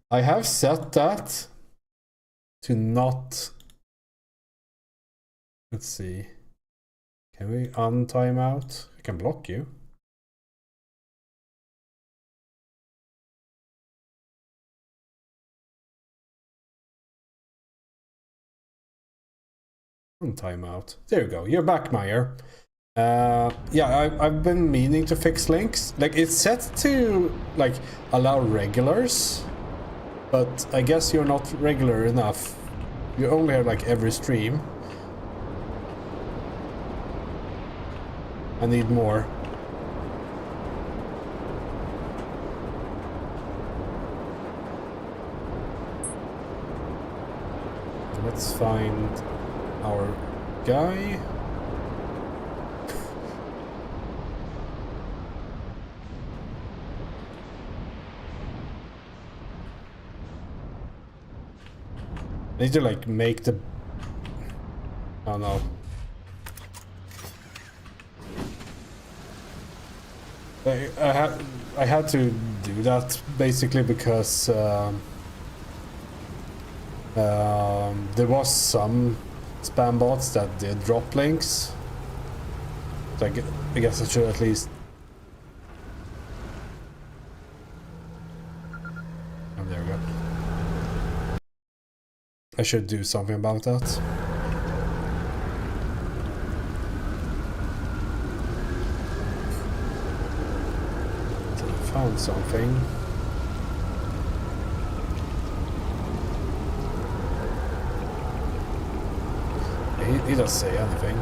I have set that to not. Let's see. Can we untime out? I can block you. Timeout. There you go. You're back, Meyer. Yeah, I've been meaning to fix links. Like, it's set to, like, allow regulars, but I guess you're not regular enough. You only have, like, every stream. I need more. Let's find our guy. I need to like make the. Oh no. I had to do that basically because There was some spam bots that did drop links. So I guess I should at least... Oh, there we go. I should do something about that. Found something. He doesn't say anything.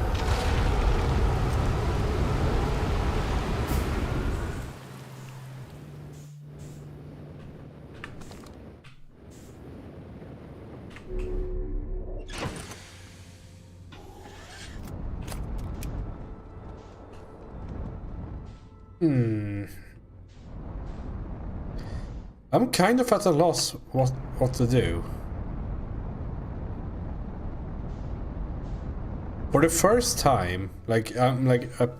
I'm kind of at a loss what to do. For the first time, I'm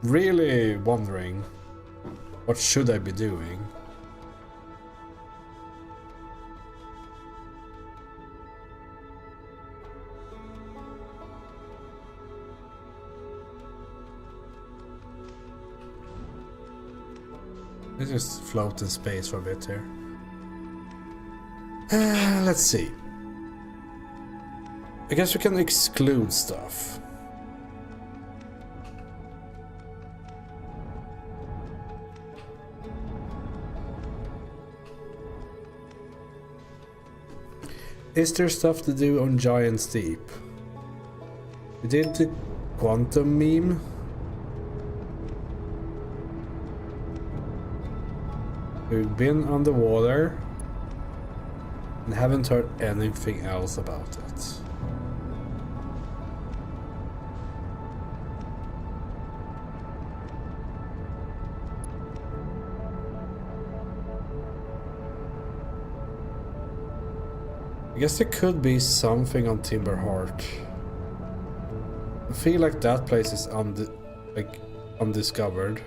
really wondering what should I be doing. Let's just float in space for a bit here. Let's see. I guess we can exclude stuff. Is there stuff to do on Giant's Deep? We did the quantum meme. We've been underwater and haven't heard anything else about it. I guess there could be something on Timberheart. I feel like that place is undiscovered.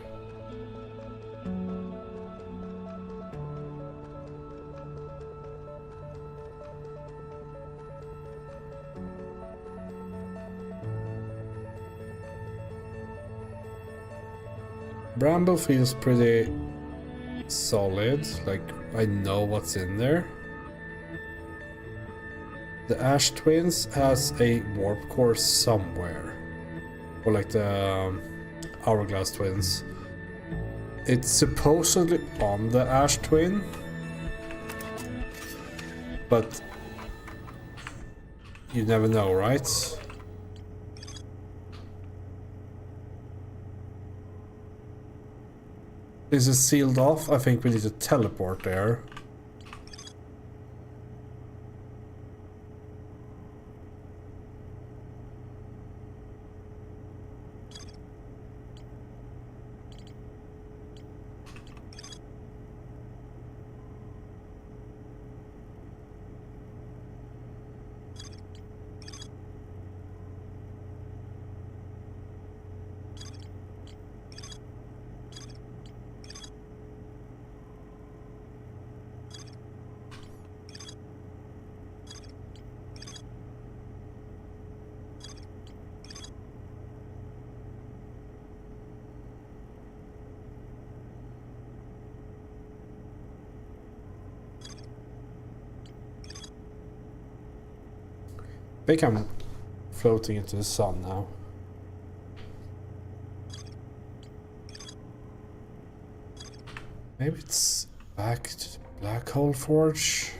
Bramble feels pretty solid, like I know what's in there. The Ash Twins has a warp core somewhere. Or like the Hourglass Twins. It's supposedly on the Ash Twin. But you never know, right? This is sealed off. I think we need to teleport there. I think I'm floating into the sun now. Maybe it's back to the Black Hole Forge.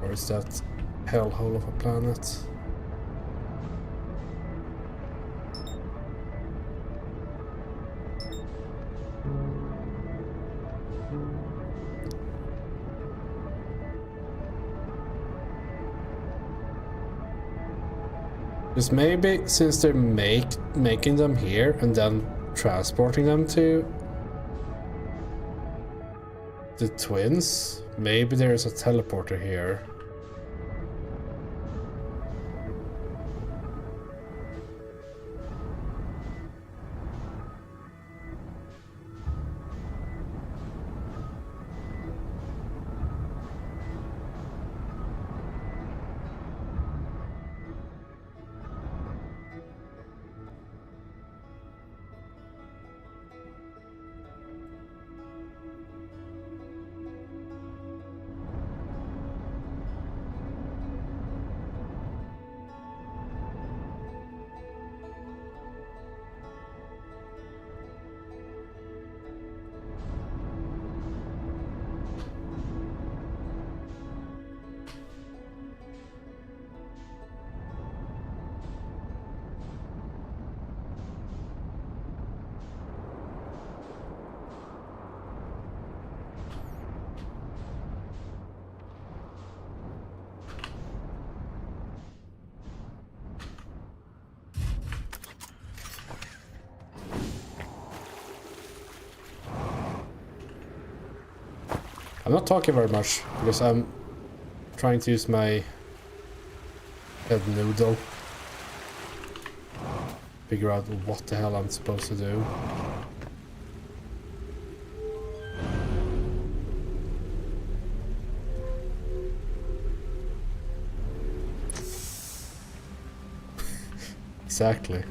Or is that hellhole of a planet? Because maybe since they're making them here and then transporting them to the twins. Maybe there's a teleporter here. I'm not talking very much because I'm trying to use my head noodle. Figure out what the hell I'm supposed to do. Exactly.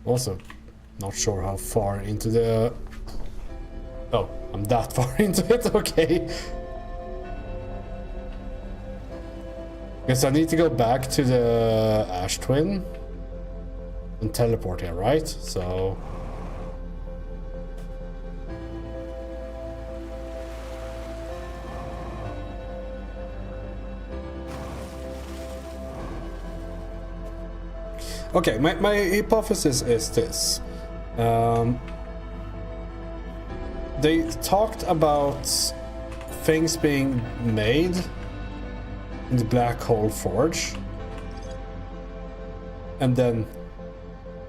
Also, not sure how far into the... Oh, I'm that far into it, okay. Guess I need to go back to the Ash Twin and teleport here, right? So... Okay, my hypothesis is this. They talked about things being made in the Black Hole Forge, and then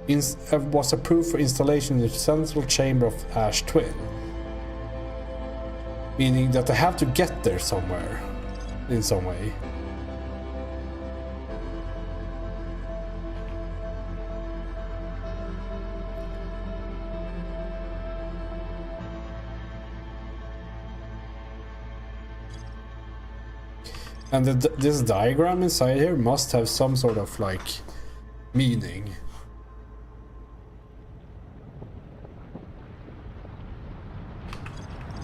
was approved for installation in the central chamber of Ash Twin. Meaning that they have to get there somewhere, in some way. And this diagram inside here must have some sort of, like, meaning.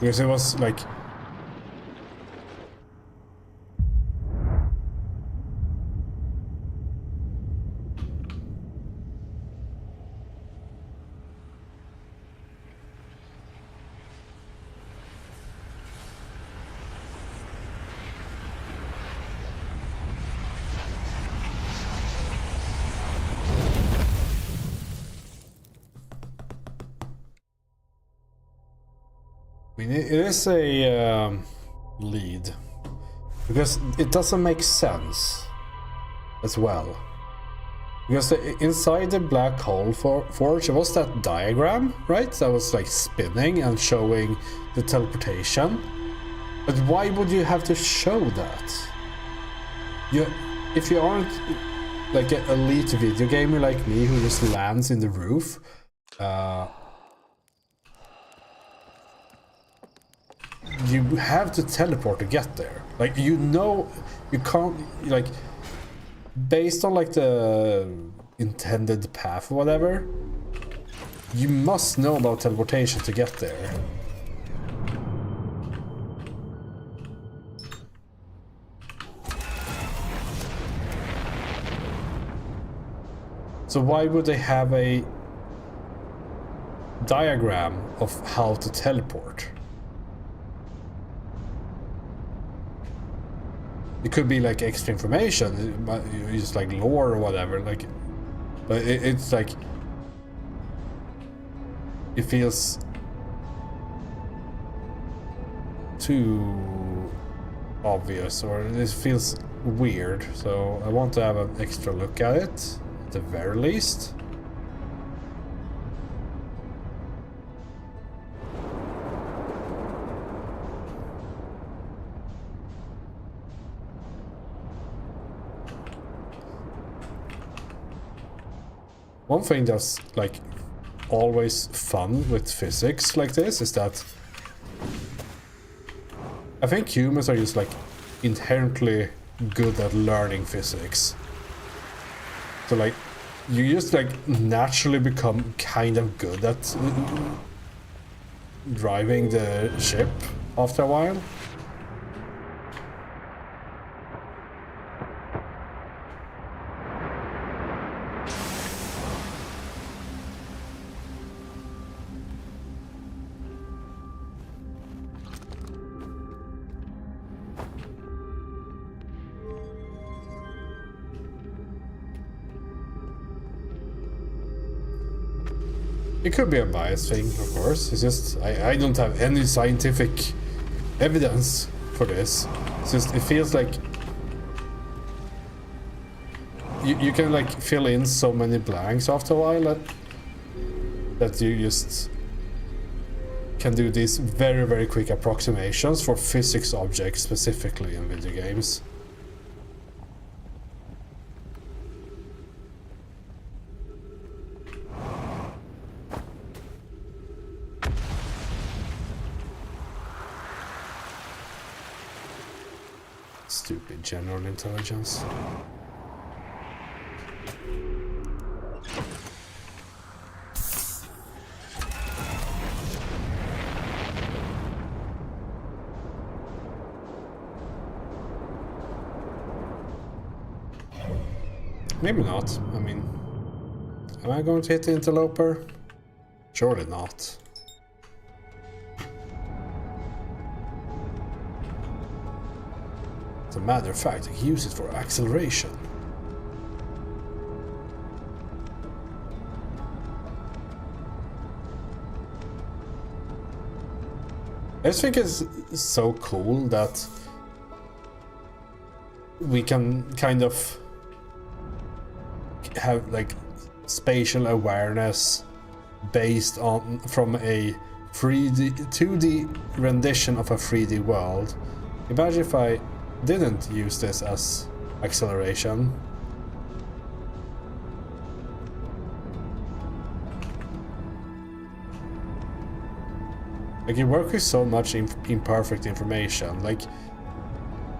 Because it was, like... I mean, it is a lead, because it doesn't make sense as well. Because inside the Black Hole Forge was that diagram, right? That was like spinning and showing the teleportation. But why would you have to show that? If you aren't like an elite video gamer like me who just lands in the roof, you have to teleport to get there. Like, you know, you can't, like, based on like the intended path or whatever, you must know about teleportation to get there. So why would they have a diagram of how to teleport? It could be like extra information, just like lore or whatever. Like, but it's like it feels too obvious, or it feels weird. So I want to have an extra look at it, at the very least. One thing that's like always fun with physics like this is that I think humans are just like inherently good at learning physics. So like you just like naturally become kind of good at driving the ship after a while. It could be a bias thing, of course. It's just I don't have any scientific evidence for this. It's just it feels like you can like fill in so many blanks after a while that you just can do these very, very quick approximations for physics objects specifically in video games. Stupid general intelligence. Maybe not. I mean, am I going to hit the interloper? Surely not. As a matter of fact, I can use it for acceleration. I just think it's so cool that we can kind of have like spatial awareness based on from a 2D rendition of a 3D world. Imagine if I didn't use this as acceleration. Like you work with so much imperfect information. Like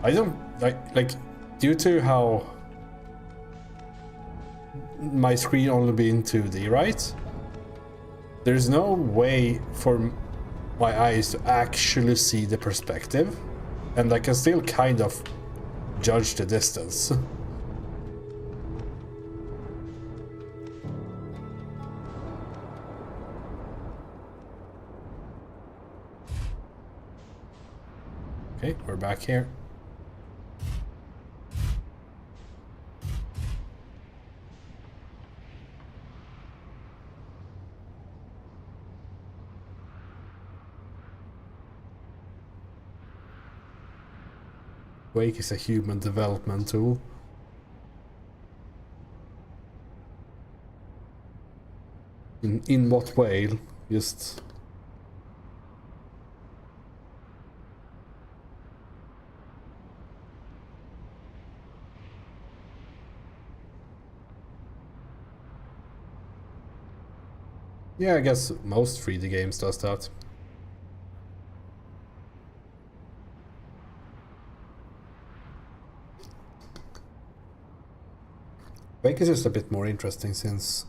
I don't like due to how my screen only being 2D, right? There's no way for my eyes to actually see the perspective, and I can still kind of judge the distance. Okay, we're back here. Wake is a human development tool. In what way? Just... Yeah, I guess most 3D games does that. Wake is just a bit more interesting since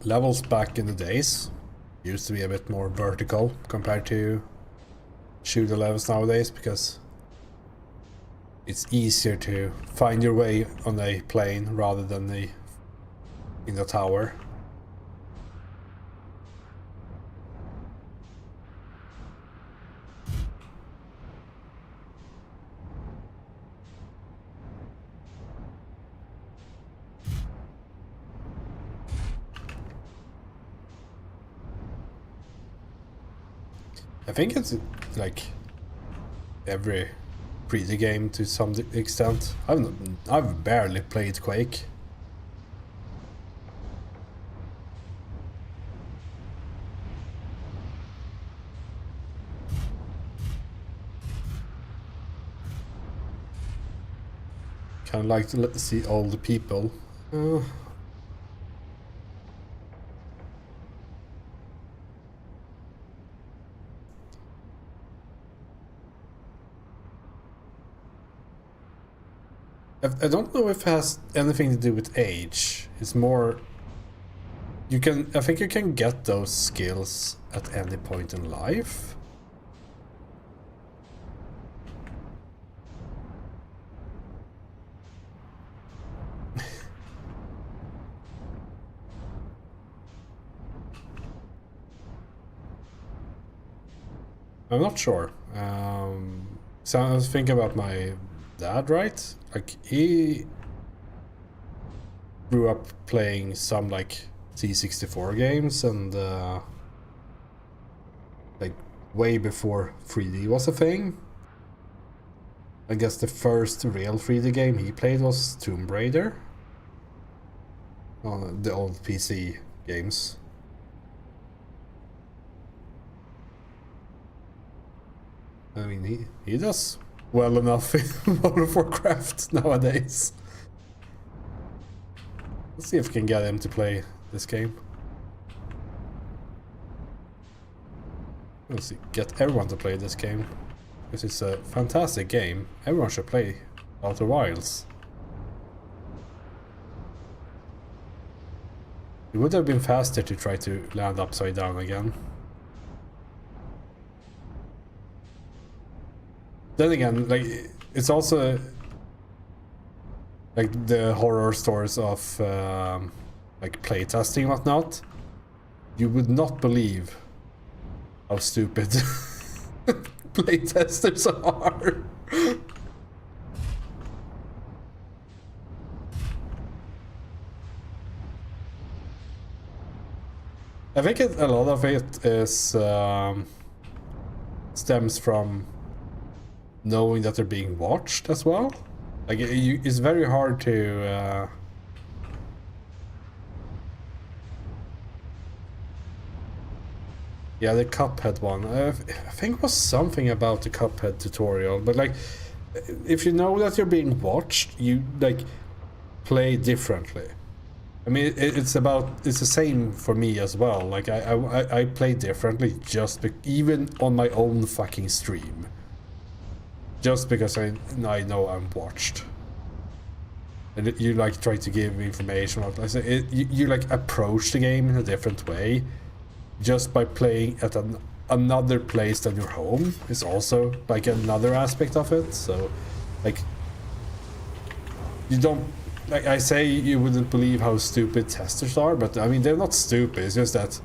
levels back in the days used to be a bit more vertical compared to shooter levels nowadays, because it's easier to find your way on a plane rather than in a tower. I think it's like every 3D game to some extent. I've barely played Quake. Kind of like to see all the people. I don't know if it has anything to do with age. It's more... I think you can get those skills at any point in life. I'm not sure. So I was thinking about my dad, right? Like, he grew up playing some like C64 games and like way before 3D was a thing. I guess the first real 3D game he played was Tomb Raider on the old PC games. I mean, he does well enough in World of Warcraft nowadays. Let's see if we can get him to play this game. Let's see, get everyone to play this game. Because it's a fantastic game. Everyone should play Outer Wilds. It would have been faster to try to land upside down again. Then again, like, it's also like the horror stories of like playtesting and whatnot. You would not believe how stupid playtesters are. I think a lot of it is stems from knowing that they're being watched as well. Like, it's very hard to yeah, the Cuphead one. I think it was something about the Cuphead tutorial, but like, if you know that you're being watched, you like play differently. I mean, it's the same for me as well. Like, I play differently even on my own fucking stream. Just because I know I'm watched. And you like try to give information. You like approach the game in a different way. Just by playing at another place than your home is also like another aspect of it. So, like, you don't... Like, I say you wouldn't believe how stupid testers are, but I mean, they're not stupid. It's just that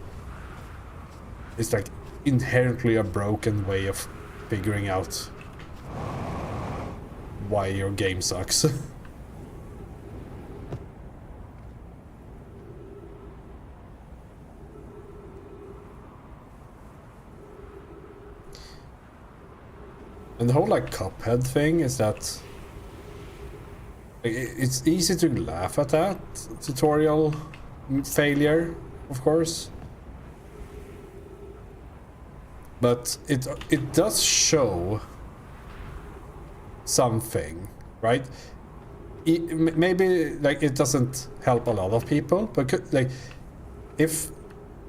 it's like inherently a broken way of figuring out why your game sucks. And the whole like Cuphead thing is that it's easy to laugh at that tutorial failure, of course, but it does show something, right? Maybe like it doesn't help a lot of people, but like if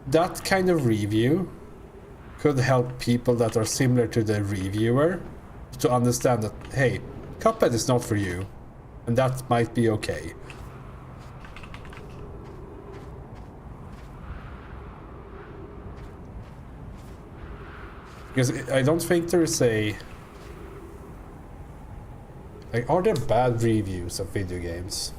that kind of review could help people that are similar to the reviewer to understand that, hey, Cuphead is not for you, and that might be okay. Because I don't think there is a... Like, are there bad reviews of video games?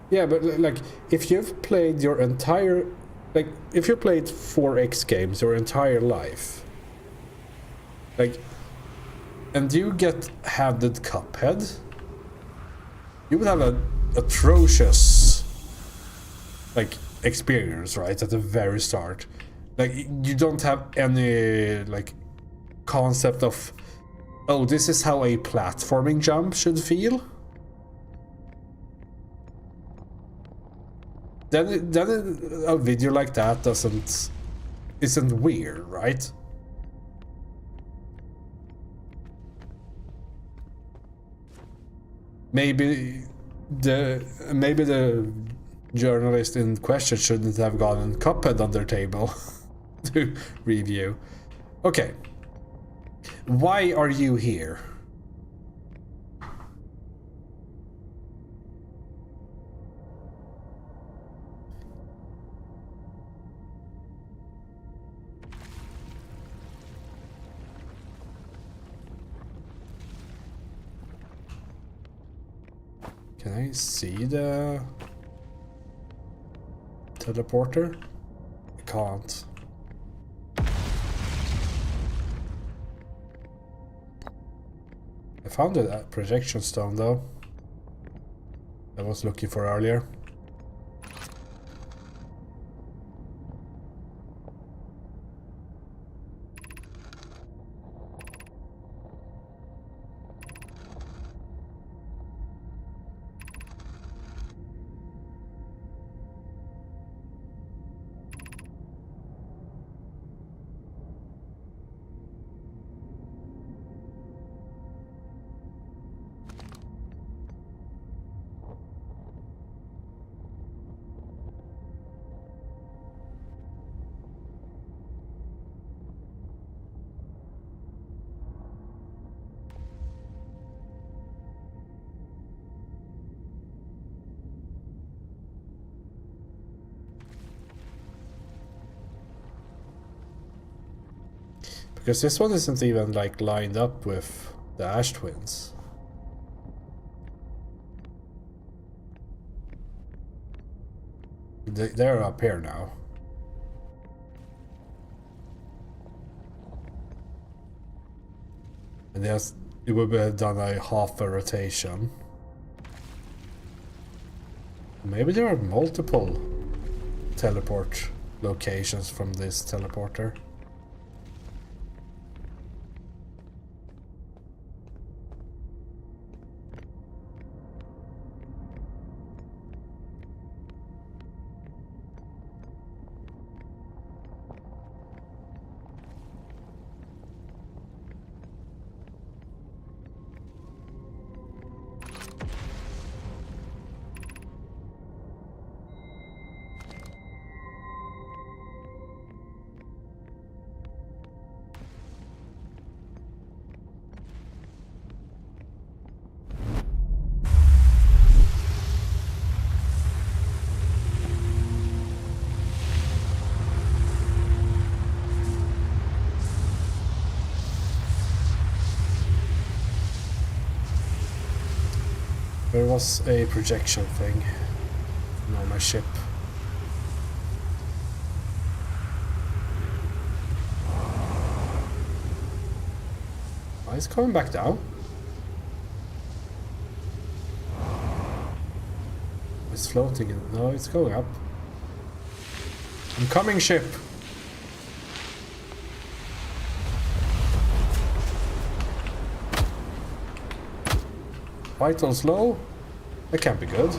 Yeah, but like, if you've played your entire, like, if you played 4X games your entire life, like, and you get handed Cuphead, you would have an atrocious, like, experience, right, at the very start. Like, you don't have any, like, concept of, oh, this is how a platforming jump should feel. Then a video like that isn't weird, right? Maybe the journalist in question shouldn't have gotten Cuphead on their table to review. Okay. Why are you here? Can I see the teleporter? I can't. I found a projection stone though. I was looking for earlier. Because this one isn't even like lined up with the Ash Twins. They're up here now. And it would have done a half a rotation. Maybe there are multiple teleport locations from this teleporter. There was a projection thing on my ship. Oh, it's coming back down. It's floating. No, it's going up. Incoming ship. Vitals low? That can't be good.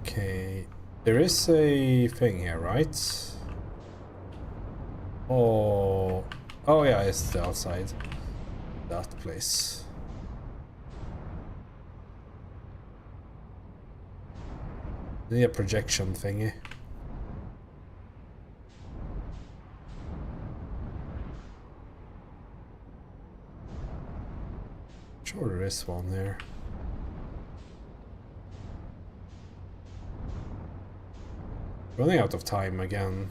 Okay, there is a thing here, right? Oh, Oh yeah, it's the outside. That place. Need a projection thingy. Sure there is one there. Running out of time again.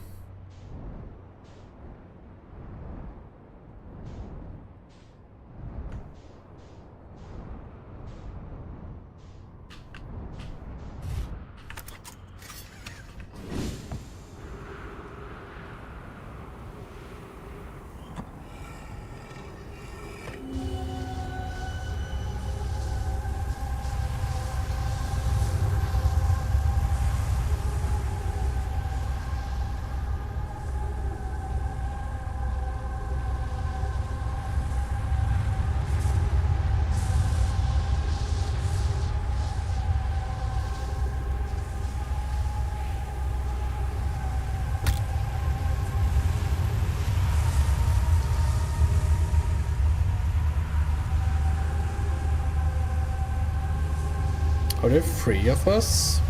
Are there 3 of us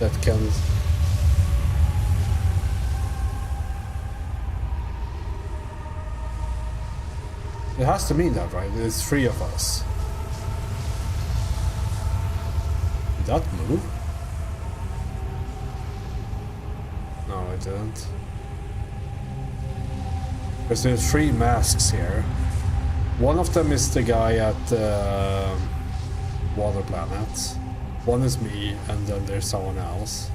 that can... It has to mean that, right? There's 3 of us. Did that move? No, it didn't. Because there's 3 masks here. One of them is the guy at Water Planet. One is me, and then there's someone else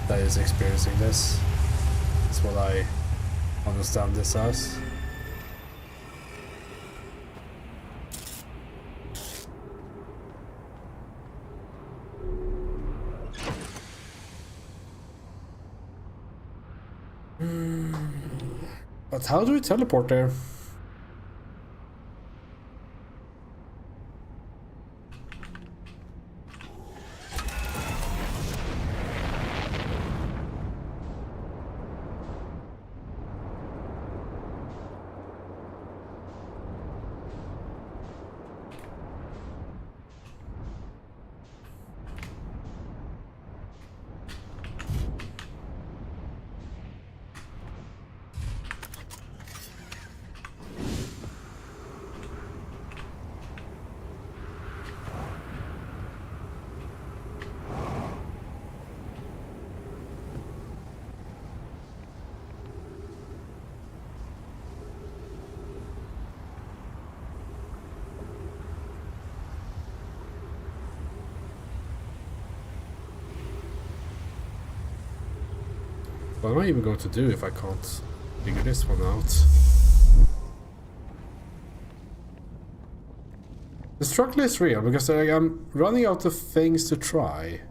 that is experiencing this. That's what I understand this as. But how do we teleport there? What am I even going to do if I can't figure this one out? The struggle is real because I'm running out of things to try.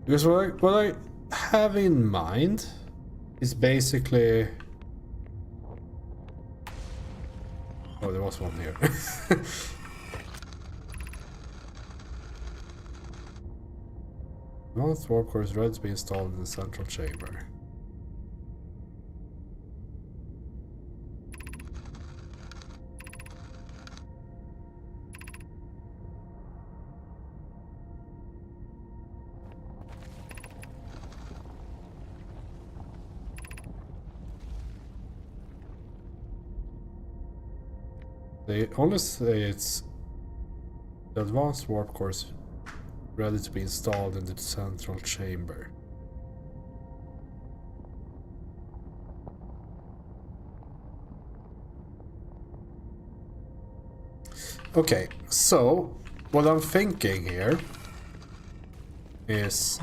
Because what I have in mind is basically... Oh, there was one here. Advanced warp core is ready to be installed in the central chamber. They only say it's the advanced warp core is ready to be installed in the central chamber. Okay, so what I'm thinking here is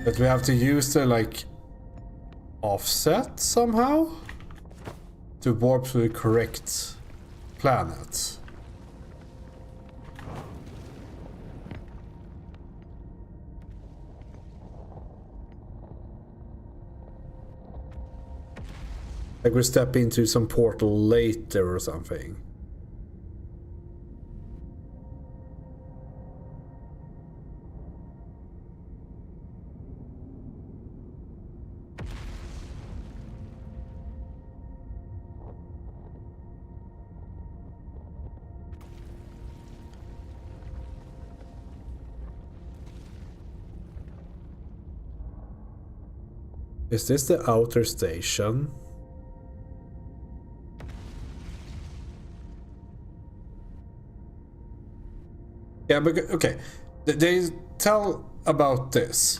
that we have to use the like offset somehow to warp to the correct planet. Like we step into some portal later or something. Is this the outer station? Yeah, but okay. They tell about this.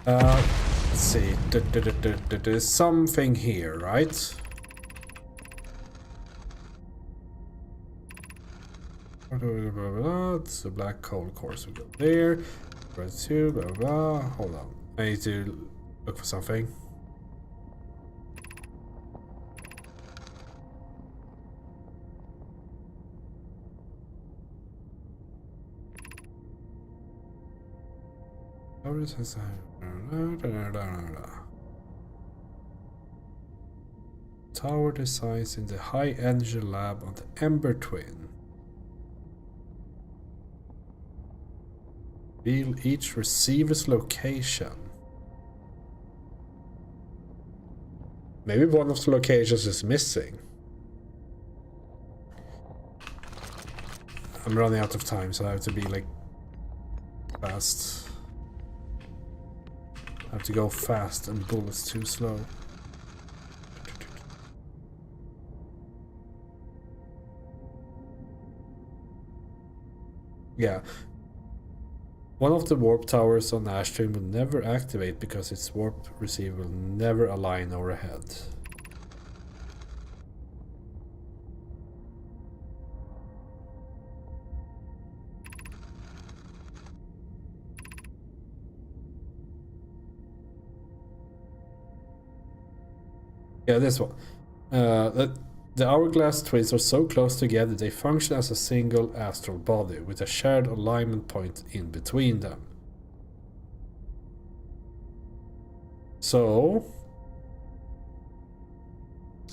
Let's see. There's something here, right? It's a black hole, of course. We go there. Right two, blah blah. Hold on. I need to look for something. Tower designs in the high energy lab on the Ember Twin. Reveal each receiver's location. Maybe one of the locations is missing. I'm running out of time, so I have to be like fast. I have to go fast and bullets too slow. Yeah. One of the warp towers on Ash Twin will never activate because its warp receiver will never align overhead. Yeah, this one. The hourglass twins are so close together they function as a single astral body with a shared alignment point in between them. So,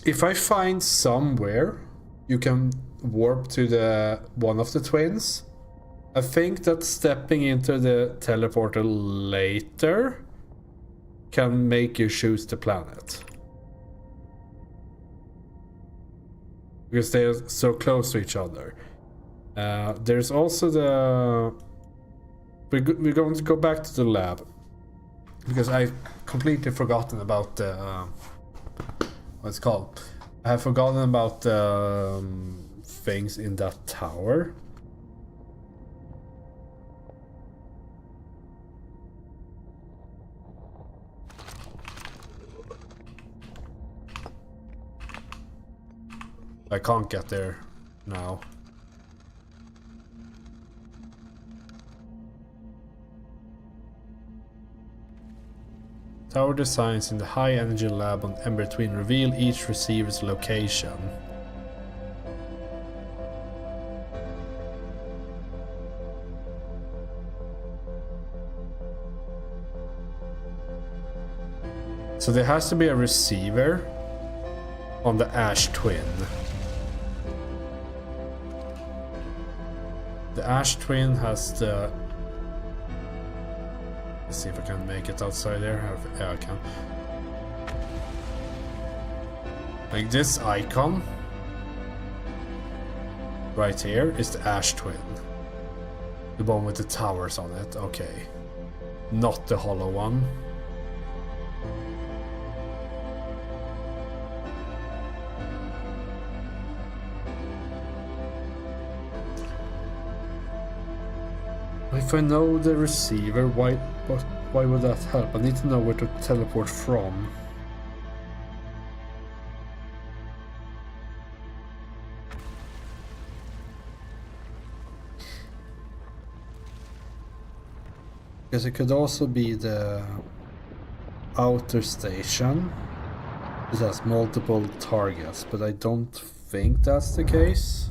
if I find somewhere you can warp to the one of the twins, I think that stepping into the teleporter later can make you choose the planet. Because they're so close to each other. There's also the... We're going to go back to the lab. Because I completely forgotten about the... what's it called? I have forgotten about the things in that tower. I can't get there now. Tower designs in the high energy lab on Ember Twin reveal each receiver's location. So there has to be a receiver on the Ash Twin. The Ash Twin has the... Let's see if I can make it outside there. Yeah, I can. Like this icon right here is the Ash Twin. The one with the towers on it. Okay. Not the hollow one. If I know the receiver, why would that help? I need to know where to teleport from. Because it could also be the outer station. It has multiple targets, but I don't think that's the case.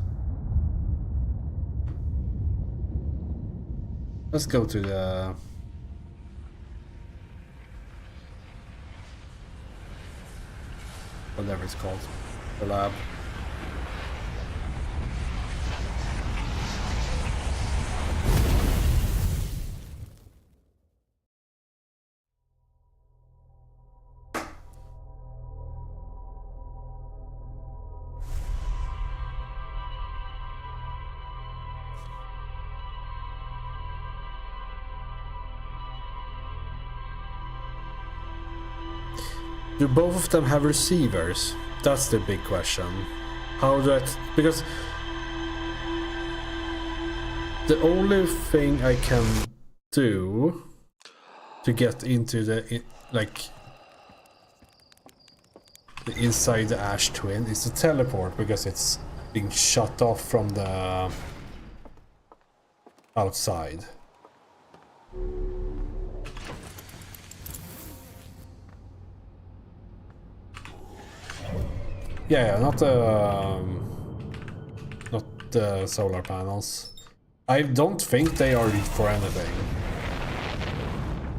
Let's go to the... whatever it's called, the lab. Do both of them have receivers? That's the big question. How do I... Because the only thing I can do to get into the inside the Ash Twin is to teleport, because it's being shut off from the outside. Yeah, not the solar panels. I don't think they are for anything.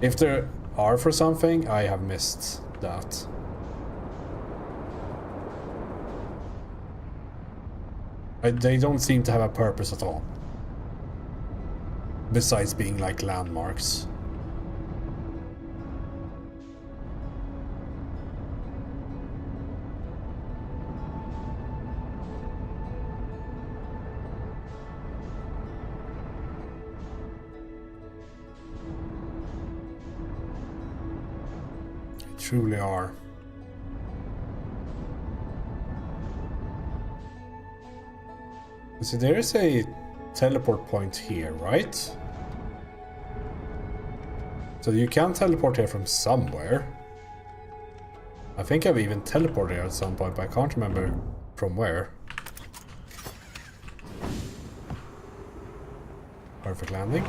If they are for something, I have missed that. They don't seem to have a purpose at all. Besides being like landmarks. Truly are. So there is a teleport point here, right? So you can teleport here from somewhere. I think I've even teleported here at some point, but I can't remember from where. Perfect landing.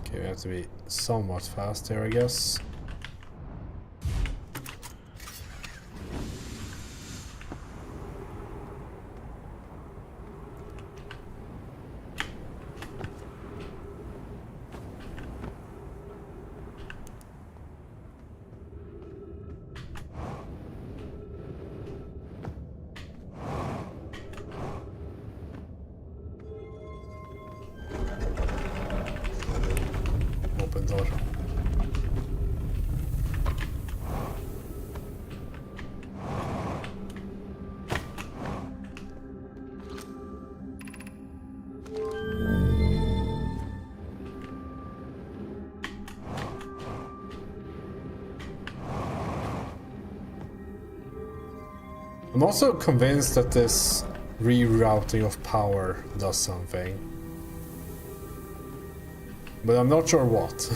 Okay, we have to be somewhat fast here, I guess. Open door. I'm also convinced that this rerouting of power does something. But I'm not sure what.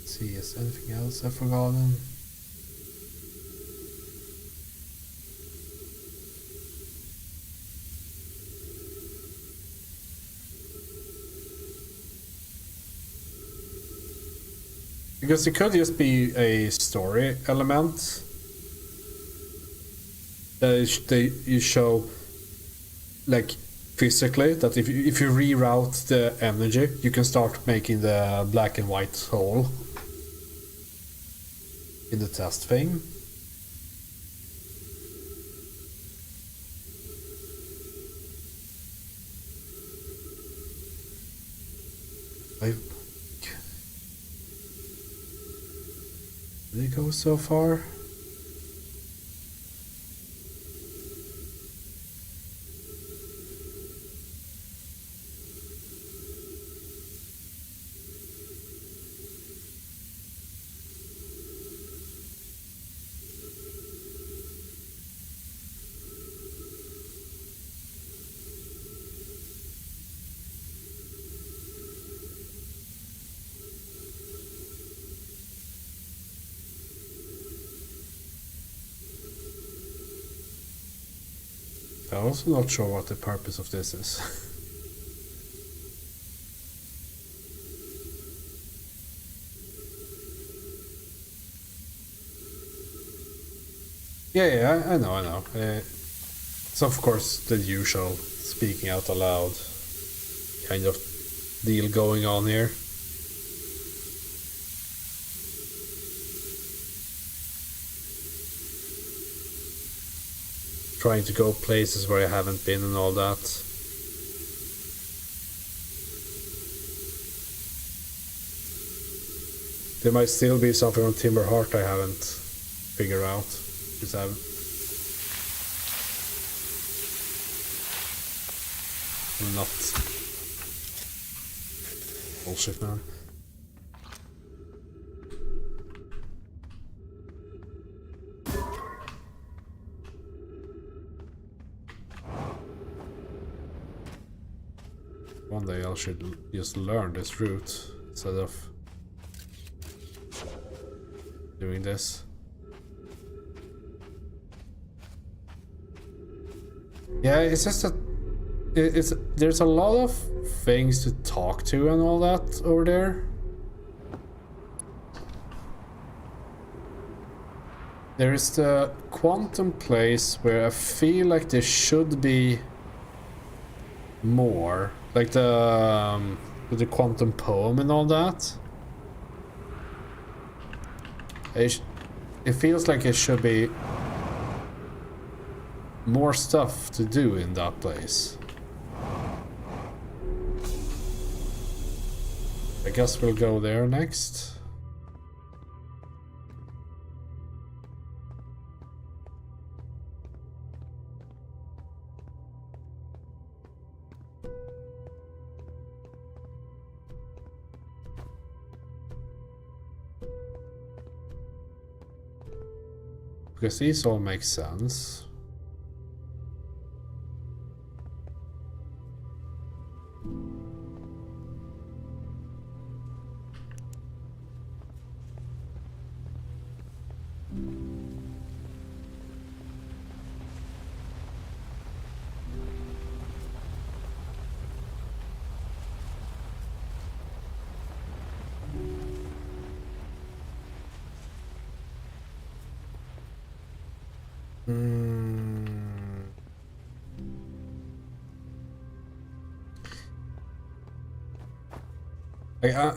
See, is anything else I've forgotten? Because it could just be a story element that you show, like, physically, that if you reroute the energy, you can start making the black and white hole in the test thing. I... Did it go so far? I'm also not sure what the purpose of this is. Yeah, I know. It's of course the usual speaking out aloud kind of deal going on here. Trying to go places where I haven't been and all that. There might still be something on Timber Heart I haven't figured out. Because I'm not... Bullshit, man. One day I should just learn this route instead of doing this. Yeah, it's just that there's a lot of things to talk to and all that over there. There is the quantum place where I feel like there should be more. Like the quantum poem and all that. It feels like it should be more stuff to do in that place. I guess we'll go there next. Because these all make sense.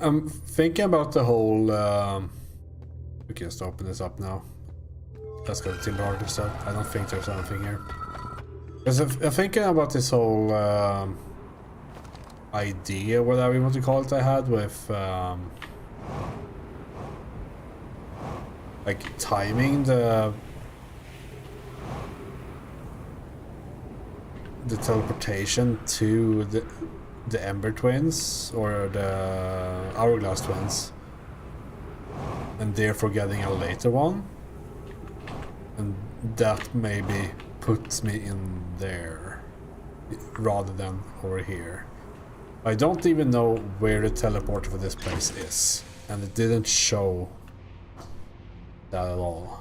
I'm thinking about the whole... we can just open this up now. Let's go to Timber Heart instead. I don't think there's anything here. Because I'm thinking about this whole idea, whatever you want to call it, I had with... like timing the teleportation to the Ember Twins or the Hourglass Twins, and therefore getting a later one, and that maybe puts me in there rather than over here. I don't even know where the teleporter for this place is, and it didn't show that at all.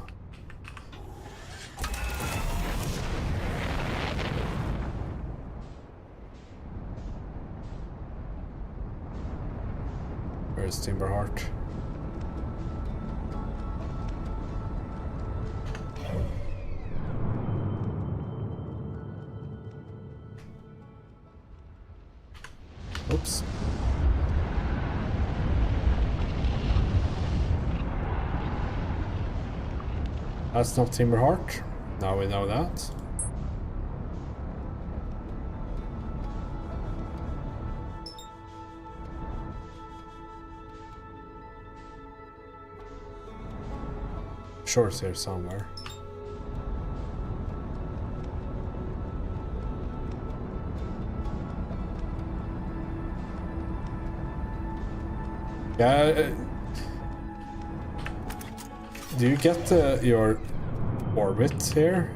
Where's Timber Heart? Oops. That's not Timber Heart. Now we know that. sure it's here somewhere. Yeah. Do you get your orbit here?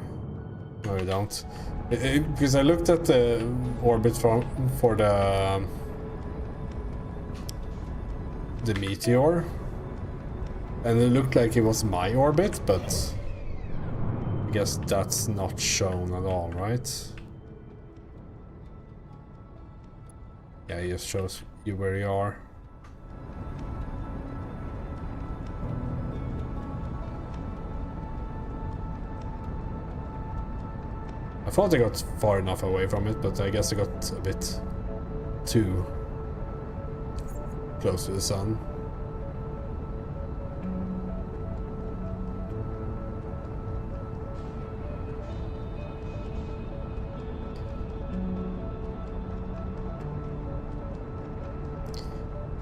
No, you don't. Because I looked at the orbit for the meteor, and it looked like it was my orbit, but I guess that's not shown at all, right? Yeah, it just shows you where you are. I thought I got far enough away from it, but I guess I got a bit too close to the sun.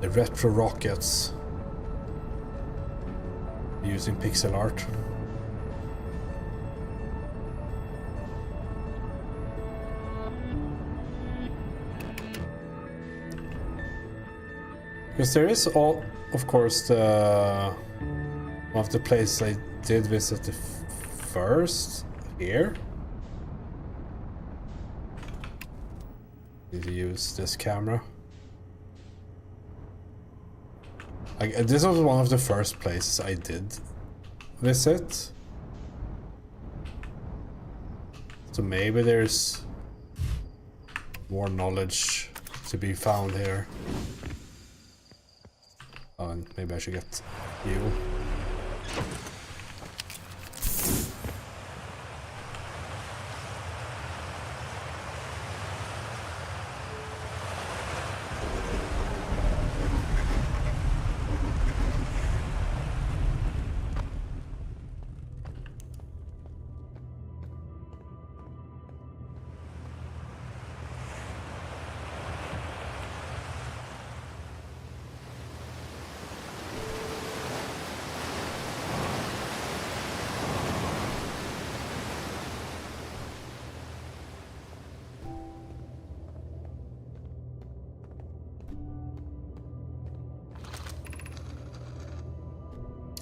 The retro rockets using pixel art. Because there is all, of course, one of the places I did visit the first here. Need to use this camera. This was one of the first places I did visit. So maybe there's more knowledge to be found here. Oh, and maybe I should get you.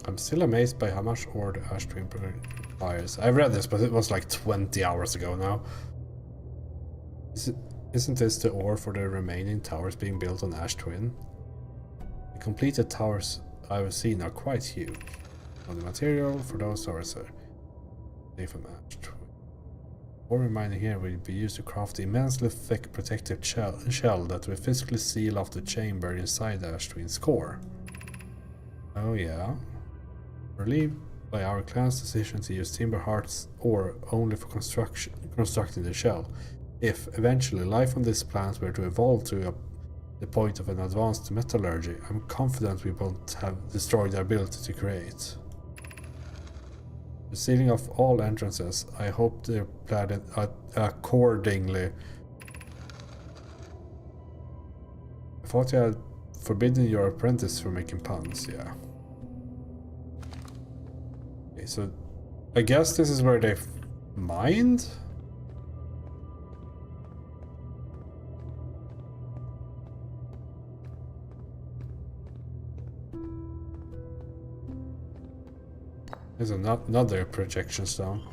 I'm still amazed by how much ore the ash twin requires. I read this, but it was like 20 hours ago now. Isn't this the ore for the remaining towers being built on Ash Twin? The completed towers I've seen are quite huge. On the material for those towers are made from Ash Twin. Ore remaining here will be used to craft the immensely thick protective shell that will physically seal off the chamber inside the Ash Twin's core. Oh yeah. Relieved by our clan's decision to use Timber Heart's ore only for constructing the shell. If eventually life on this planet were to evolve to the point of an advanced metallurgy, I'm confident we won't have destroyed the ability to create. The sealing of all entrances, I hope they're planned accordingly. I thought you had forbidden your apprentice from making puns, yeah. Okay, so I guess this is where they mined? There's another projection stone.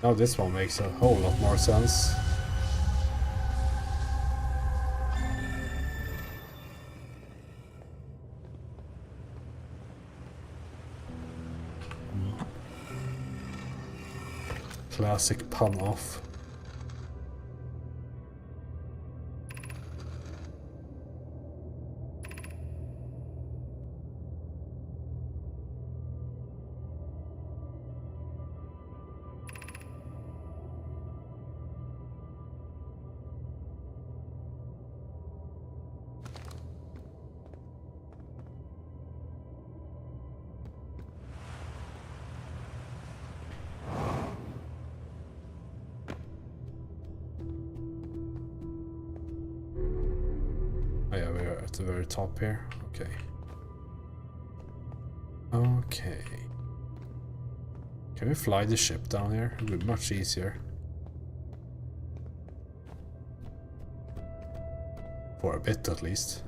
Now this one makes a whole lot more sense. Classic pun off. The very top here. Okay. Okay. Can we fly the ship down here? It would be much easier. For a bit at least.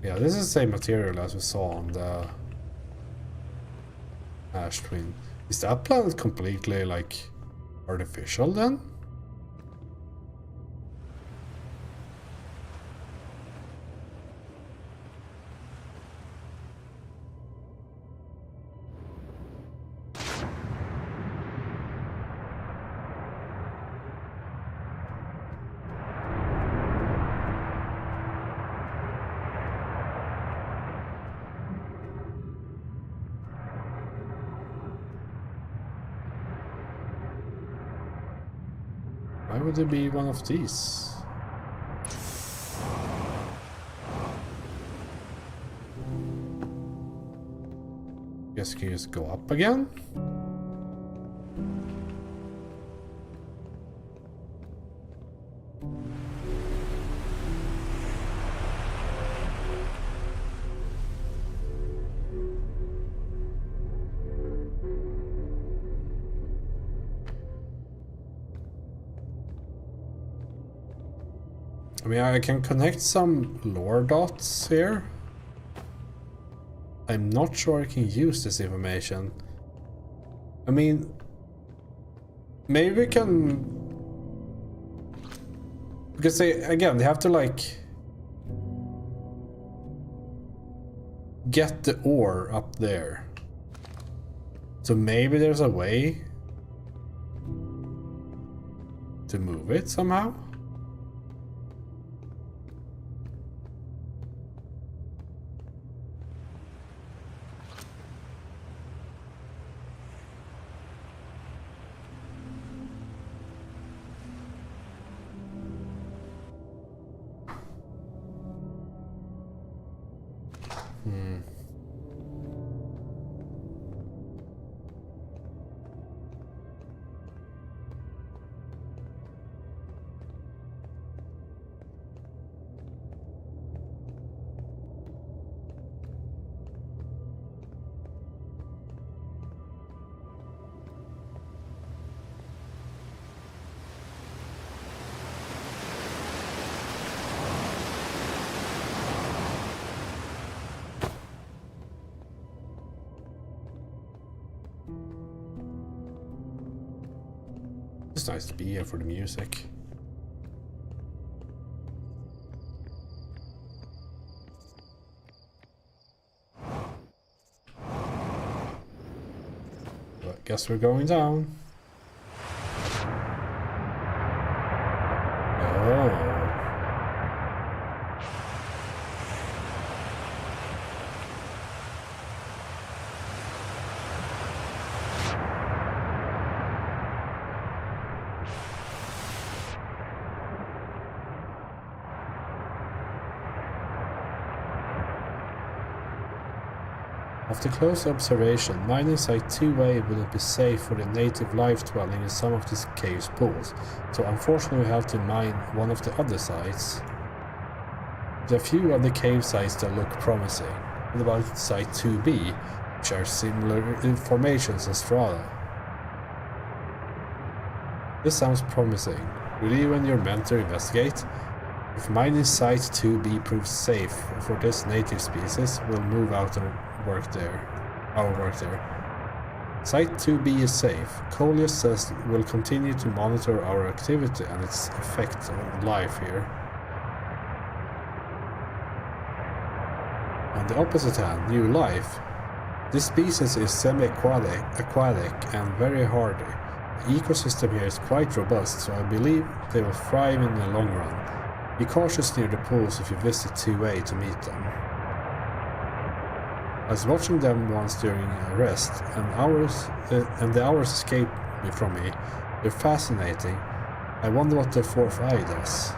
Yeah, this is the same material as we saw on the Ash Twin. Is that planet completely, like, artificial then? Why would it be one of these? Guess you can just go up again? I mean, I can connect some lore dots here. I'm not sure I can use this information. I mean, maybe we can... Because they have to, like, get the ore up there. So maybe there's a way to move it somehow? It's nice to be here for the music. But guess we're going down. Oh. After close observation, mining site 2A wouldn't be safe for the native life dwelling in some of these caves pools, so unfortunately we have to mine one of the other sites. There are a few other cave sites that look promising. What about site 2B, which are similar formations as Strada? This sounds promising. Will you and your mentor investigate? If mining site 2B proves safe for this native species, we'll move out and work there. Site 2B is safe. Collier says we'll continue to monitor our activity and its effect on life here. On the opposite hand, new life. This species is semi-aquatic and very hardy. The ecosystem here is quite robust, so I believe they will thrive in the long run. Be cautious near the pools if you visit 2A to meet them. I was watching them once during a rest, and the hours escaped from me. They're fascinating. I wonder what the fourth eye does.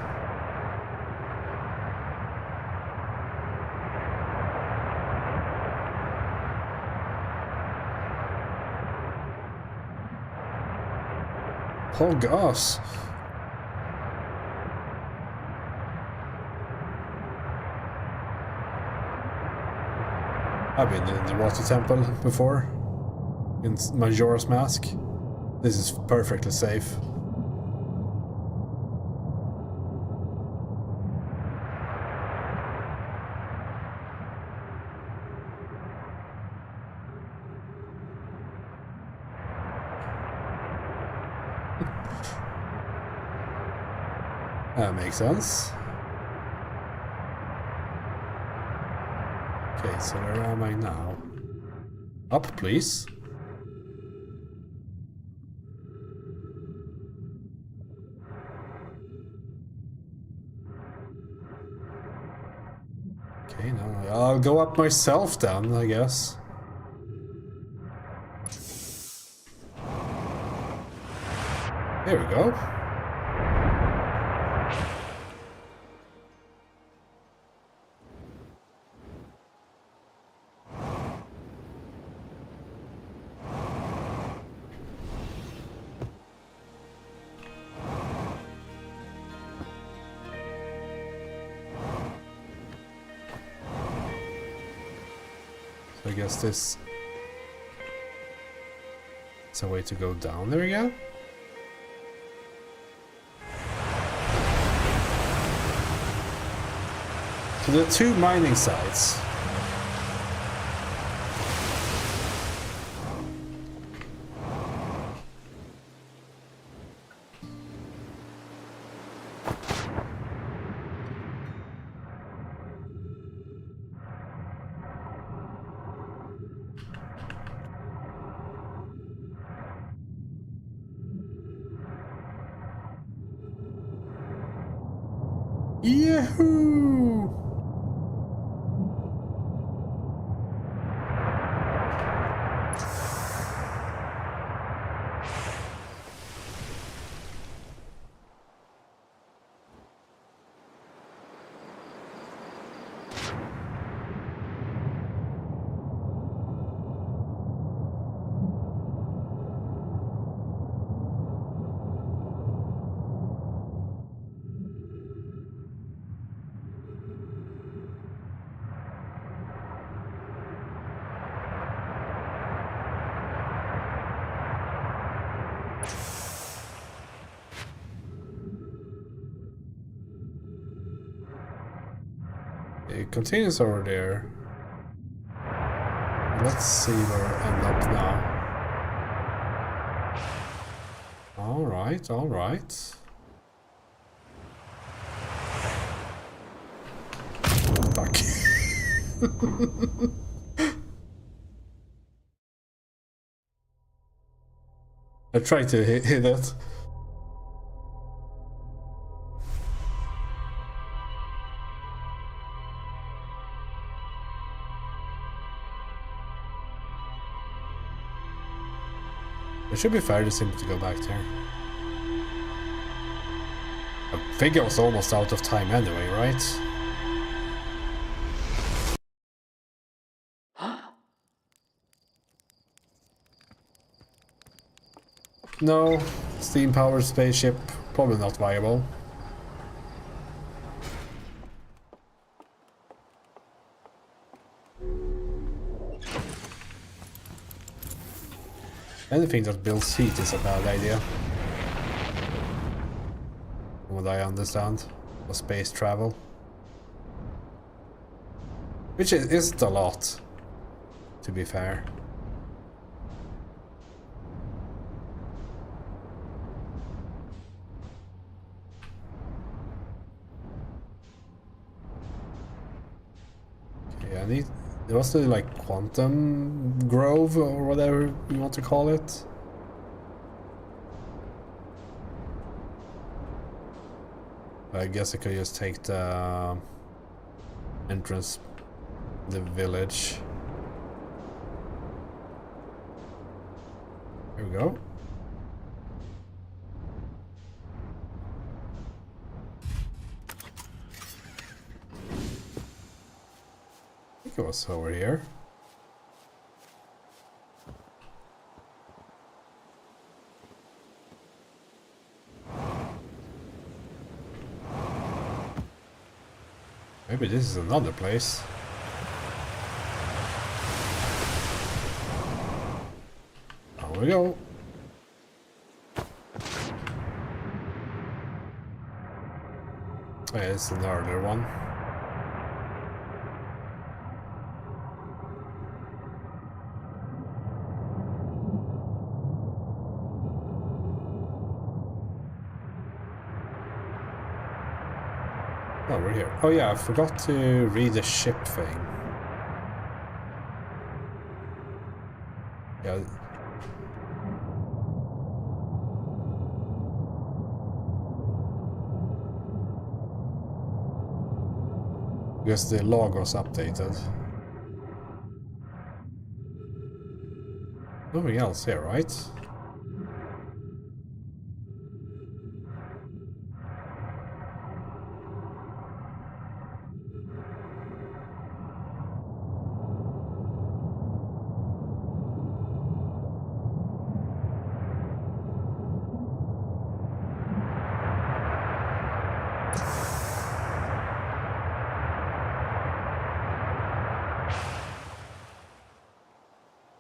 Oh gosh. I've been in the water temple before. In Majora's Mask. This is perfectly safe. That makes sense. Okay, so where am I now? Up, please. Okay, now I'll go up myself then, I guess. There we go. I guess this is a way to go down. There we go. So there are 2 mining sites. Yahoo! It continues over there. Let's see where I end up now. Alright, alright. Fuck. I tried to hit it. It should be fairly simple to go back there. I think I was almost out of time anyway, right? No, steam-powered spaceship, probably not viable. Anything that builds heat is a bad idea. From what I understand for space travel. Which isn't a lot, to be fair. Okay, I need... There was the like quantum grove or whatever you want to call it. I guess I could just take the entrance, the village. Here we go. I think it was over here. Maybe this is another place. Here we go. Yeah, it's an earlier one. Oh, we're here. Oh yeah, I forgot to read the ship thing. Yeah. Because the log was updated. Nothing else here, right?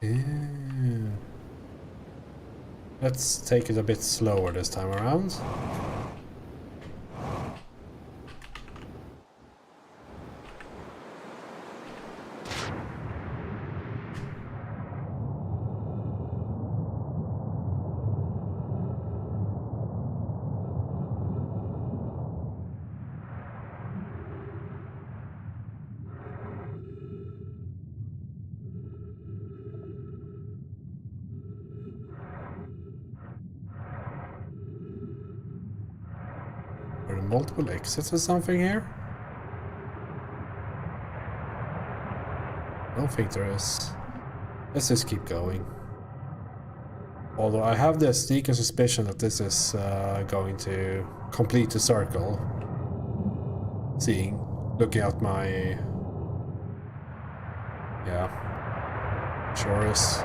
Yeah. Let's take it a bit slower this time around. Are there multiple exits or something here? I don't think there is. Let's just keep going. Although I have the sneaking suspicion that this is going to complete the circle. Looking at my... Yeah. Sure is.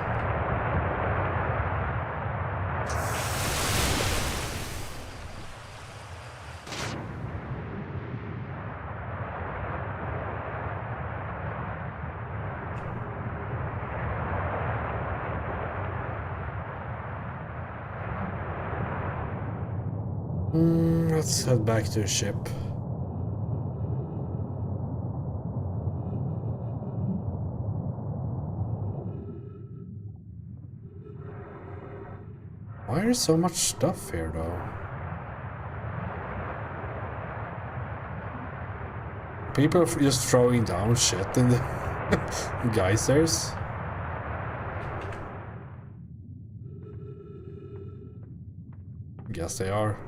Let's head back to the ship. Why is so much stuff here, though? People are just throwing down shit in the geysers. Guess they are.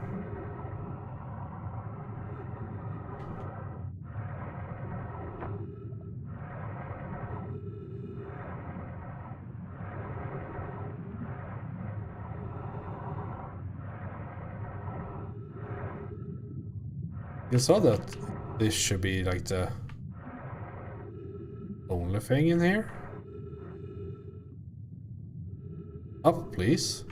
You saw that this should be like the only thing in here? Up, please.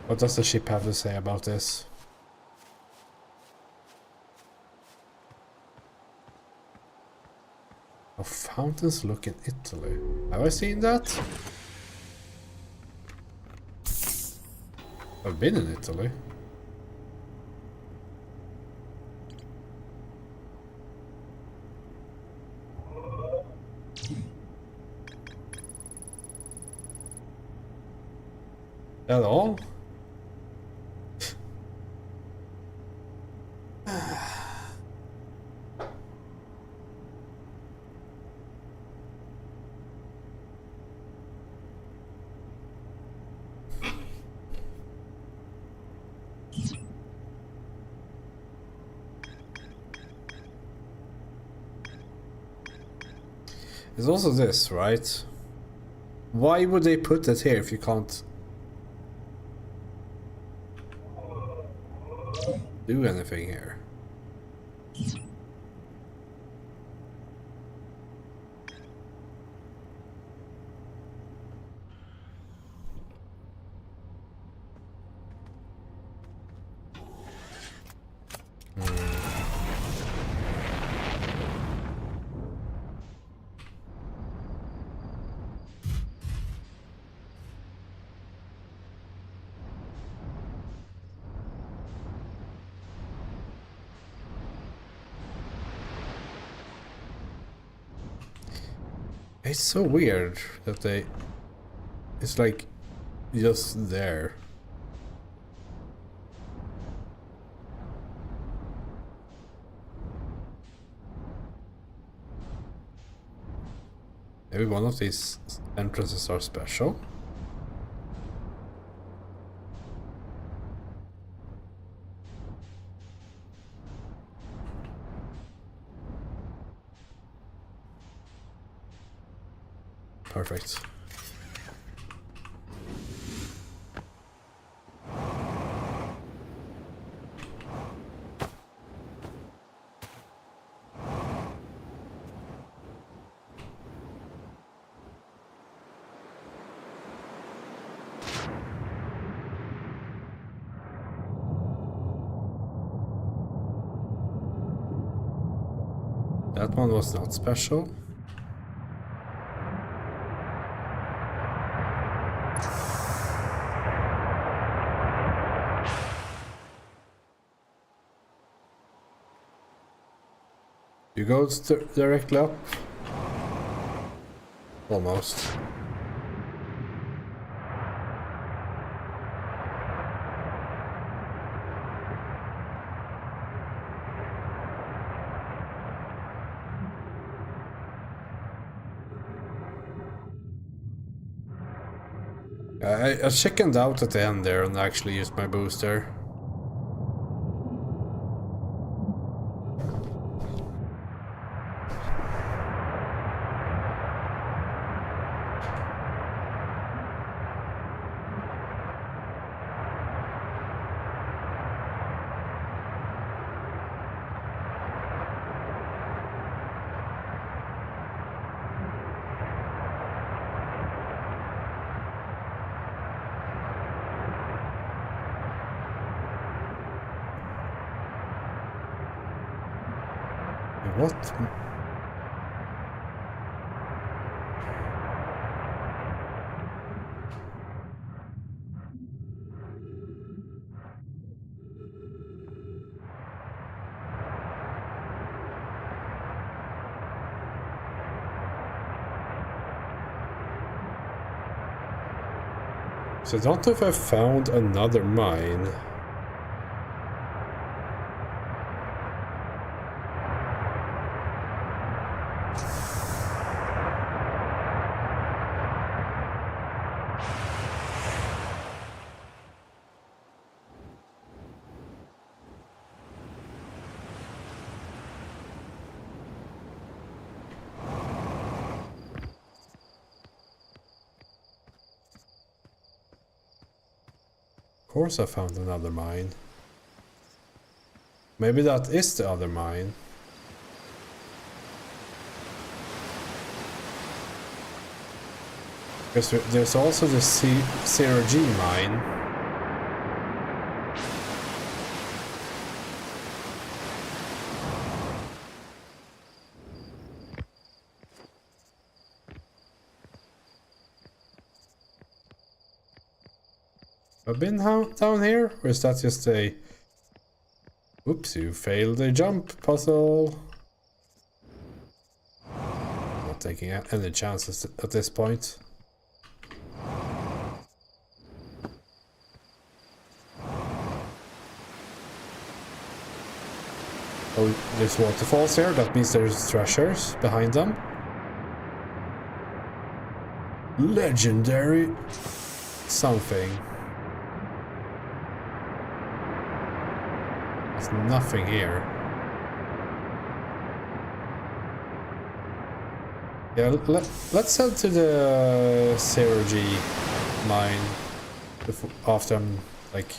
What does the ship have to say about this? How fountains look in Italy. Have I seen that? I've been in Italy. At all? There's also this, right? Why would they put it here if you can't do anything here? It's so weird that they... It's like just there. Maybe one of these entrances are special. Perfect. That one was not special. You go directly up? Almost. I chickened out at the end there and actually used my booster. What? So I don't know if I found another mine. Of course I found another mine. Maybe that is the other mine. Because there's also the Zero G mine. I've been down here? Or is that just a... Oops, you failed a jump puzzle. Not taking any chances at this point. Oh, there's waterfalls here. That means there's treasures behind them. Legendary something. There's nothing here. Yeah, let's head to the 0G mine after I'm like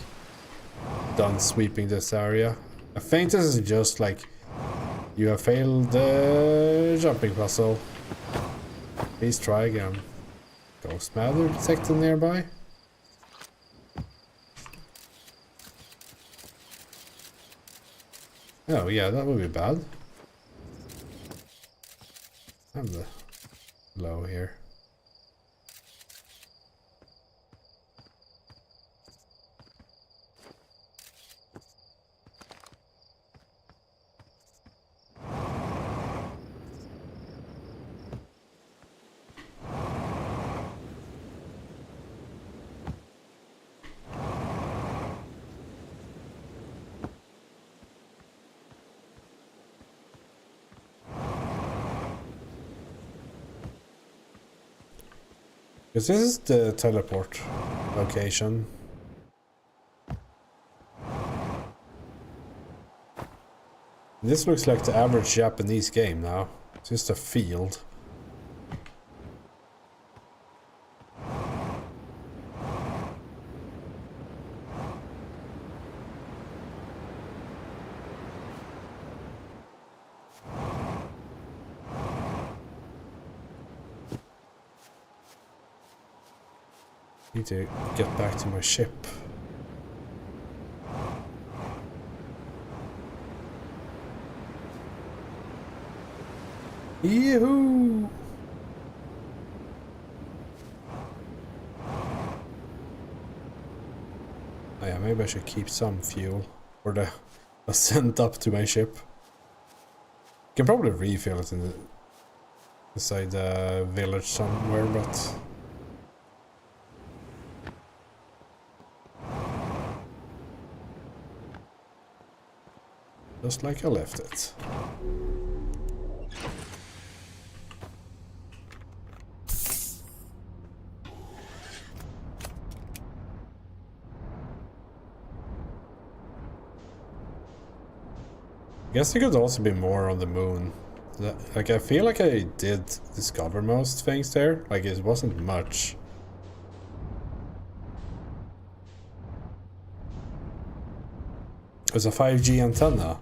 done sweeping this area. I think this is just like you have failed the jumping puzzle. Please try again. Ghost matter detected nearby. Oh yeah, that would be bad. I'm the low here. Because this is the teleport location. This looks like the average Japanese game now. It's just a field. Need to get back to my ship. Yee-hoo! Oh yeah, maybe I should keep some fuel for the ascent up to my ship. Can probably refill it inside the village somewhere, but just like I left it. I guess there could also be more on the moon. Like, I feel like I did discover most things there. Like, it wasn't much. It was a 5G antenna.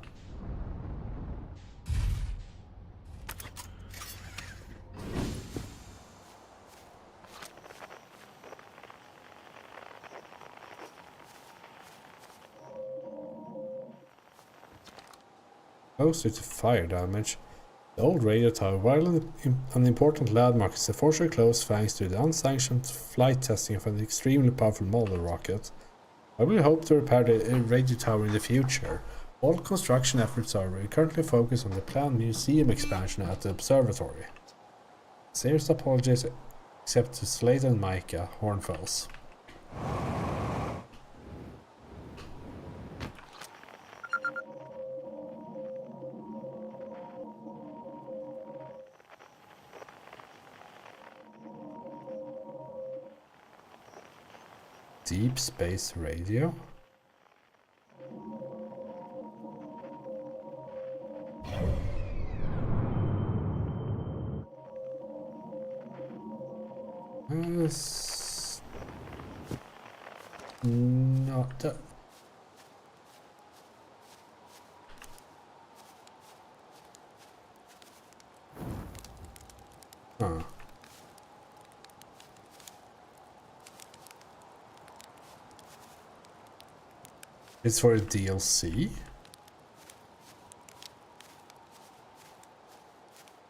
Closer to fire damage. The old radio tower, while an important landmark, is unfortunately closed thanks to the unsanctioned flight testing of an extremely powerful model rocket. I will hope to repair the radio tower in the future. All construction efforts are currently focused on the planned museum expansion at the observatory. Serious apologies except to Slade and Micah, Hornfells. Deep space radio? Not that. Huh. It's for a DLC?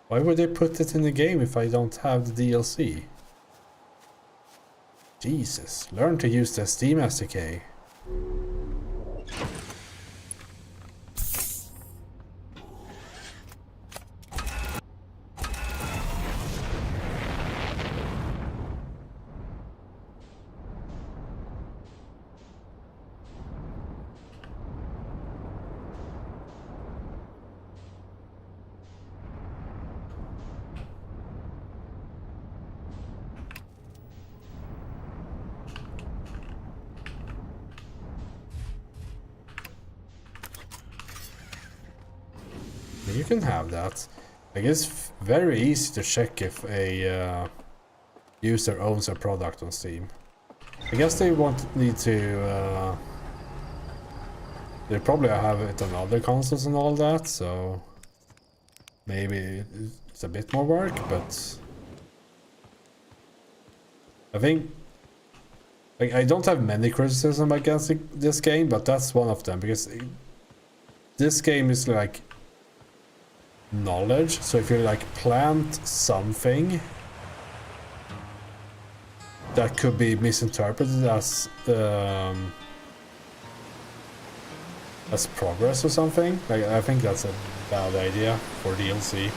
Why would they put it in the game if I don't have the DLC? Jesus, learn to use the Steam SDK. You can have that. Like it's very easy to check if a user owns a product on Steam. I guess they need to. They probably have it on other consoles and all that, so maybe it's a bit more work, but I think like I don't have many criticisms against this game, but that's one of them because this game is like knowledge. So if you like plant something that could be misinterpreted as progress or something, like I think that's a bad idea for DLC.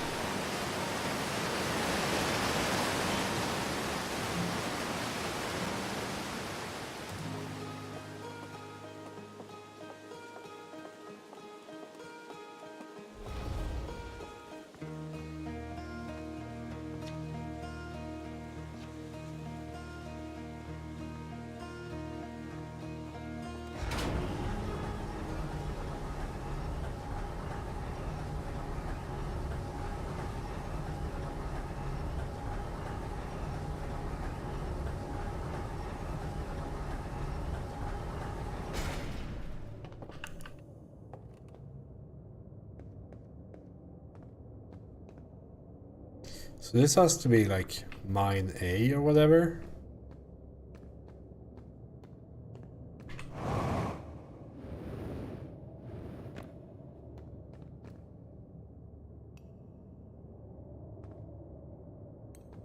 So this has to be like mine A or whatever.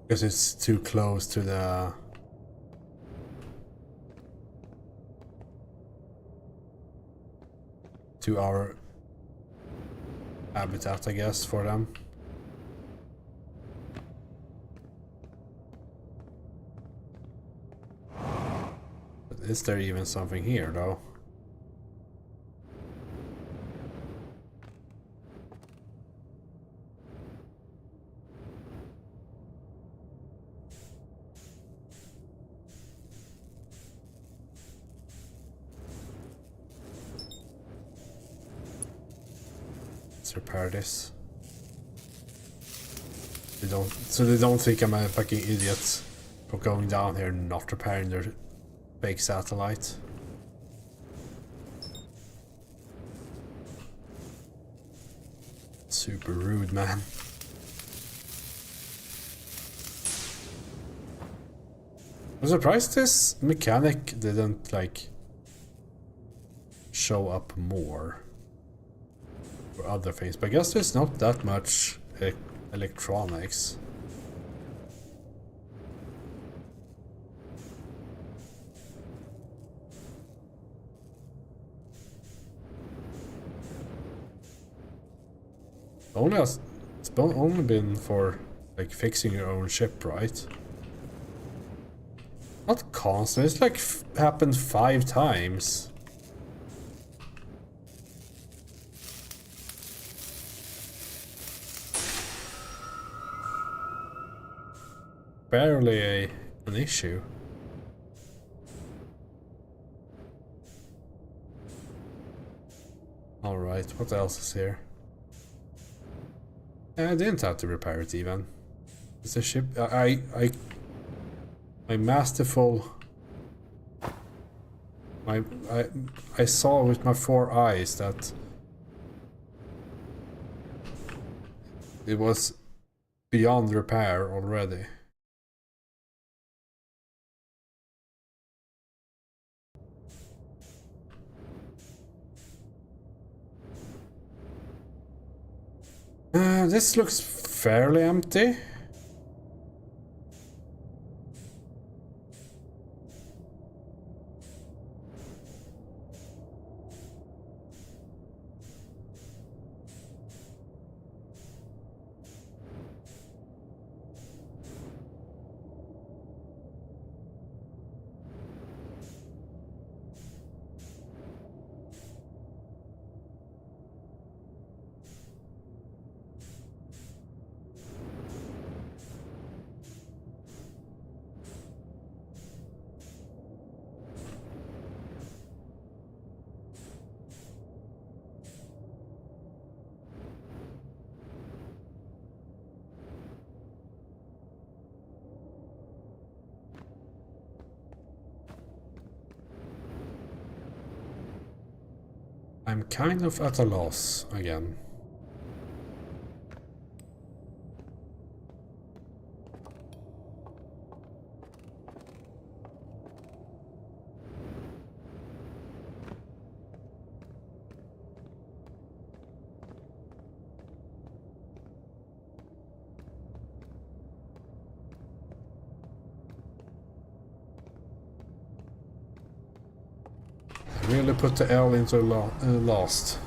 Because it's too close to the... to our habitat, I guess, for them. But is there even something here, though? Let's repair this. So they don't think I'm a fucking idiot for going down here and not repairing their fake satellite. Super rude, man. I'm surprised this mechanic didn't like show up more for other things, but I guess there's not that much electronics. It's only been for like fixing your own ship, right? Not constant. It's like happened 5 times. Barely an issue. All right. What else is here? I didn't have to repair it even. It's a ship. My masterful. I saw with my 4 eyes that it was beyond repair already. This looks fairly empty. I'm kind of at a loss again. Really put the L into last.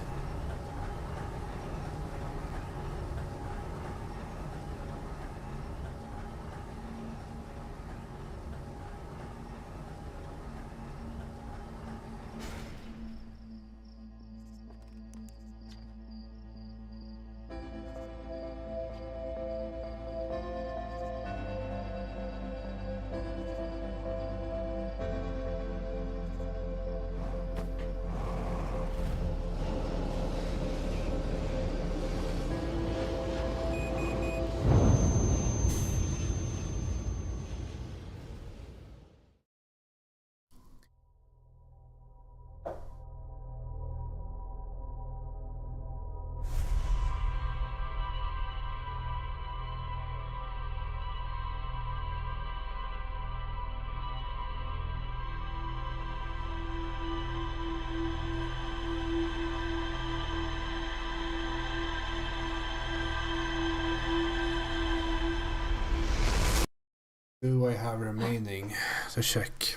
Do I have remaining to check?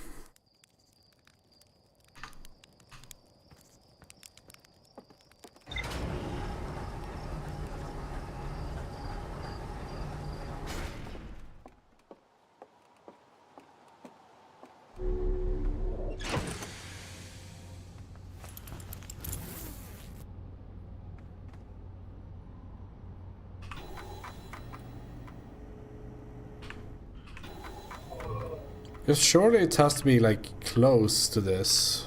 Because surely it has to be like close to this.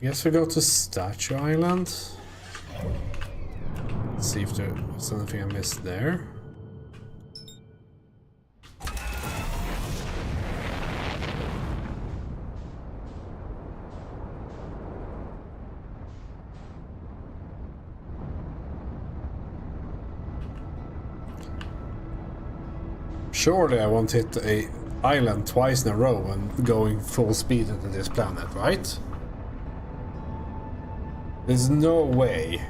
I guess we go to Statue Island. Let's see if there's anything I missed there. Surely I won't hit a island twice in a row when going full speed into this planet, right? There's no way.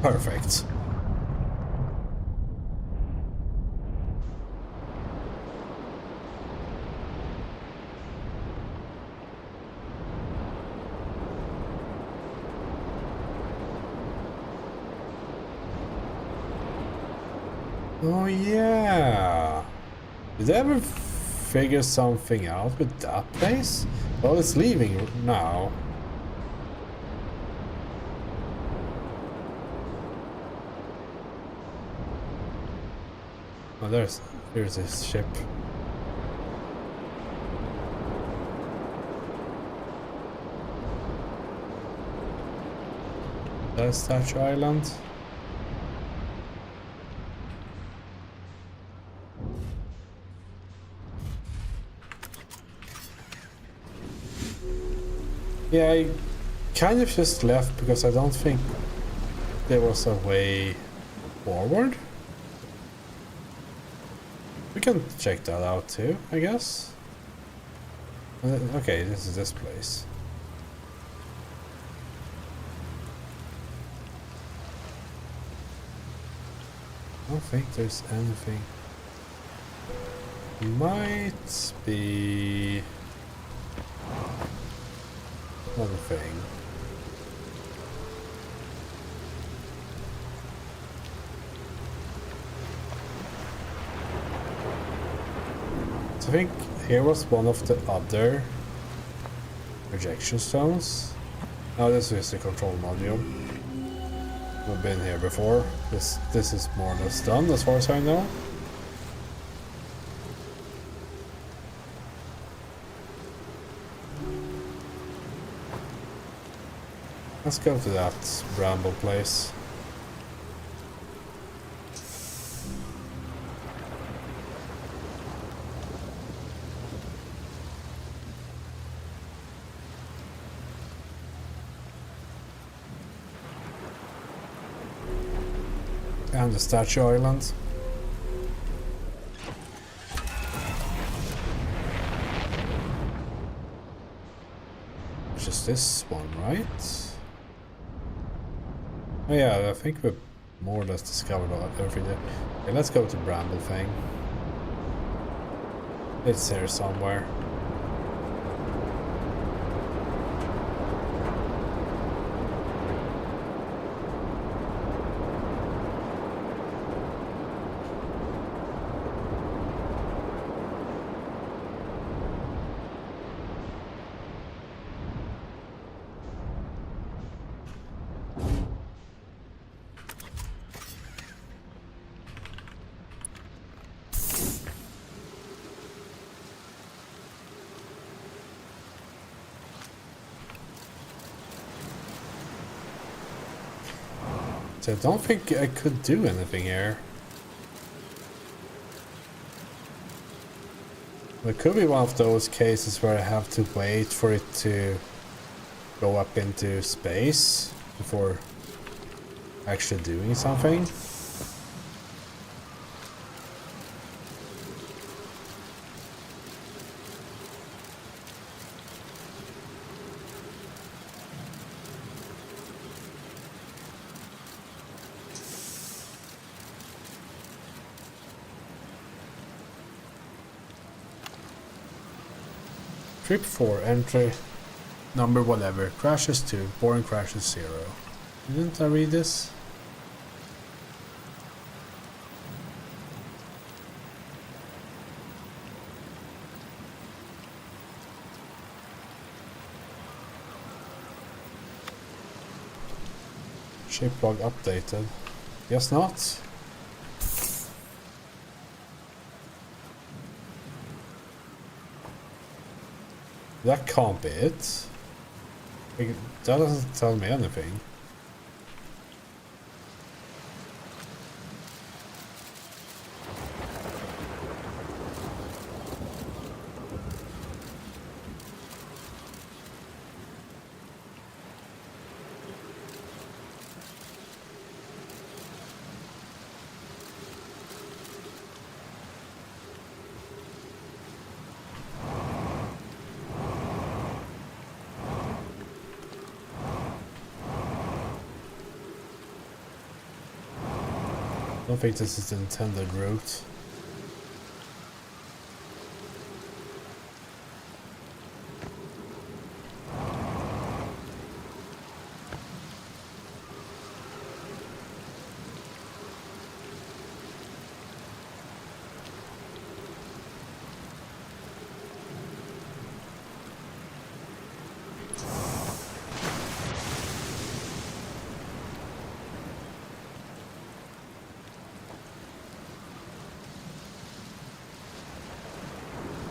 Perfect. Oh yeah. Did they ever figure something out with that place? Well, it's leaving now. Oh, here's his ship. That's Statue Island. Yeah, I kind of just left because I don't think there was a way forward. We can check that out too, I guess. Okay, this is this place. I don't think there's anything. Might be another thing. So I think here was one of the other projection stones. Oh, this is the control module. We've been here before. This is more or less done as far as I know. Let's go to that bramble place. And the Statue Island. Which is this one, right? Oh yeah, I think we've more or less discovered everything there. Okay, let's go to Bramble thing. It's here somewhere. So I don't think I could do anything here. It could be one of those cases where I have to wait for it to go up into space before actually doing something. Trip 4, entry number whatever, crashes 2, boring crashes 0. Didn't I read this? Ship log updated. Guess not. That can't be it. That doesn't tell me anything. I don't think this is the intended route.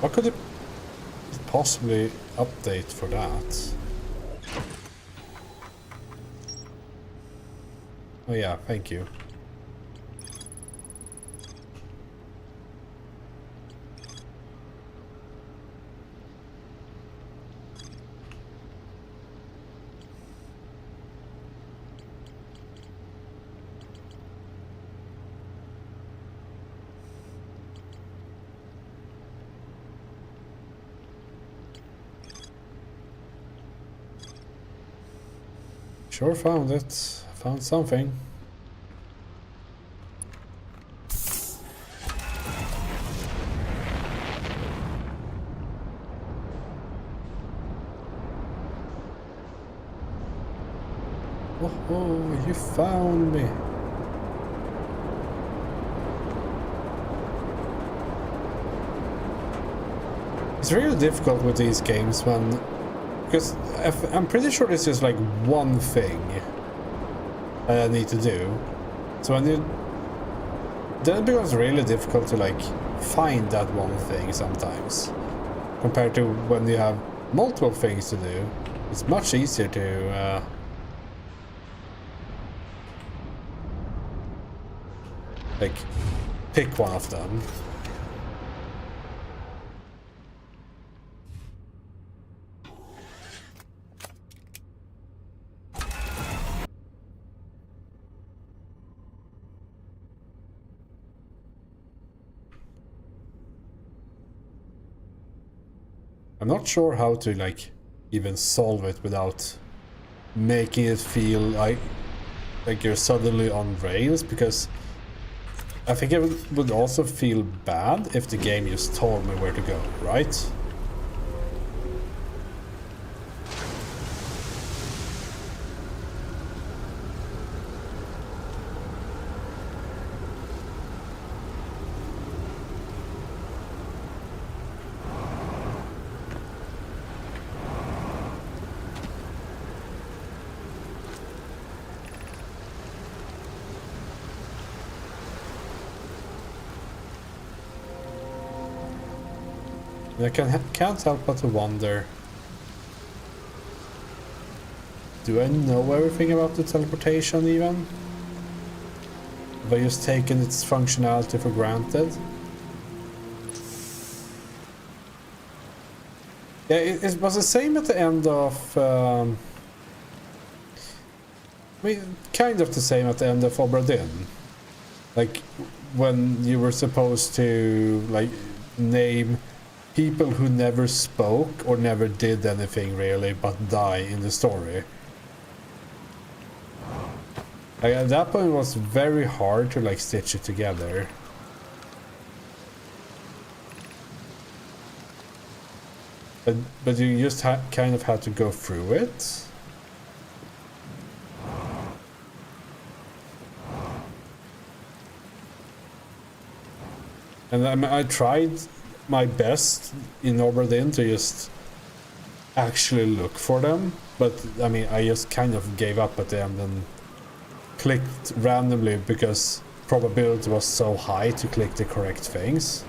What could it possibly update for that? Oh yeah, thank you. Sure found it. Found something. Oh, you found me. It's really difficult with these games when... Because I'm pretty sure it's just like one thing I need to do. So when you... Then it becomes really difficult to like find that one thing sometimes. Compared to when you have multiple things to do. It's much easier to... like, pick one of them. I'm not sure how to like even solve it without making it feel like you're suddenly on rails, because I think it would also feel bad if the game just told me where to go, right? I can't help but to wonder, do I know everything about the teleportation even? Have I just taken its functionality for granted? Yeah, it was the same at the end of... I mean, kind of the same at the end of Obra Dinn. Like, when you were supposed to, like, name people who never spoke or never did anything really but die in the story. Like, at that point it was very hard to like stitch it together. But you just kind of had to go through it. And I mean, I tried my best in Obra Dinn to just actually look for them, but I mean I just kind of gave up at the end and clicked randomly because probability was so high to click the correct things.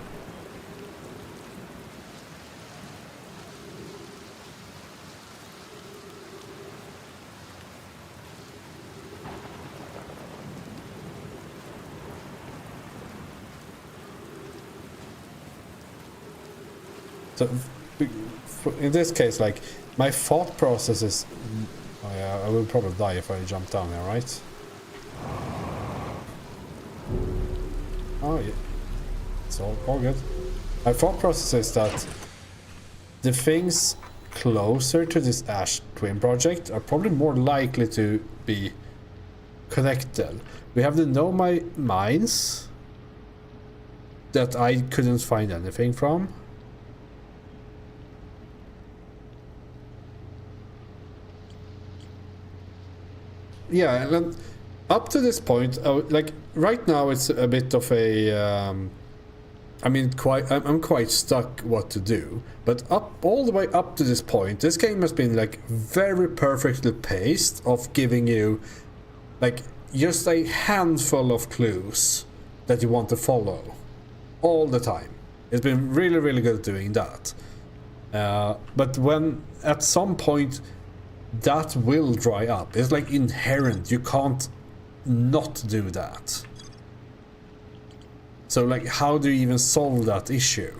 So in this case, like, my thought process is... Oh yeah, I will probably die if I jump down here, right? Oh yeah, it's all good. My thought process is that the things closer to this Ash Twin project are probably more likely to be connected. We have the Nomai mines that I couldn't find anything from. Yeah, and up to this point, like right now, it's a bit of a. I mean, I'm quite stuck what to do. But all the way up to this point, this game has been like very perfectly paced of giving you, like, just a handful of clues that you want to follow, all the time. It's been really, really good at doing that. But when at some point that will dry up, it's like inherent. You can't not do that. So like, how do you even solve that issue?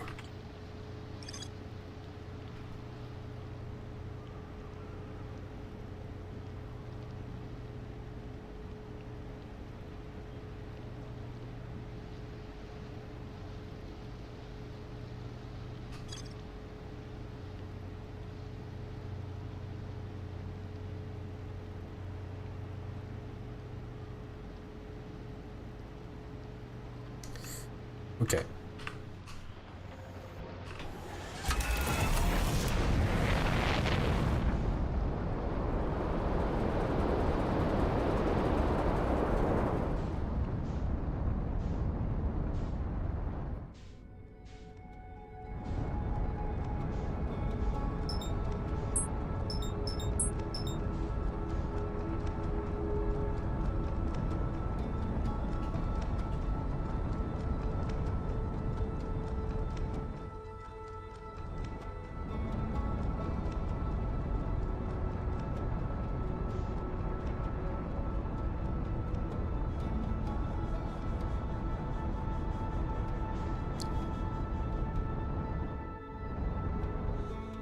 Okay.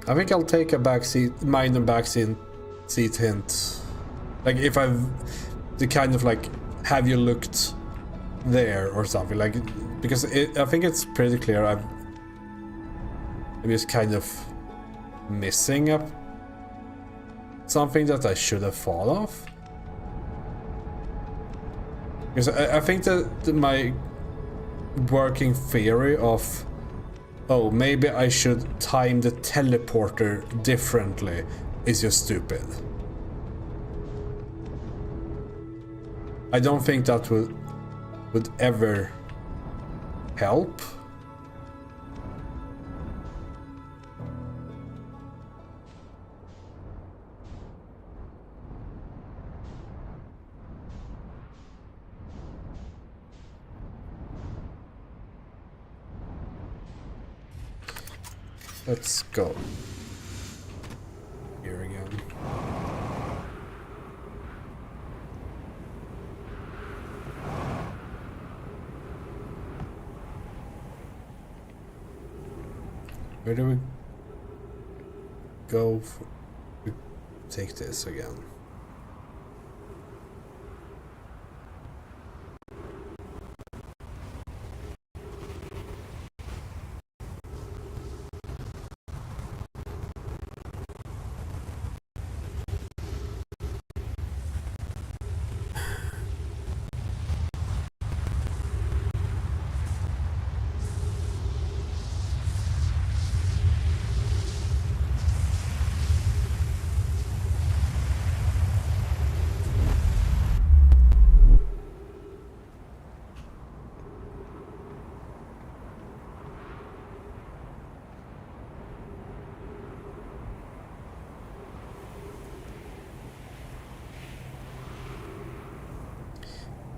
I think I'll take a minor backseat hint. Like if I've the kind of like, have you looked there or something, like, because I think it's pretty clear I'm just kind of missing something that I should have thought of. Because I think that my working theory of, oh, maybe I should time the teleporter differently is just stupid. I don't think that would ever help. Let's go. Here again. Where do we go? We take this again.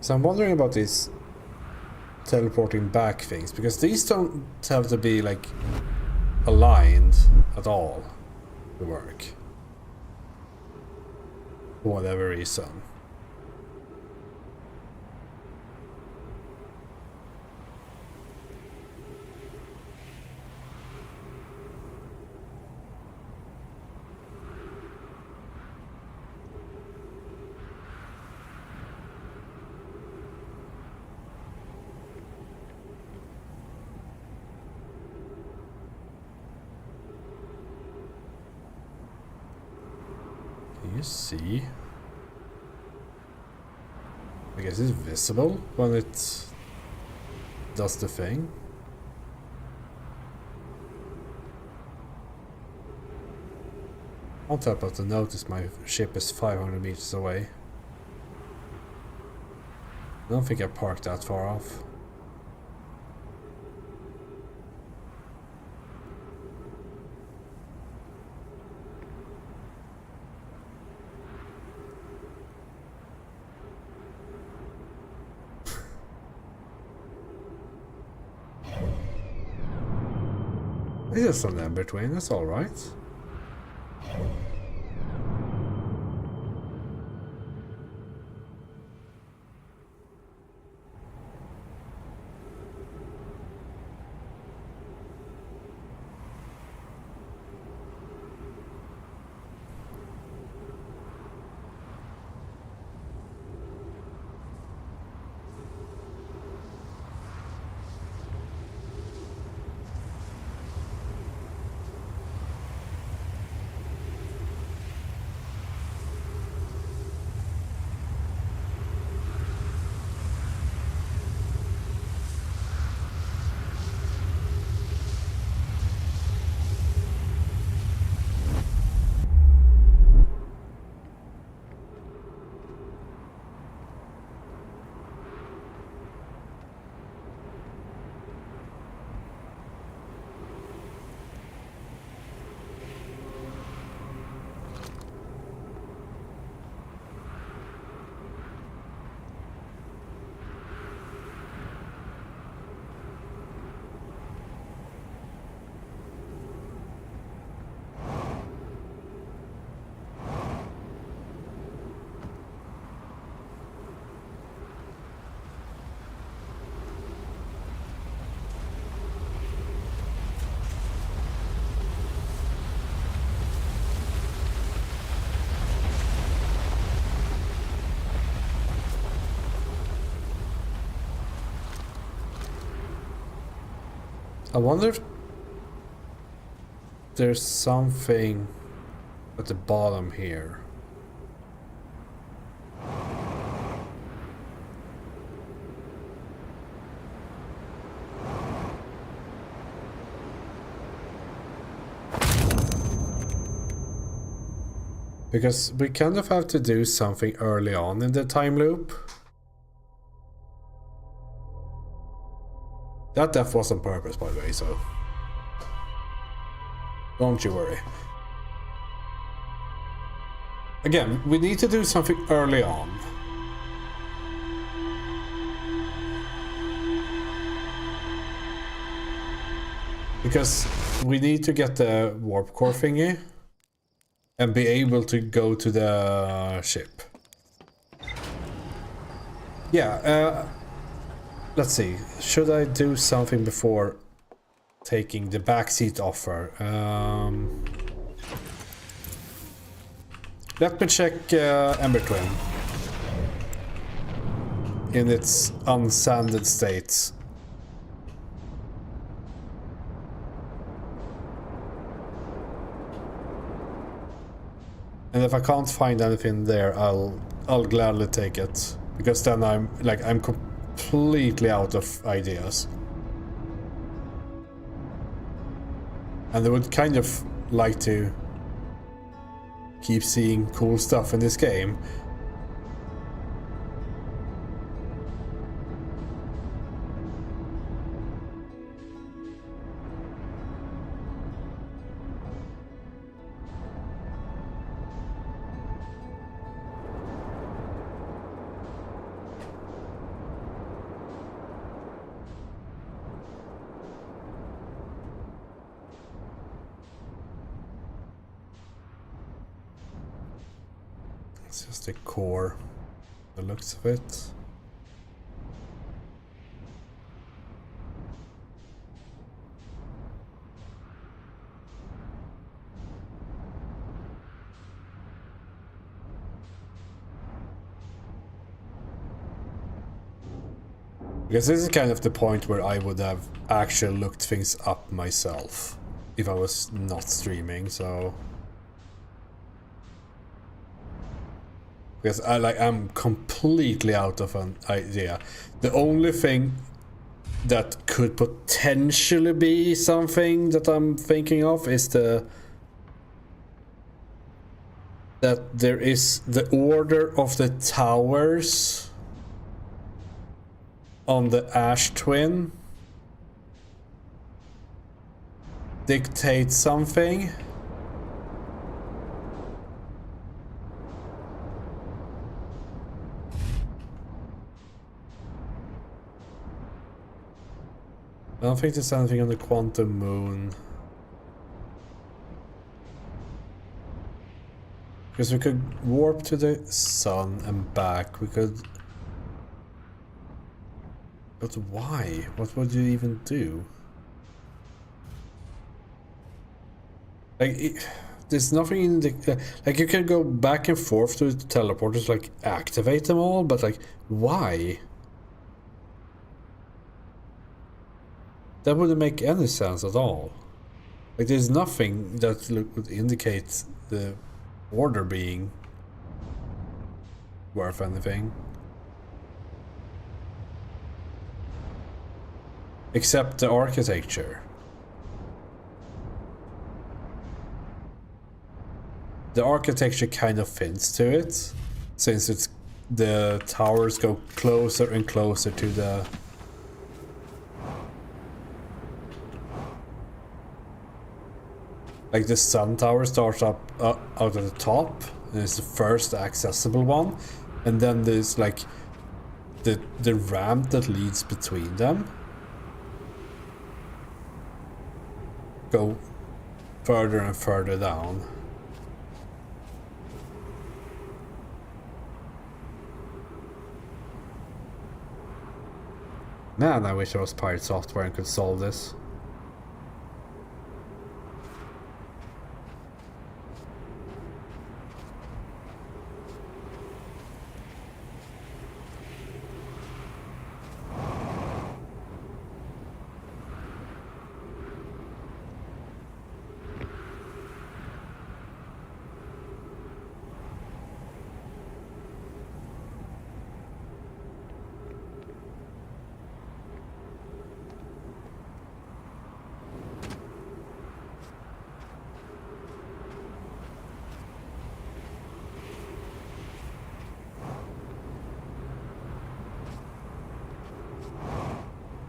So I'm wondering about these teleporting back things, because these don't have to be like aligned at all to work. For whatever reason. You see, I guess it's visible when it does the thing. On top of the notice, my ship is 500 meters away. I don't think I parked that far off. It's just an Ember Twin, that's alright. I wonder if there's something at the bottom here. Because we kind of have to do something early on in the time loop. That death was on purpose, by the way, so don't you worry. Again, we need to do something early on. Because we need to get the warp core thingy and be able to go to the ship. Yeah, let's see. Should I do something before taking the backseat offer? Let me check Ember Twin in its unsanded state. And if I can't find anything there, I'll gladly take it, because then I'm completely out of ideas. And I would kind of like to keep seeing cool stuff in this game. It's just the core, the looks of it. Because this is kind of the point where I would have actually looked things up myself if I was not streaming, so... Because I'm completely out of an idea. The only thing that could potentially be something that I'm thinking of is that there is the order of the towers on the Ash Twin dictates something. I don't think there's anything on the Quantum Moon. Because we could warp to the sun and back. We could... But why? What would you even do? Like, there's nothing in the... Like, you can go back and forth to the teleporters, like, activate them all, but, like, why? That wouldn't make any sense at all. Like, there's nothing that would indicate the order being worth anything. Except the architecture. The architecture kind of fits to it, since it's the towers go closer and closer to the... Like the sun tower starts up out at the top, and it's the first accessible one, and then there's like the ramp that leads between them go further and further down. Man, I wish I was Pirate Software and could solve this.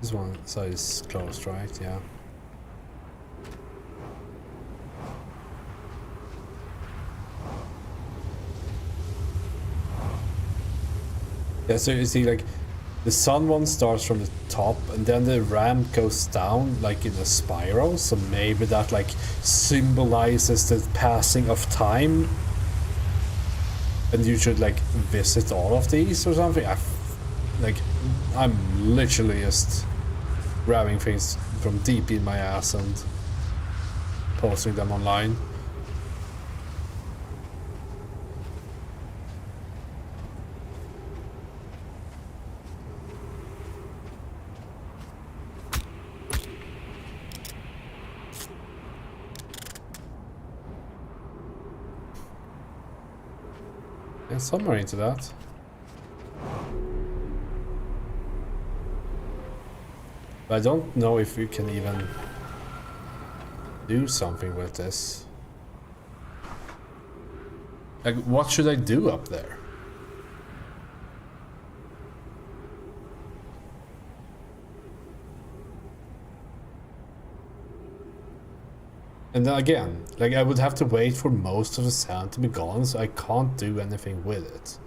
This one side is closed, right? Yeah. Yeah, so you see, like, the sun one starts from the top, and then the ramp goes down, like, in a spiral, so maybe that, like, symbolizes the passing of time. And you should, like, visit all of these or something. I'm literally just grabbing things from deep in my ass and posting them online. And somewhere into that. But I don't know if we can even do something with this. Like, what should I do up there? And then again, like, I would have to wait for most of the sand to be gone, so I can't do anything with it.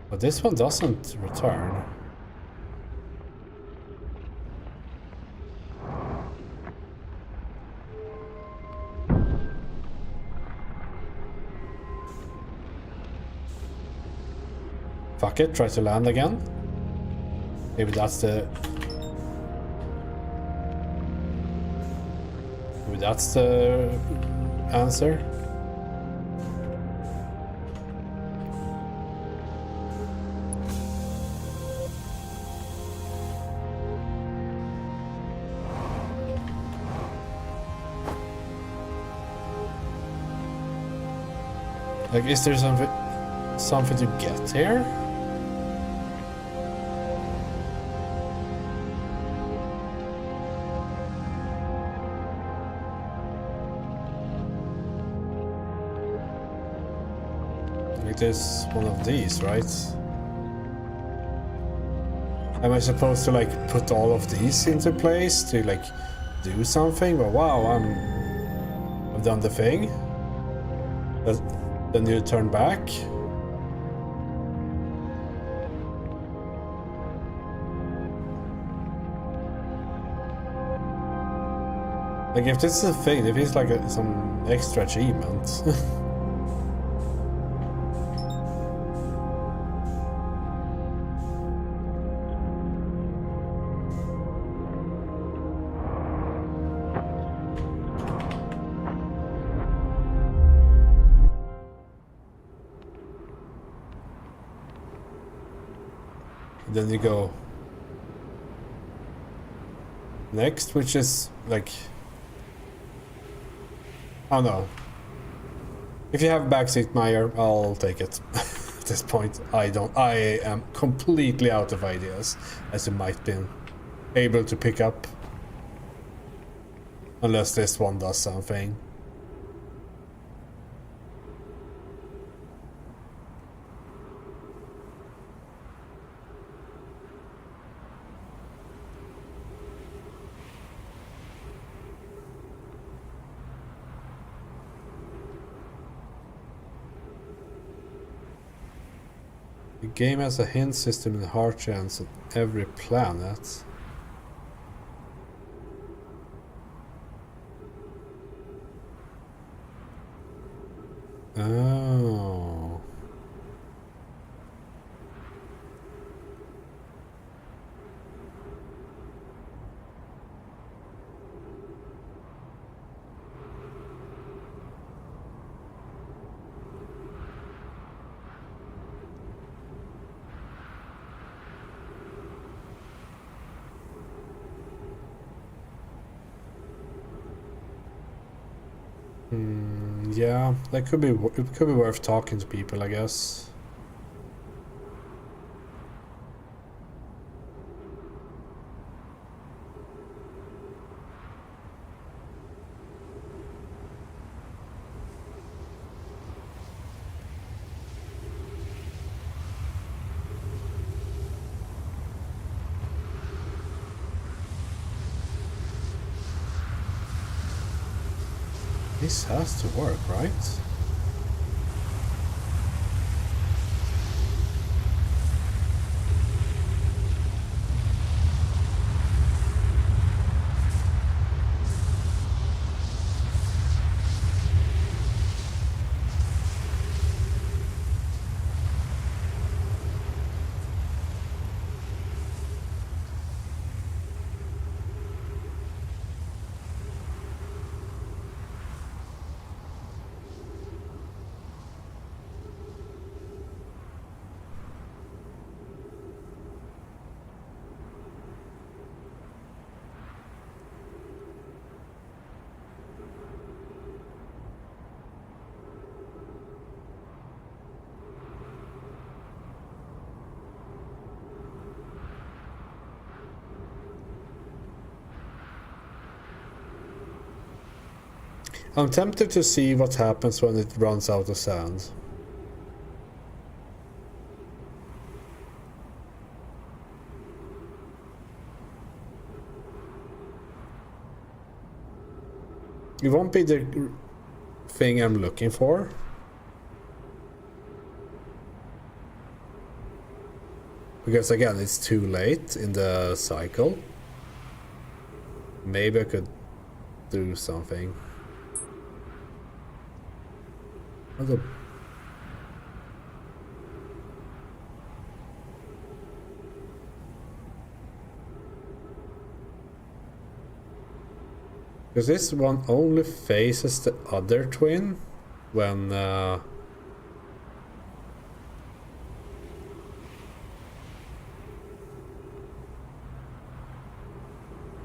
But this one doesn't return. Fuck it, try to land again. Maybe that's the... Maybe that's the answer. Like, is there something to get here? Like, there's one of these, right? Am I supposed to like put all of these into place to like do something? But wow, I've done the thing. Then you turn back. Like if this is a thing, if it's like some extra achievement. Then you go next, which is like, I don't know. If you have backseat Meyer, I'll take it. At this point, I am completely out of ideas, as you might be able to pick up. Unless this one does something. The game has a hint system in hard chance on every planet. Oh. Yeah, that could be. It could be worth talking to people, I guess. This has to work, right? I'm tempted to see what happens when it runs out of sand. It won't be the thing I'm looking for. Because again, it's too late in the cycle. Maybe I could do something. Because this one only faces the other twin when I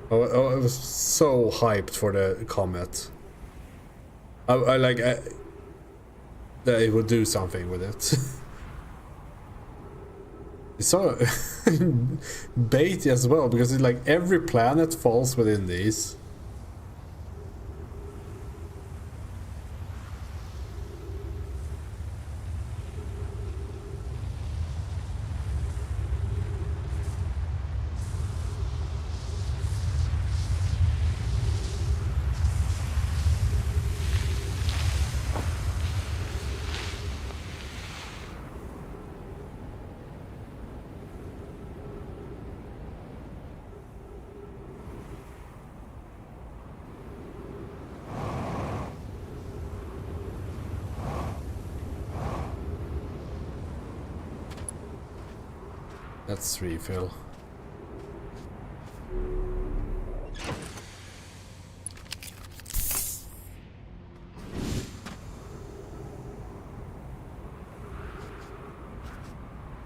was so hyped for the comet. I like that it would do something with it. It's so baity as well, because it's like every planet falls within these. Let's refill.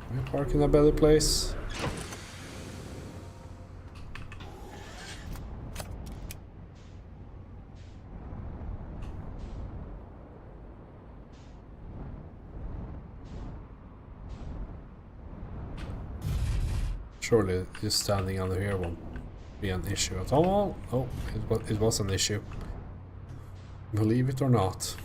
Can we park in a better place? Surely just standing under here won't be an issue at all. Oh, it was an issue. Believe it or not.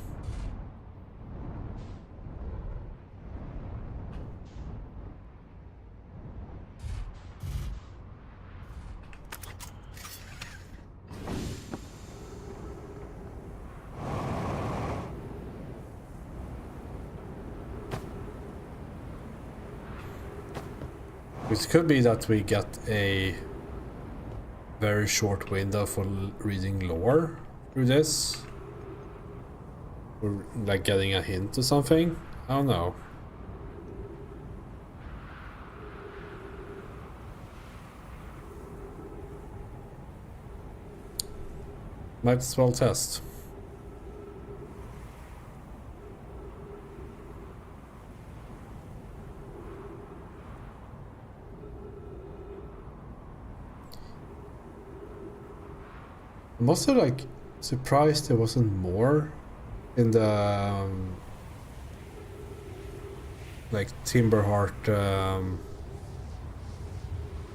It could be that we get a very short window for reading lore through this. Or like getting a hint or something. I don't know. Might as well test. I'm also like surprised there wasn't more in the like Timberheart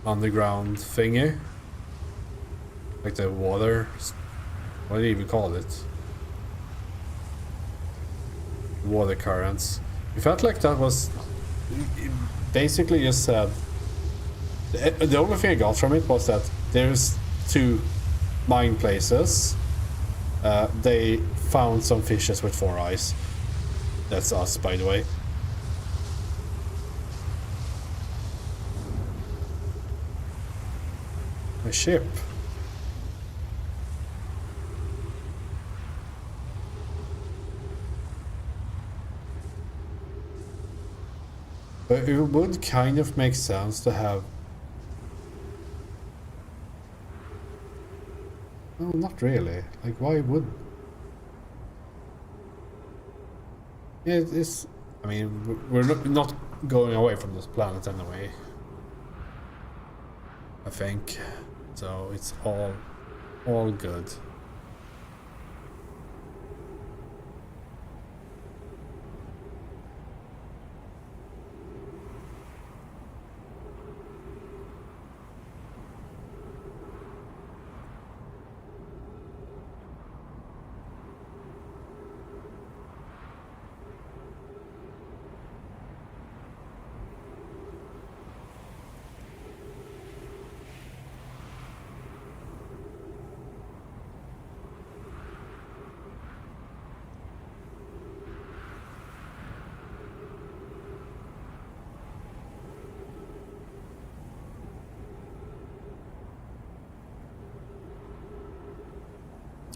underground thingy, like the water. What do you even call it? Water currents. It felt like that was it basically just said. The only thing I got from it was that there's two mine places. They found some fishes with 4 eyes. That's us, by the way. A ship. But it would kind of make sense to have... No, not really. Like, why would... Yeah, it's... I mean, we're not going away from this planet anyway. I think. So it's all good.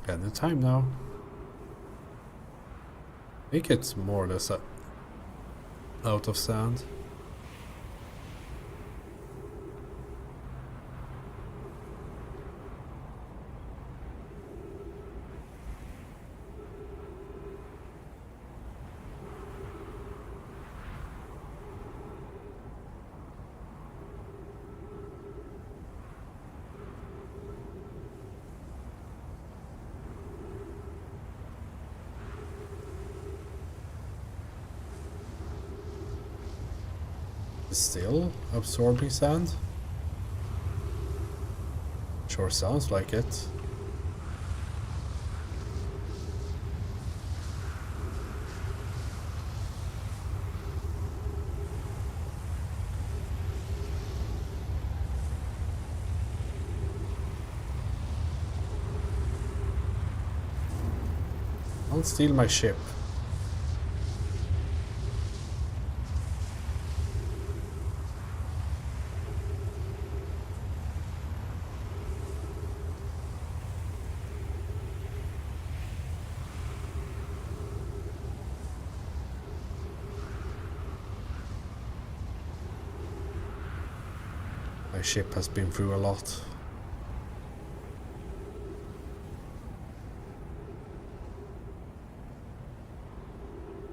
At the time now. I think it's more or less out of sand. Still absorbing sand? Sure sounds like it. Don't steal my ship. My ship has been through a lot.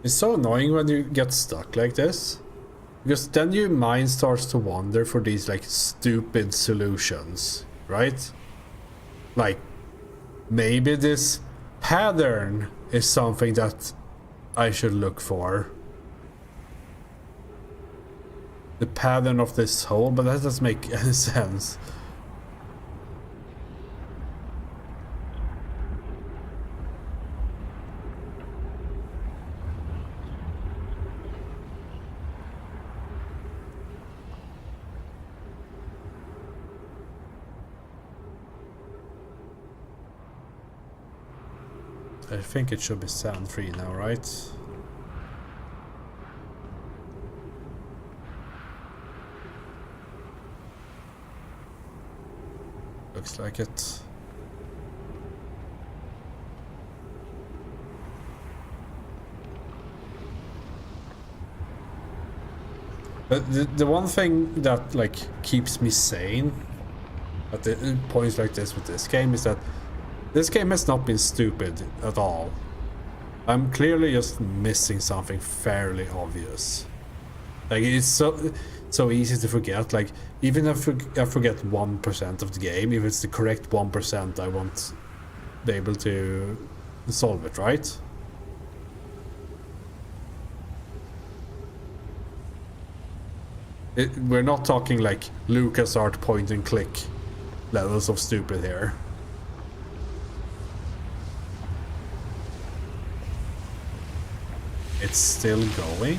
It's so annoying when you get stuck like this, because then your mind starts to wander for these like stupid solutions, right? Like, maybe this pattern is something that I should look for. The pattern of this hole, but that doesn't make any sense. I think it should be sand free now, right? Looks like it. But the one thing that like keeps me sane at the points like this with this game is that this game has not been stupid at all. I'm clearly just missing something fairly obvious. Like, it's so easy to forget. Like, even if I forget 1% of the game, if it's the correct 1%, I won't be able to solve it, right? We're not talking like LucasArts point and click levels of stupid here. It's still going.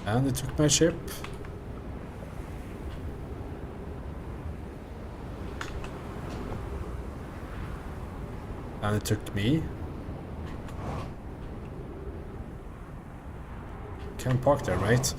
And it took my ship. And it took me. Can't park there, mate.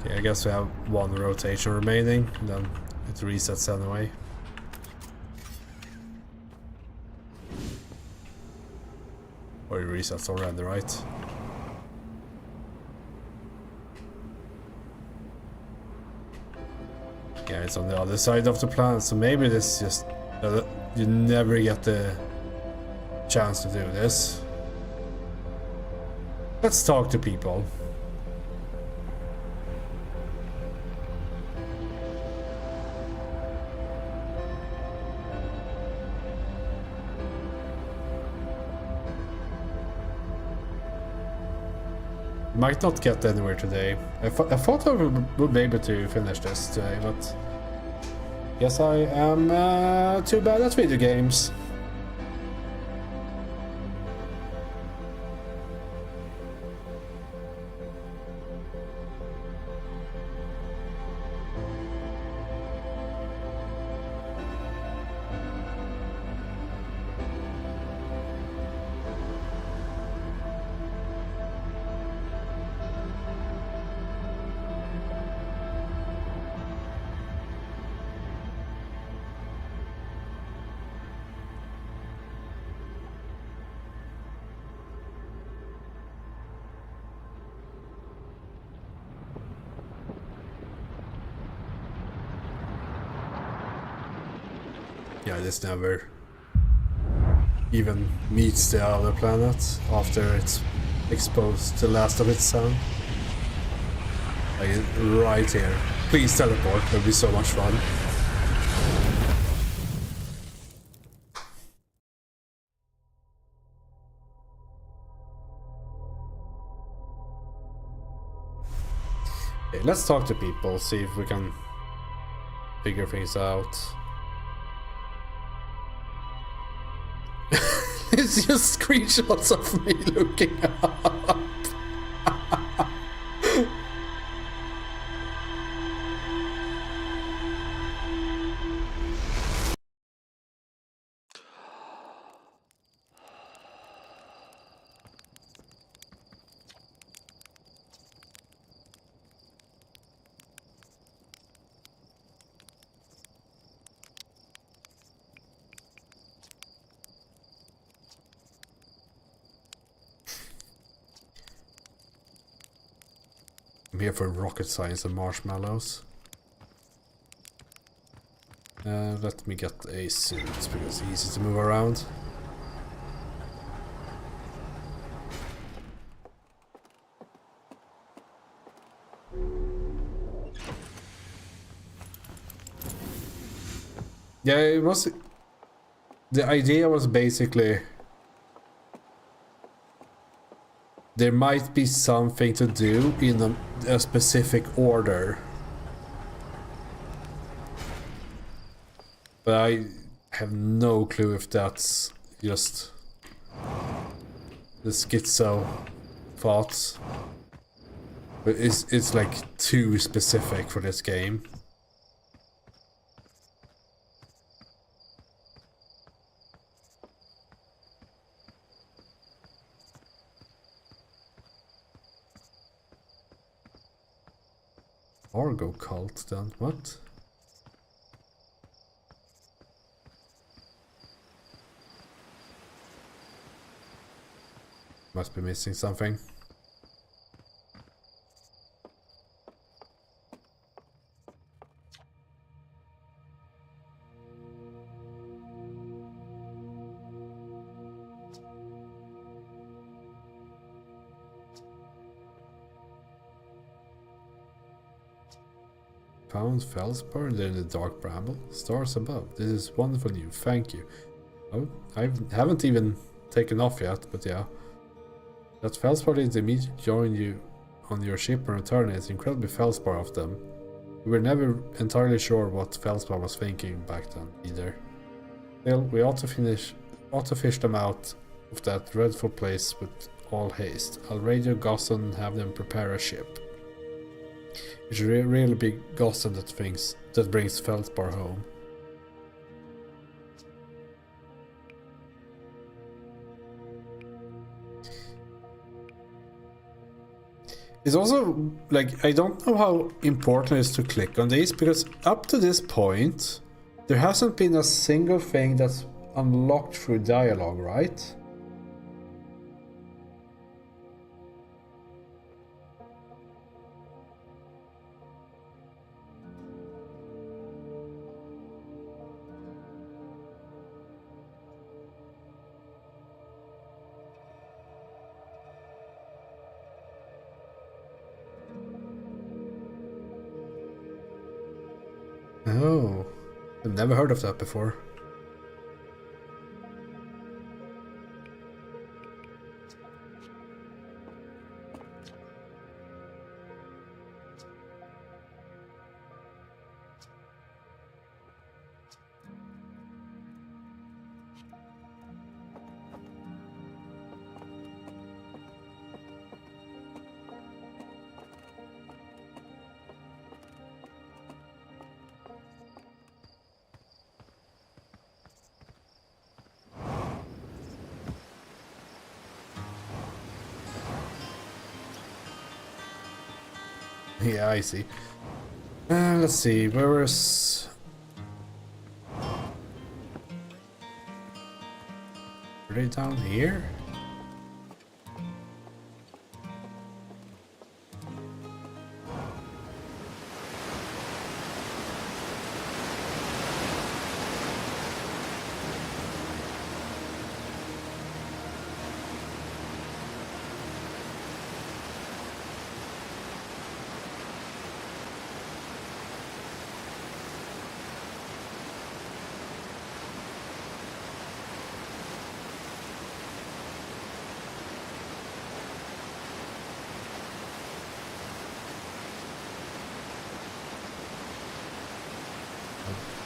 Okay, I guess we have one rotation remaining, and then it resets anyway. Or it resets already, right? Yeah, it's on the other side of the planet, so maybe this just... you never get the chance to do this. Let's talk to people. Might not get anywhere today. I thought I would be able to finish this today, but guess I am too bad at video games. Yeah, this never even meets the other planet after it's exposed the last of its sun. Like, right here. Please teleport, it'll be so much fun. Okay, let's talk to people, see if we can figure things out. It's just screenshots of me looking up. here for rocket science and marshmallows. Let me get a suit because it's easy to move around. Yeah, it was... The idea was basically... There might be something to do in a specific order. But I have no clue if that's just the schizo thoughts. But it's like too specific for this game. Argo cult then, what? Must be missing something. Found Felspar there in the dark bramble. Stars above. This is wonderful news. Thank you. Oh, I haven't even taken off yet, but yeah. That Felspar didn't immediately join you on your ship and return. It's incredibly Felspar of them. We were never entirely sure what Felspar was thinking back then either. Still, we ought to fish them out of that dreadful place with all haste. I'll radio Gosson and have them prepare a ship. It should really be Gosson that brings Felspar home. It's also, like, I don't know how important it is to click on these, because up to this point, there hasn't been a single thing that's unlocked through dialogue, right? Oh, I've never heard of that before. Yeah, I see. Let's see, where is... Are they down here?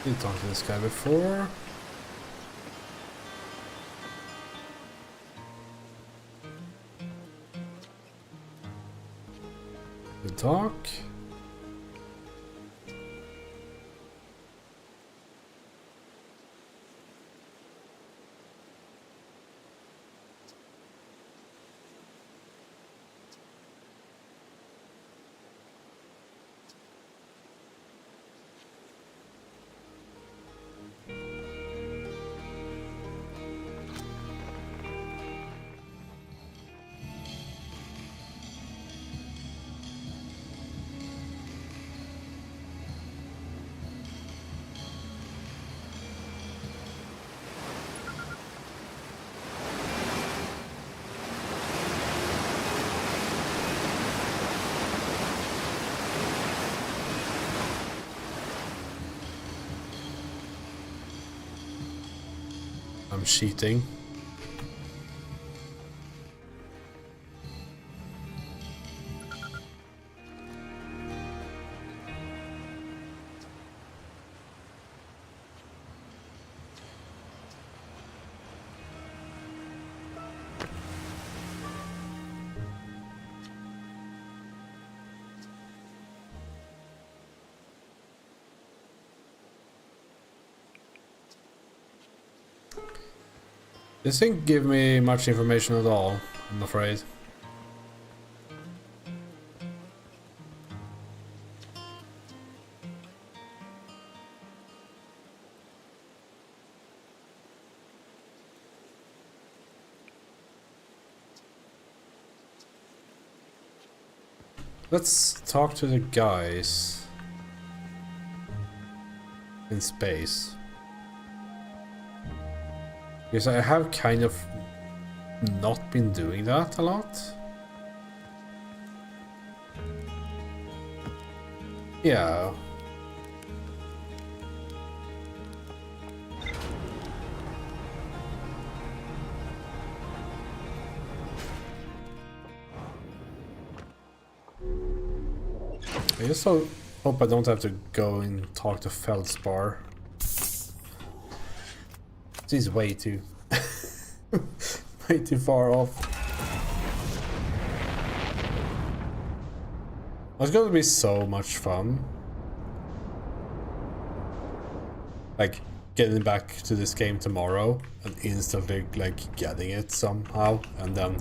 Didn't talk to this guy before. Good talk. I'm cheating. This didn't give me much information at all, I'm afraid. Let's talk to the guys in space. Because I have kind of not been doing that a lot. Yeah. I just hope I don't have to go and talk to Feldspar. This is way too way too far off. It's gonna be so much fun. Like getting back to this game tomorrow and instantly like getting it somehow, and then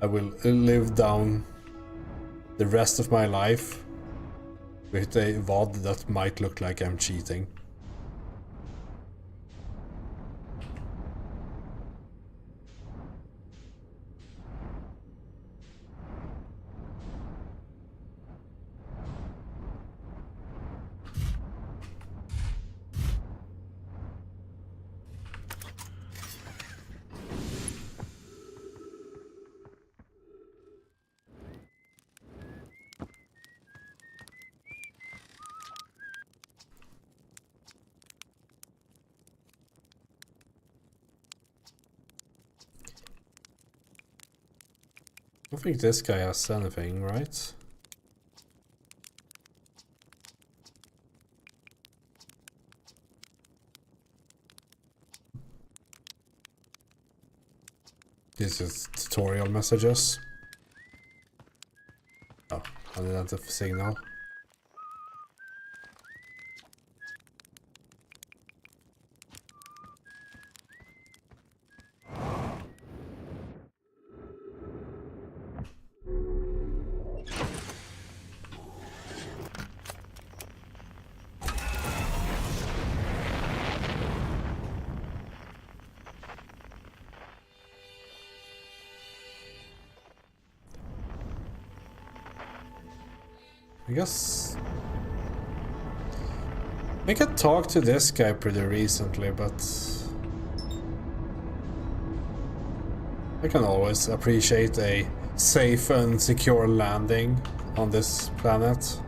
I will live down the rest of my life with a VOD that might look like I'm cheating. I don't think this guy has anything, right? This is tutorial messages. Oh, unidentified signal. I guess I could talk to this guy pretty recently, but I can always appreciate a safe and secure landing on this planet.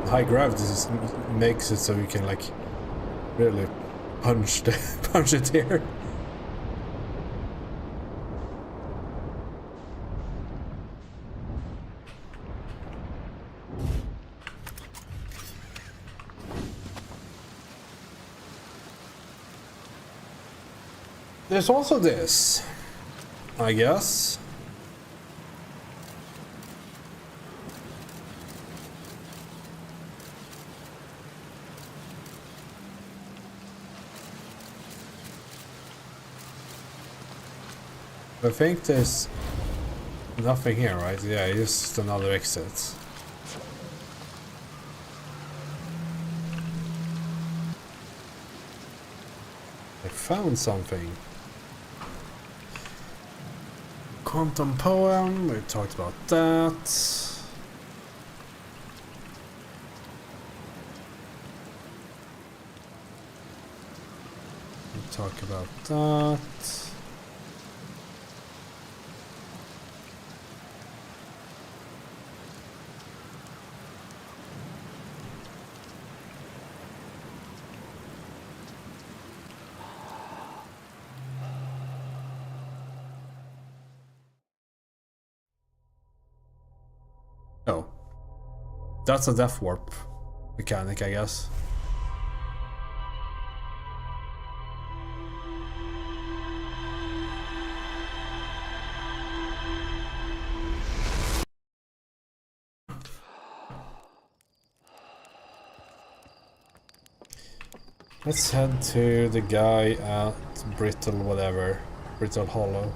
High gravity just makes it so you can like really punch it here. There's also this, I guess. I think there's nothing here, right? Yeah, just another exit. I found something. Quantum Poem, we talked about that. We talk about that. Oh. That's a death warp mechanic, I guess. Let's head to the guy at Brittle whatever. Brittle Hollow.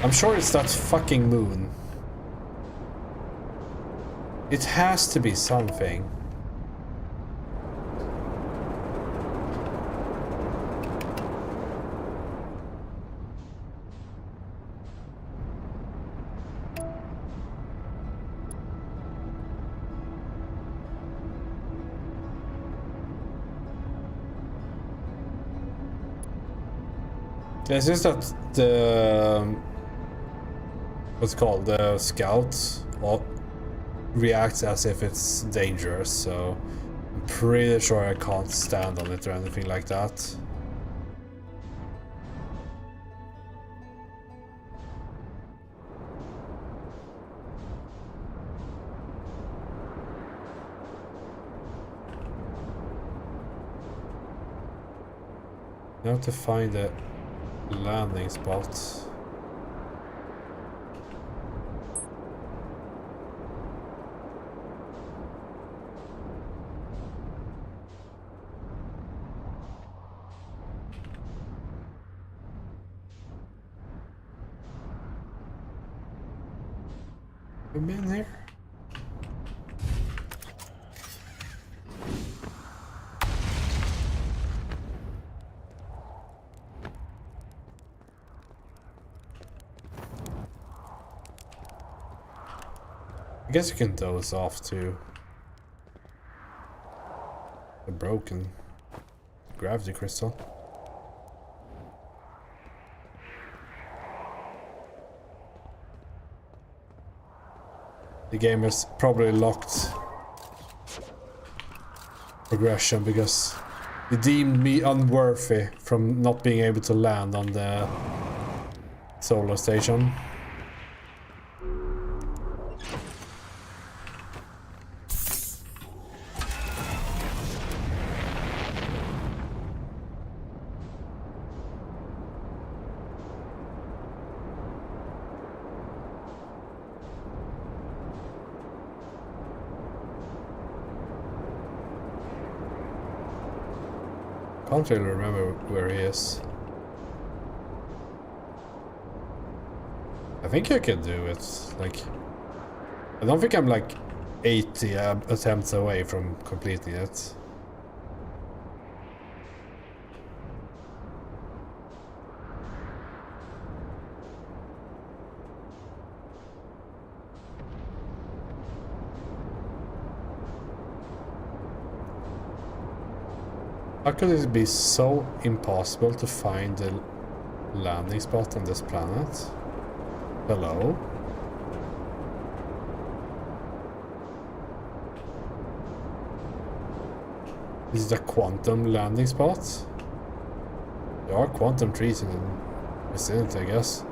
I'm sure it's that fucking moon. It has to be something. It's just that the what's it called, the scout reacts as if it's dangerous, so I'm pretty sure I can't stand on it or anything like that. I have to find a landing spot. Have we been here? I guess you can doze off too. A broken gravity crystal. The game has probably locked progression because they deemed me unworthy from not being able to land on the solar station. Can't really remember where he is. I think I can do it. Like, I don't think I'm like 80 attempts away from completing it. How could it be so impossible to find the landing spot on this planet? Hello? Is it a quantum landing spot? There are quantum trees in the vicinity, I guess.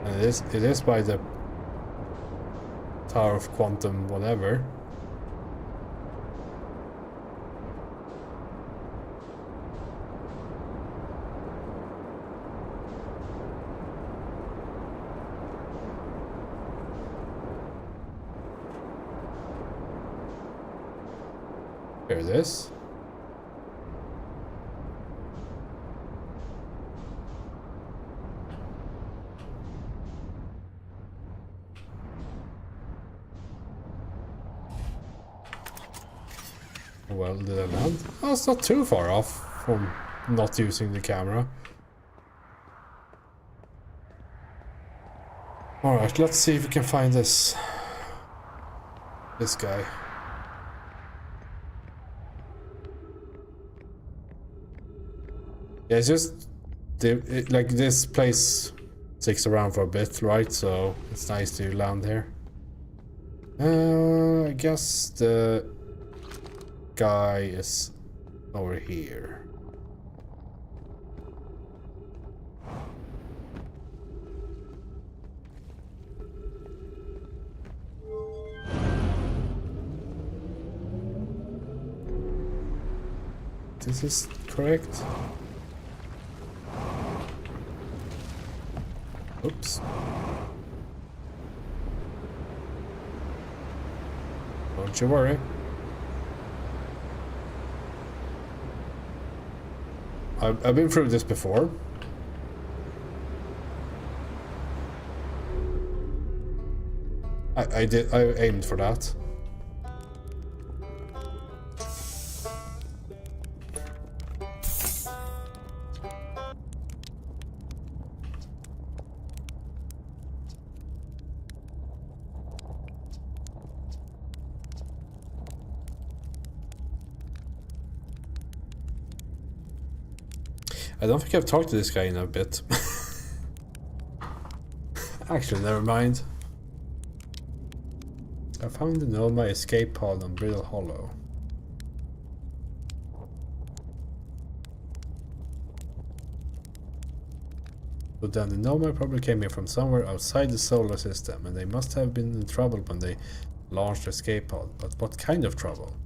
And it is by the Tower of Quantum whatever. Here it is. Well, did I land? Oh, it's not too far off from not using the camera. Alright, let's see if we can find this guy. Yeah, it's just like this place sticks around for a bit, right? So it's nice to land here. I guess the guy is over here. This is correct. Oops. Don't you worry. I've been through this before. I aimed for that. I don't think I've talked to this guy in a bit. Actually, never mind. I found the Nomai escape pod on Brittle Hollow. But then the Nomai probably came here from somewhere outside the solar system, and they must have been in trouble when they launched the escape pod. But what kind of trouble?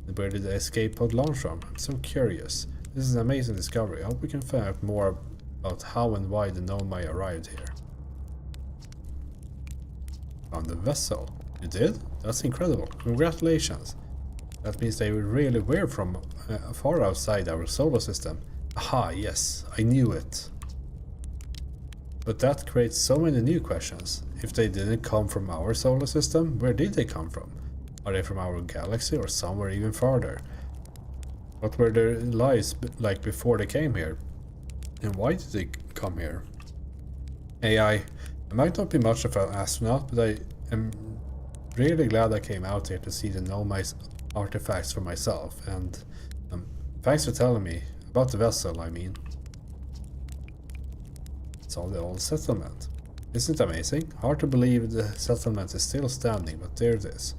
And where did the escape pod launch from? I'm so curious. This is an amazing discovery. I hope we can find out more about how and why the Nomai arrived here. Found the vessel. You did? That's incredible. Congratulations. That means they really were from far outside our solar system. Aha, yes, I knew it. But that creates so many new questions. If they didn't come from our solar system, where did they come from? Are they from our galaxy or somewhere even farther? What were their lives like before they came here? And why did they come here? I might not be much of an astronaut, but I am really glad I came out here to see the Nomai's artifacts for myself. And thanks for telling me about the vessel, I mean. It's all the old settlement. Isn't it amazing? Hard to believe the settlement is still standing, but there it is.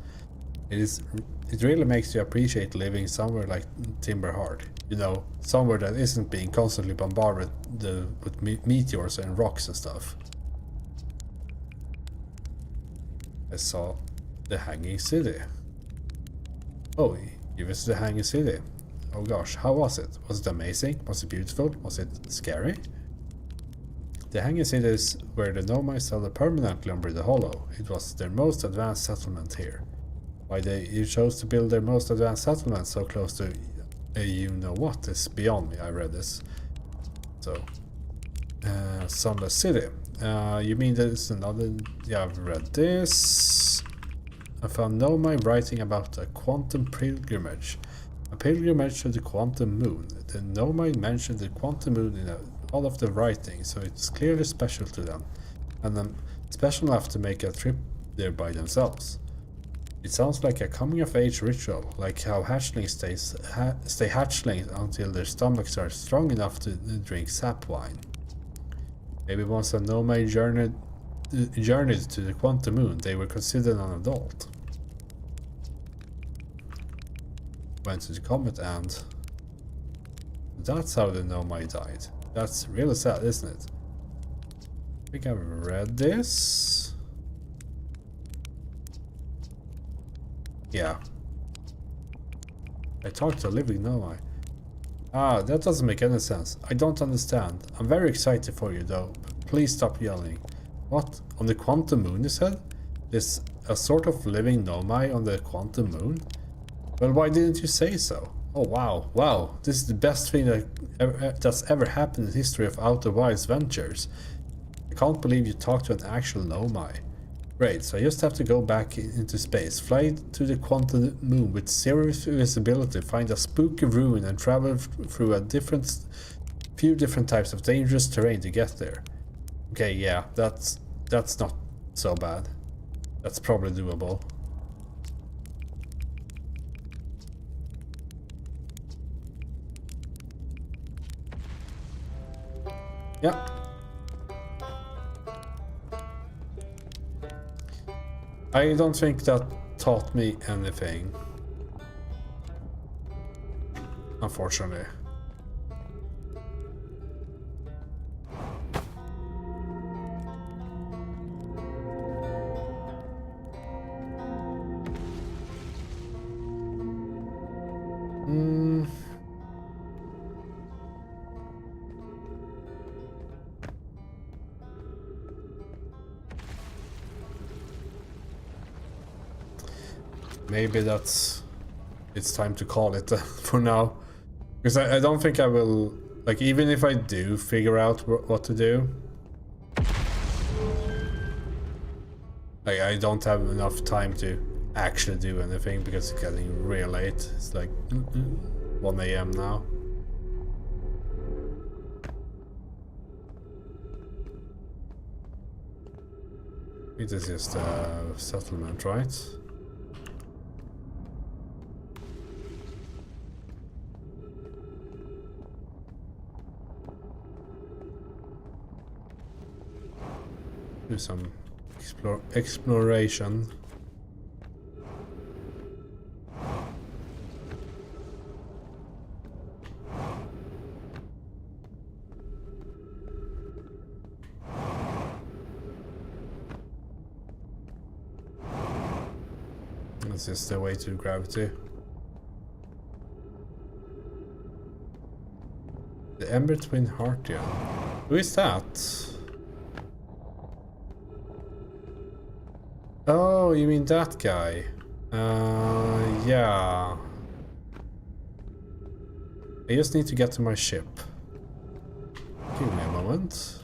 It really makes you appreciate living somewhere like Timberheart. You know, somewhere that isn't being constantly bombarded with meteors and rocks and stuff. I saw the Hanging City. Oh, you visited the Hanging City. Oh gosh, how was it? Was it amazing? Was it beautiful? Was it scary? The Hanging City is where the Nomai settled permanently on Brittle Hollow. It was their most advanced settlement here. Why they chose to build their most advanced settlement so close to you know what is beyond me. I read this. So, Sunless City. You mean there's another? Yeah, I've read this. I found Nomai writing about a quantum pilgrimage. A pilgrimage to the quantum moon. The Nomai mentioned the quantum moon in all of the writing, so it's clearly special to them. And special enough to make a trip there by themselves. It sounds like a coming-of-age ritual, like how hatchlings stay hatchlings until their stomachs are strong enough to drink sap wine. Maybe once a Nomai journeyed to the quantum moon, they were considered an adult. Went to the comet and... That's how the Nomai died. That's really sad, isn't it? I think I've read this. Yeah. I talked to a living Nomai. Ah, that doesn't make any sense. I don't understand. I'm very excited for you though, but please stop yelling. What? On the quantum moon, you said? There's a sort of living Nomai on the quantum moon? Well, why didn't you say so? Oh wow, wow, this is the best thing that's ever happened in the history of Outer Wilds Ventures. I can't believe you talked to an actual Nomai. Great, so I just have to go back into space, fly to the quantum moon with zero visibility, find a spooky ruin and travel through a few different types of dangerous terrain to get there. Okay, yeah, that's not so bad. That's probably doable. Yeah. I don't think that taught me anything. Unfortunately. Maybe it's time to call it for now. Because I don't think I will, like, even if I do figure out what to do, like, I don't have enough time to actually do anything because it's getting real late. It's like 1 AM now. It is just a settlement, right? Do some exploration. That's just the way to gravity. The Ember Twin Heartian. Who is that? Oh, you mean that guy? Yeah. I just need to get to my ship. Give me a moment.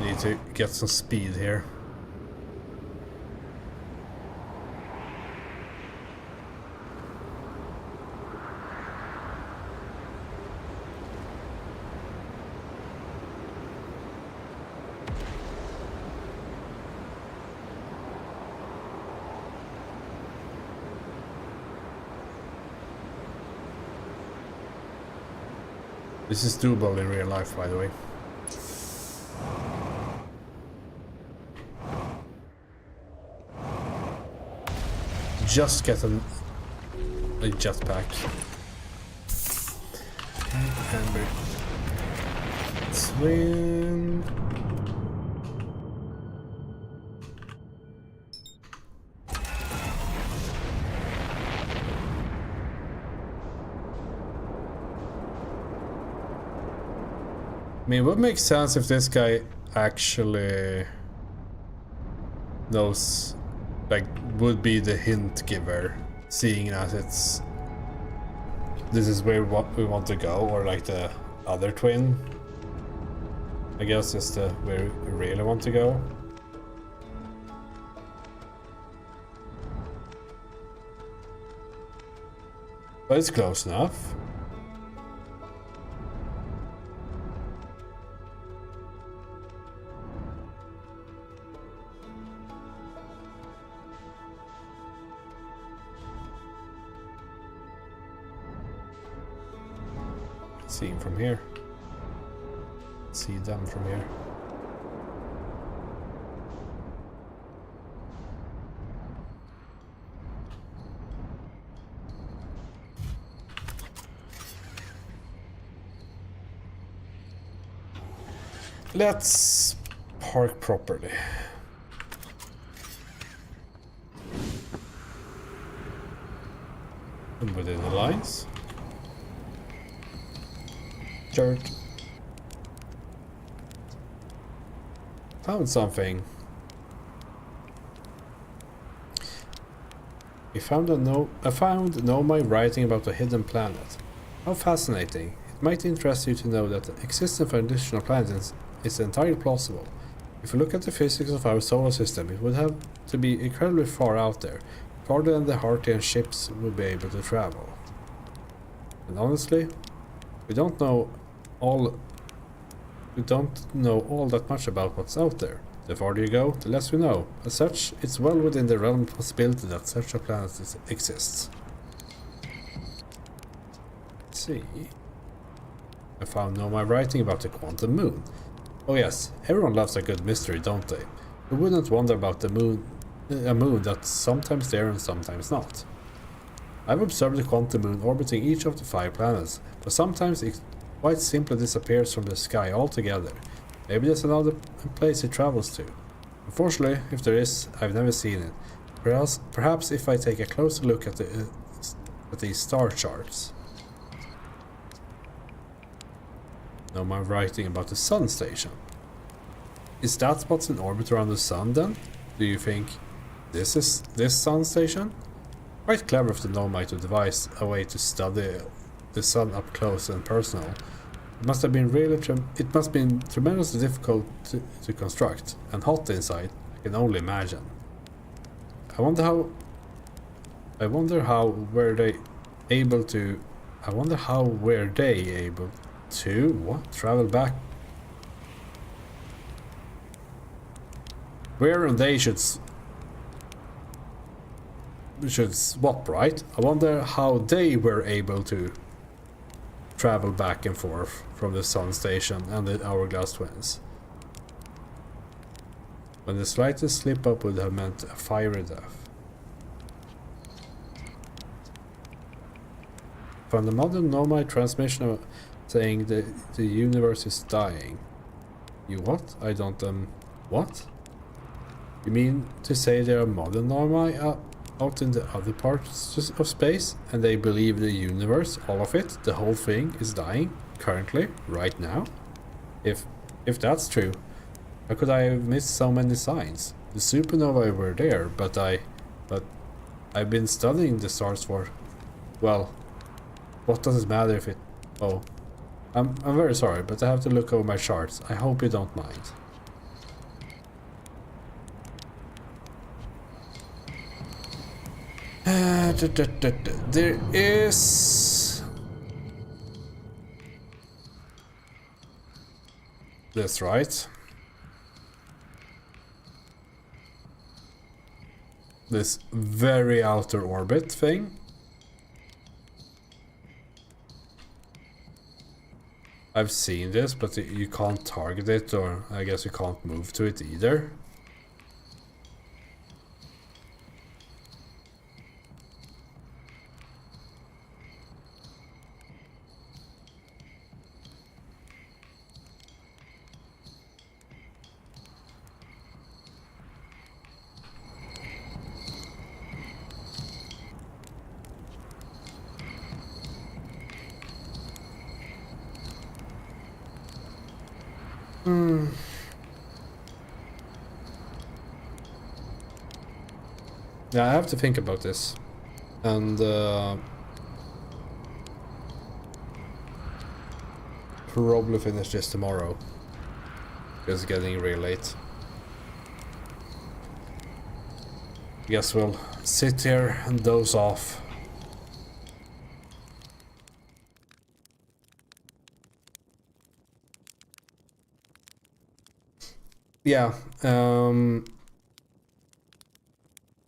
Need to get some speed here. This is doable in real life, by the way. Just get a jetpack. Ember Twin. I mean, it would make sense if this guy actually knows, like, would be the hint giver, seeing as this is where we want to go, or like the other twin. I guess is the where we really want to go. But it's close enough. See him from here. See them from here. Let's park properly. And within the lines. Dirt. Found something. I found Nomai writing about a hidden planet. How fascinating. It might interest you to know that the existence of additional planets is entirely plausible. If you look at the physics of our solar system, it would have to be incredibly far out there, farther than the Hartian ships would be able to travel. And honestly, we don't know all that much about what's out there. The farther you go, the less we know. As such, it's well within the realm of possibility that such a planet exists. Let's see. I found Nomai writing about the quantum moon. Oh yes, everyone loves a good mystery, don't they? Who wouldn't wonder about the moon, a moon that's sometimes there and sometimes not? I've observed the quantum moon orbiting each of the 5 planets, but sometimes it quite simply disappears from the sky altogether. Maybe there's another place it travels to. Unfortunately, if there is, I've never seen it. Perhaps if I take a closer look at these star charts. Now I'm writing about the sun station. Is that what's in orbit around the sun then? Do you think this is this sun station? Quite clever of the Nomai to devise a way to study the sun up close and personal. It must have been tremendously difficult to construct, and hot inside, I can only imagine. I wonder how were they able to travel back? Where they should swap, right? I wonder how they were able to travel back and forth from the sun station and the hourglass twins, when the slightest slip up would have meant a fiery death. From the modern Nomai transmission saying the universe is dying. You what? I don't what? You mean to say there are modern Nomai out in the other parts of space, and they believe the universe, all of it, the whole thing, is dying currently, right now? If that's true, how could I have missed so many signs? The supernovae were there, but I've been studying the stars for, well, what does it matter if it? Oh, I'm very sorry, but I have to look over my charts. I hope you don't mind. There is that's right. This very outer orbit thing. I've seen this, but you can't target it, or I guess you can't move to it either. Yeah, I have to think about this, and probably finish this tomorrow. It's getting really late. Guess we'll sit here and doze off. Yeah,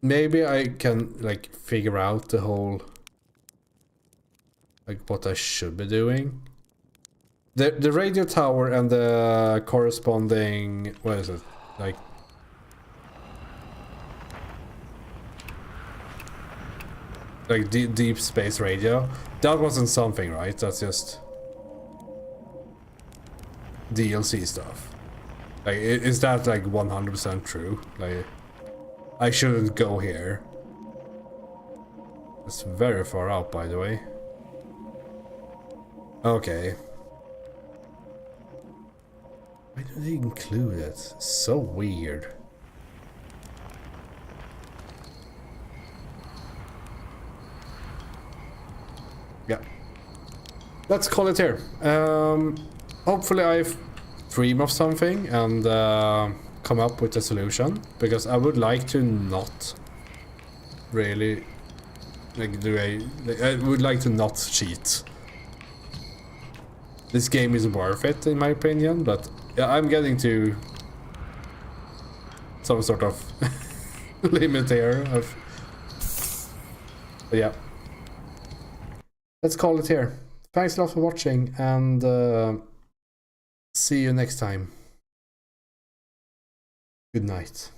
maybe I can like figure out the whole, like, what I should be doing. The radio tower and the corresponding, what is it, like deep space radio, that wasn't something, right? That's just DLC stuff. Like, is that like 100% true? Like, I shouldn't go here. It's very far out, by the way. Okay. Why do they include it? So weird. yeah. Let's call it here. Hopefully I dream of something and come up with a solution, because I would like to not really like I would like to not cheat. This game is worth it in my opinion, but yeah, I'm getting to some sort of limit here of, but yeah. Let's call it here. Thanks a lot for watching, and see you next time. Good night.